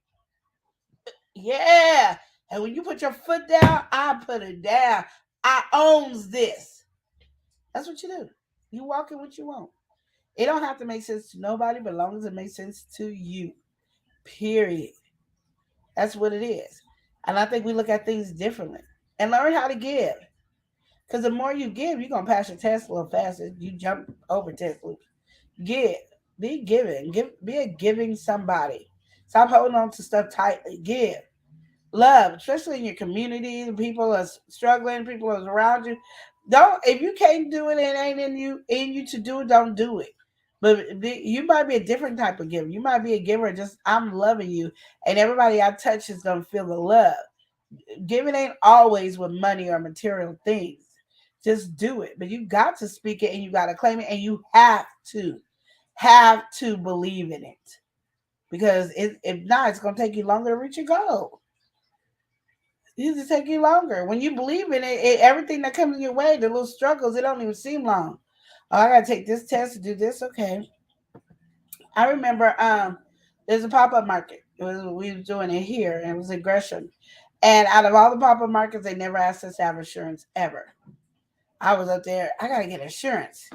Yeah. And when you put your foot down, I put it down. I owns this. That's what you do. You walk in what you want. It don't have to make sense to nobody, but as long as it makes sense to you. Period. That's what it is. And I think we look at things differently and learn how to give. Because the more you give, you're gonna pass your test a little faster. You jump over test loops. Give, be giving, be a giving somebody. Stop holding on to stuff tightly. Give. Love, especially in your community, the people are struggling, people are around you. Don't if you can't do it, it ain't in you to do it. Don't do it. But you might be a different type of giver. You might be a giver. Just I'm loving you, and everybody I touch is gonna feel the love. Giving ain't always with money or material things. Just do it, but you got to speak it and you got to claim it, and you have to believe in it because if not, it's gonna take you longer to reach your goal. It just take you longer. When you believe in it, everything that comes in your way, the little struggles, it don't even seem long. Oh, I gotta take this test to do this. Okay. I remember there's a pop-up market. We was doing it here, and it was in Gresham. And out of all the pop-up markets, they never asked us to have insurance ever. I was up there, I gotta get insurance.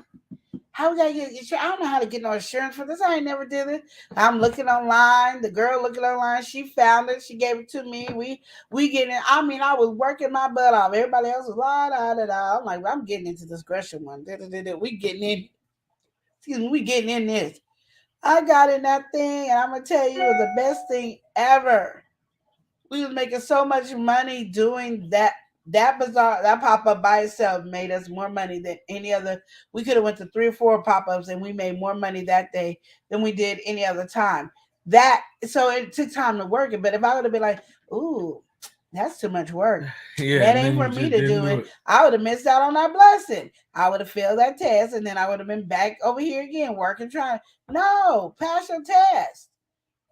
How would I get insurance? I don't know how to get no insurance for this. I ain't never did it. I'm looking online. The girl looking online, she found it. She gave it to me. We getting it. I mean, I was working my butt off. Everybody else was la. I'm like, well, I'm getting into this Gresham one. We getting in. Excuse me, we getting in this. I got in that thing, and I'm gonna tell you, it was the best thing ever. We was making so much money doing that. That pop-up by itself made us more money than any other. We could have went to 3 or 4 pop-ups and we made more money that day than we did any other time. So it took time to work it. But if I would have been like, ooh, that's too much work. Yeah, that ain't for me to do it. I would have missed out on that blessing. I would have failed that test, and then I would have been back over here again working, trying. No, pass your test.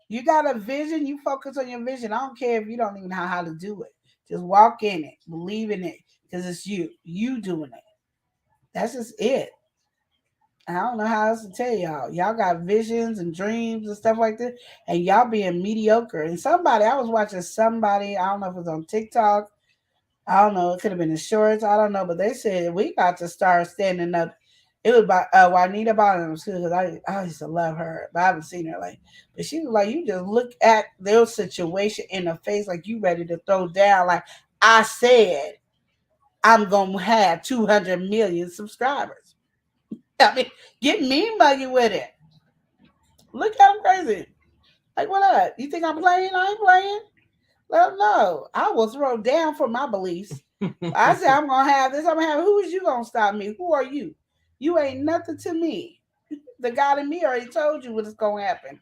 You got a vision, you focus on your vision. I don't care if you don't even know how to do it. Just walk in it, believe in it, because it's you doing it. That's just it. I don't know how else to tell y'all. Y'all got visions and dreams and stuff like that, and y'all being mediocre. And I was watching somebody, I don't know if it was on TikTok, I don't know, it could have been in shorts, I don't know, but they said we got to start standing up. It was by Juanita Bottoms, because I used to love her, but I haven't seen her. But she was like, you just look at their situation in the face like you ready to throw down. Like I said, I'm gonna have 200 million subscribers. I mean, get me muggy with it. Look at them crazy. Like what up? You think I'm playing? I ain't playing. Well, no, I will throw down for my beliefs. I said I'm gonna have this. I'm gonna have. Who is you gonna stop me? Who are you? You ain't nothing to me. The God in me already told you what's going to happen.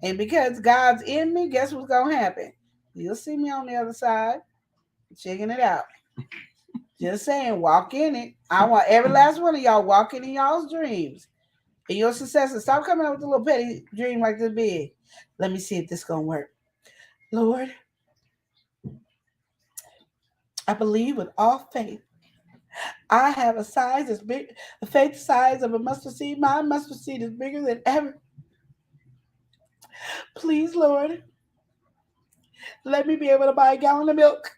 And because God's in me, guess what's going to happen? You'll see me on the other side, checking it out. Just saying, walk in it. I want every last one of y'all walking in y'all's dreams and your successes. Stop coming up with a little petty dream like this big. Let me see if this going to work. Lord, I believe with all faith. I have a size as big, a faith size of a mustard seed. My mustard seed is bigger than ever. Please, Lord, let me be able to buy a gallon of milk.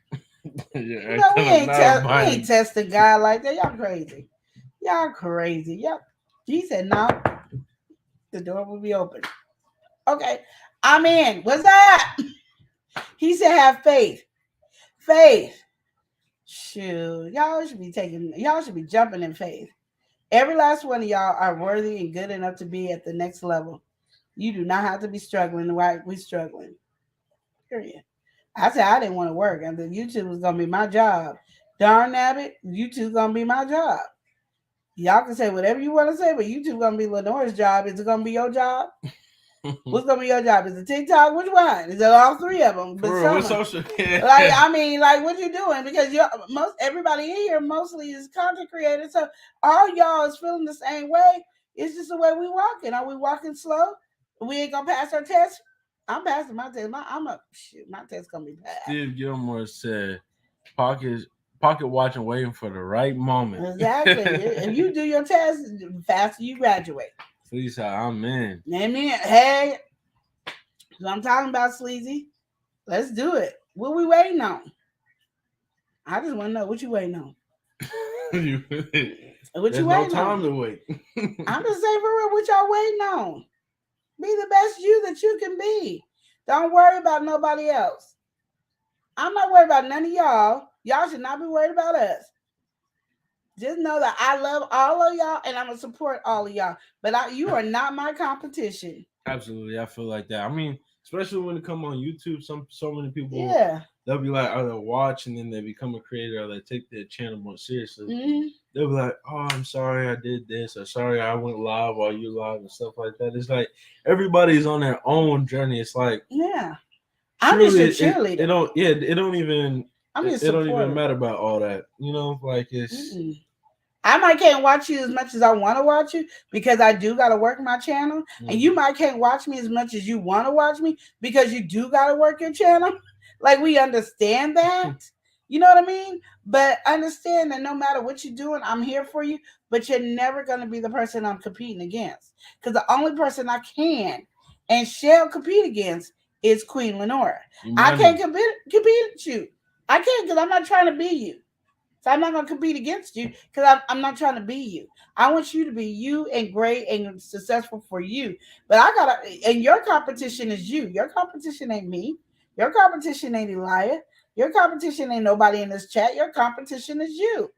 Yeah, No, we ain't testing God like that. Y'all crazy. Yep. He said, no, the door will be open. Okay, I'm in. What's that? He said, have faith. Faith. Shoot, y'all should be jumping in faith. Every last one of y'all are worthy and good enough to be at the next level. You do not have to be struggling the way we're struggling. Period. I said I didn't want to work. I said YouTube was going to be my job. Darn nabbit, YouTube's going to be my job. Y'all can say whatever you want to say, but YouTube's going to be Lenore's job. Is it going to be your job? What's going to be your job? Is it TikTok? Which one? Is it all 3 of them? But what social? What you doing? Because everybody in here mostly is content creators. So all y'all is feeling the same way. It's just the way we walking. Are we walking slow? We ain't going to pass our test? I'm passing my test. My test gonna be passed. Steve Gilmore said, "Pocket watching, waiting for the right moment." Exactly. If you do your test, the faster you graduate. Please, I'm in. Amen. Hey, so I'm talking about, Sleazy. Let's do it. What we waiting on? I just want to know what you waiting on. What you There's waiting no time on? to wait. I'm just saying for real, what y'all waiting on? Be the best you that you can be. Don't worry about nobody else. I'm not worried about none of y'all. Y'all should not be worried about us. Just know that I love all of y'all and I'm gonna support all of y'all. But you are not my competition. Absolutely, I feel like that. I mean, especially when it come on YouTube, so many people Yeah. they'll be like either watch and then they become a creator or they take their channel more seriously. Mm-hmm. They'll be like, "Oh, I'm sorry I did this," or "Sorry I went live while you live," and stuff like that. It's like everybody's on their own journey. It's like Yeah. I'm just a cheerleader. It don't. Yeah, it don't even. I'm just it don't even supportive. matter about all that. You know, like it's. I might can't watch you as much as I want to watch you because I do got to work my channel, and you might can't watch me as much as you want to watch me because you do got to work your channel. Like we understand that, you know what I mean? But understand that no matter what you're doing, I'm here for you. But you're never gonna be the person I'm competing against because the only person I can and shall compete against is Queen Lenora. I can't compete with you. I can't because I'm not trying to be you. So I'm not going to compete against you because I'm not trying to be you. I want you to be you and great and successful for you. But and your competition is you. Your competition ain't me. Your competition ain't Elijah. Your competition ain't nobody in this chat. Your competition is you.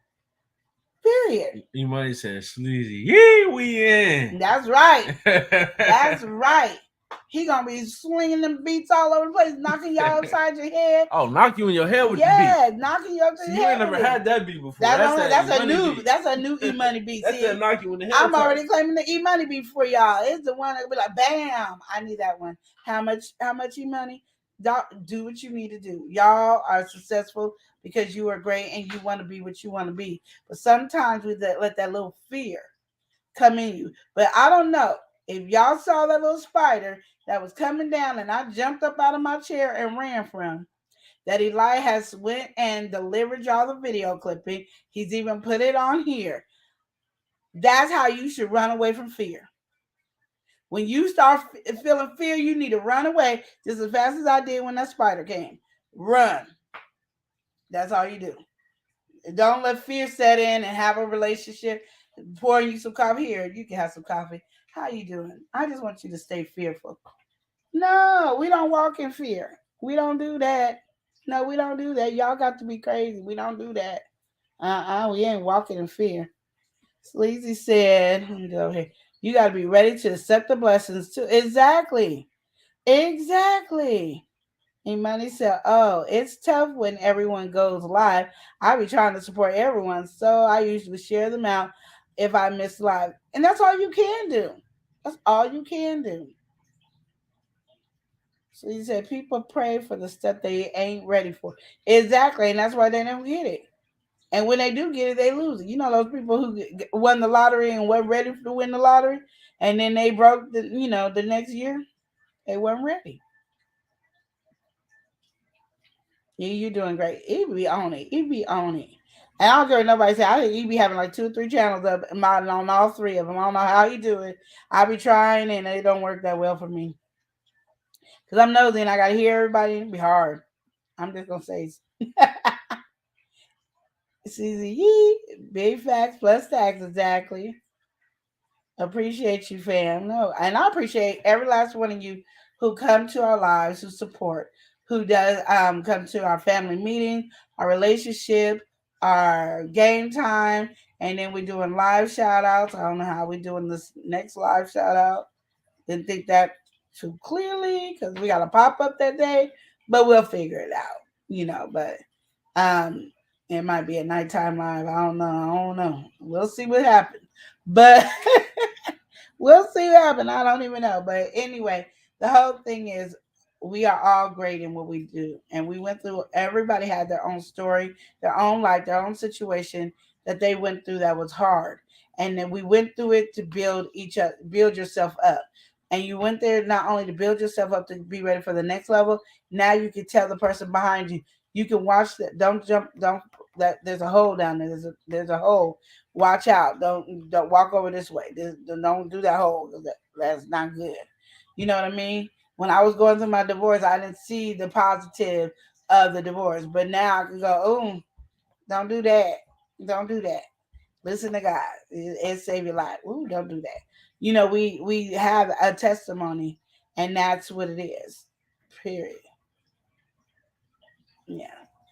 Period. Money says sleazy. Yeah, we in. That's right. That's right. He gonna be swinging them beats all over the place, knocking y'all upside your head. Oh, knock you in your head with the beat. Yeah, knocking you upside your head. You ain't never had that beat before. That's a new E-Money beat. That's that knock you in the head. I'm already claiming the E-Money beat for y'all. It's the one that be like, bam! I need that one. How much E-Money? Do what you need to do. Y'all are successful because you are great and you want to be what you want to be. But sometimes we let that little fear come in you. But I don't know if y'all saw that little spider that was coming down and I jumped up out of my chair and ran from, that Eli has went and delivered y'all the video clipping. He's even put it on here. That's how you should run away from fear. When you start feeling fear, you need to run away just as fast as I did when that spider came. Run. That's all you do. Don't let fear set in and have a relationship. Pouring you some coffee here. You can have some coffee. How you doing? I just want you to stay fearful. No, we don't walk in fear. We don't do that. No, we don't do that. Y'all got to be crazy. We don't do that. We ain't walking in fear. Sleazy said, let me go here. You got to be ready to accept the blessings too. Exactly. And Money said, oh, it's tough when everyone goes live. I be trying to support everyone, so I usually share them out if I miss live. And that's all you can do. That's all you can do. So he said, people pray for the stuff they ain't ready for. Exactly, and that's why they don't get it. And when they do get it, they lose it. You know those people who won the lottery and weren't ready to win the lottery, and then they broke the next year. They weren't ready. You're doing great. He be on it. And I don't care what nobody say. I think he be having like 2 or 3 channels up and modding on all 3 of them. I don't know how he do it. I be trying and it don't work that well for me. Because I'm nosy and I got to hear everybody. It'd be hard. I'm just going to say. It's easy. Big facts plus tax. Exactly. Appreciate you, fam. No, and I appreciate every last one of you who come to our lives, who support, who does come to our family meeting, our relationship, our game time, and then we're doing live shout outs. I don't know how we're doing this next live shout out. Didn't think that too clearly because we got to pop up that day, but we'll figure it out, but it might be a nighttime live. I don't know. We'll see what happens. But we'll see what happens. I don't even know. But anyway, the whole thing is we are all great in what we do. And we went through, everybody had their own story, their own life, their own situation that they went through that was hard. And then we went through it to build yourself up. And you went there not only to build yourself up to be ready for the next level. Now you can tell the person behind you. You can watch that. Don't jump. That there's a hole down there. There's a hole. Watch out. Don't walk over this way. Don't do that hole. That's not good. You know what I mean? When I was going through my divorce, I didn't see the positive of the divorce. But now I can go, oh, don't do that. Don't do that. Listen to God. It save your life. Ooh, don't do that. We have a testimony, and that's what it is. Period. Yeah.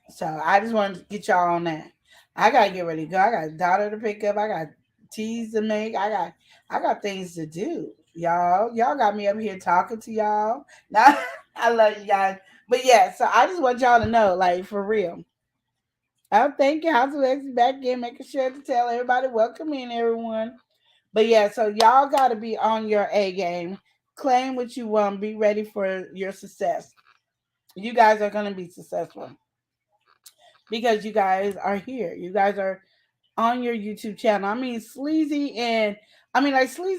So I just wanted to get y'all on that. I gotta get ready to go. I got a daughter to pick up. I got teas to make. I got things to do. Y'all got me up here talking to y'all. Now I love you guys. But yeah, so I just want y'all to know, like for real. I'm thanking House of X back in, making sure to tell everybody, welcome in everyone. But yeah, so y'all gotta be on your A game. Claim what you want. Be ready for your success. You guys are gonna be successful because you guys are here. You guys are on your YouTube channel. I mean, Sleazy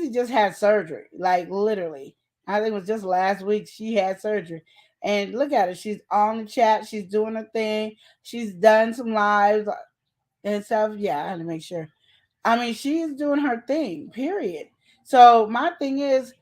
just had surgery. Like literally. I think it was just last week she had surgery. And look at her. She's on the chat. She's doing her thing. She's done some lives and stuff. Yeah, I had to make sure. I mean, she's doing her thing, period. So my thing is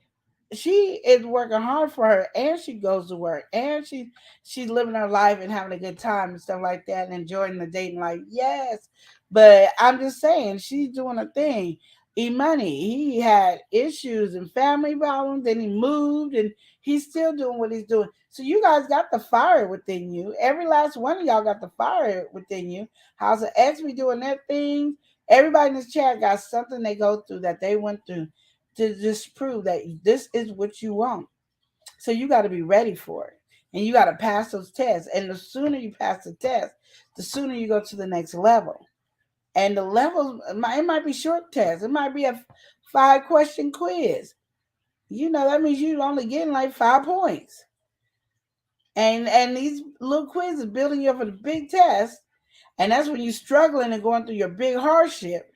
she is working hard for her and she goes to work and she's living her life and having a good time and stuff like that and enjoying the dating life. Yes. But I'm just saying she's doing a thing. Money, he had issues and family problems, then he moved and he's still doing what he's doing. So you guys got the fire within you. Every last one of y'all got the fire within you. House of X be doing their thing. Everybody in this chat got something they go through that they went through to just prove that this is what you want. So you got to be ready for it. And you got to pass those tests. And the sooner you pass the test, the sooner you go to the next level. And the levels, it might be short tests. It might be a 5-question quiz. That means you're only getting like 5 points. And these little quizzes building you up for the big test. And that's when you're struggling and going through your big hardship.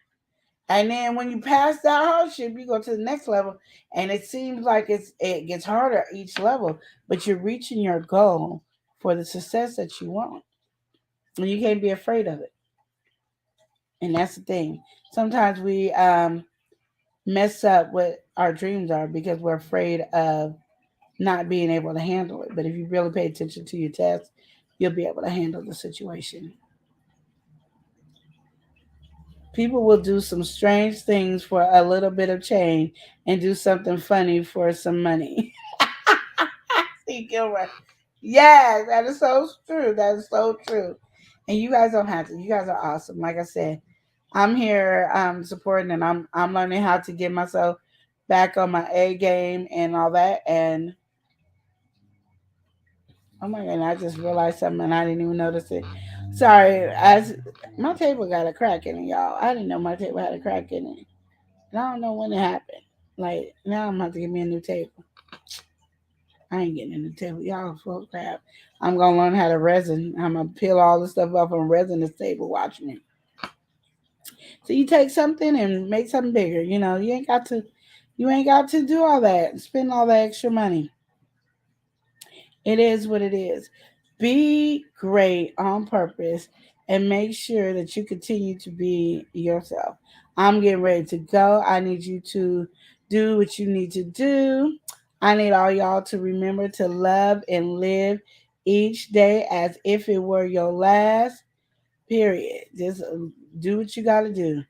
And then when you pass that hardship, you go to the next level. And it seems like it gets harder each level. But you're reaching your goal for the success that you want. And you can't be afraid of it. And that's the thing. Sometimes we mess up what our dreams are because we're afraid of not being able to handle it. But if you really pay attention to your test, you'll be able to handle the situation. People will do some strange things for a little bit of change and do something funny for some money. See, Gilbert. Yes, that is so true. That is so true. And you guys don't have to. You guys are awesome. Like I said, I'm here supporting and I'm learning how to get myself back on my A game and all that. And oh my God, I just realized something and I didn't even notice it. Sorry, my table got a crack in it, y'all. I didn't know my table had a crack in it. And I don't know when it happened. Like, now I'm going to have to get me a new table. I ain't getting a new table. Y'all full crap. I'm going to learn how to resin. I'm going to peel all the stuff off and resin this table. Watch me. So you take something and make something bigger. You ain't got to do all that and spend all that extra money. It is what it is. Be great on purpose and make sure that you continue to be yourself. I'm getting ready to go. I need you to do what you need to do. I need all y'all to remember to love and live each day as if it were your last. Period. Just do what you got to do.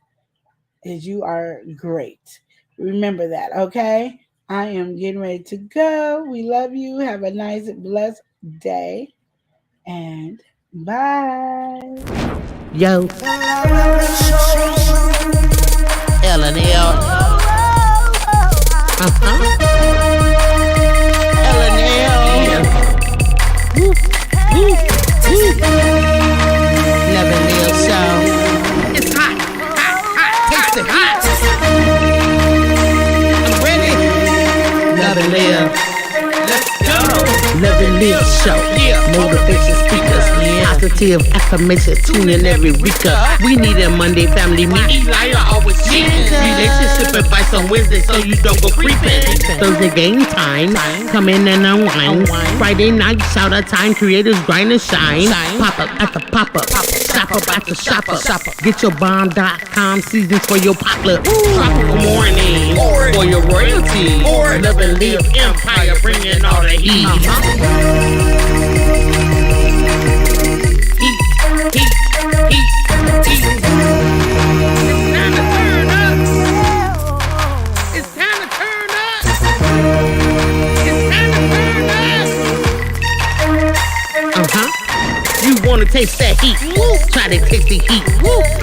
Because you are great. Remember that, okay? I am getting ready to go. We love you. Have a nice, blessed day. And bye. Yo. L&L. L&L. Never live so. It's hot. Taste it hot. I'm ready. Never live. Let's go. Never live show. Motivation speakers. Positive affirmation. Tune in every week. We need a Monday family meeting. Eli always cheating. Relationship advice on Wednesday so you don't go creeping. Thursday game time. Come in and unwind. Friday night shout out time. Creators grind and shine. Pop up at the pop up. Shop up at the shop up. Get your bomb.com seasons for your potluck. Tropical morning for your royalty. Never live empire bringing all the heat. It's time to turn up. It's time to turn up. You want to taste that heat. Try to taste the heat.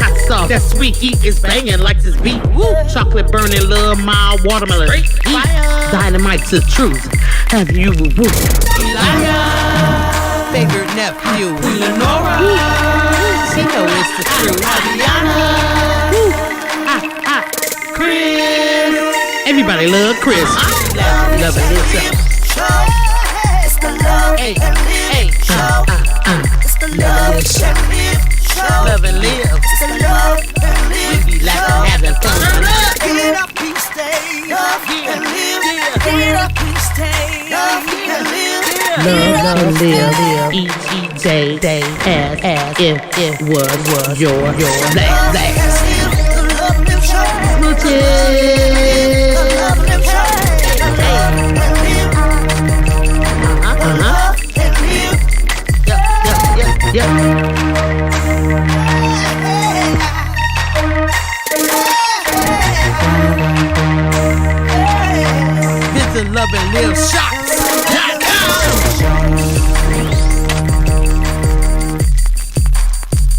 Hot sauce, that sweet heat is banging like this beat. Chocolate burning, little mild watermelon. Dynamite to truth. Have you Bigger nephew, Lenora. She know it's the truth. Chris. Everybody love Chris. Love it yourself. It's the love and live show. It's the love and live show. Love and live. It's the love and live. We be laughing, having fun. Get up, we stay up and live. Get up, we stay up and live. Love and live. Each day as if it was your last. The love and live show. The love and live show. Yeah. Visit Love and Live Shops.com.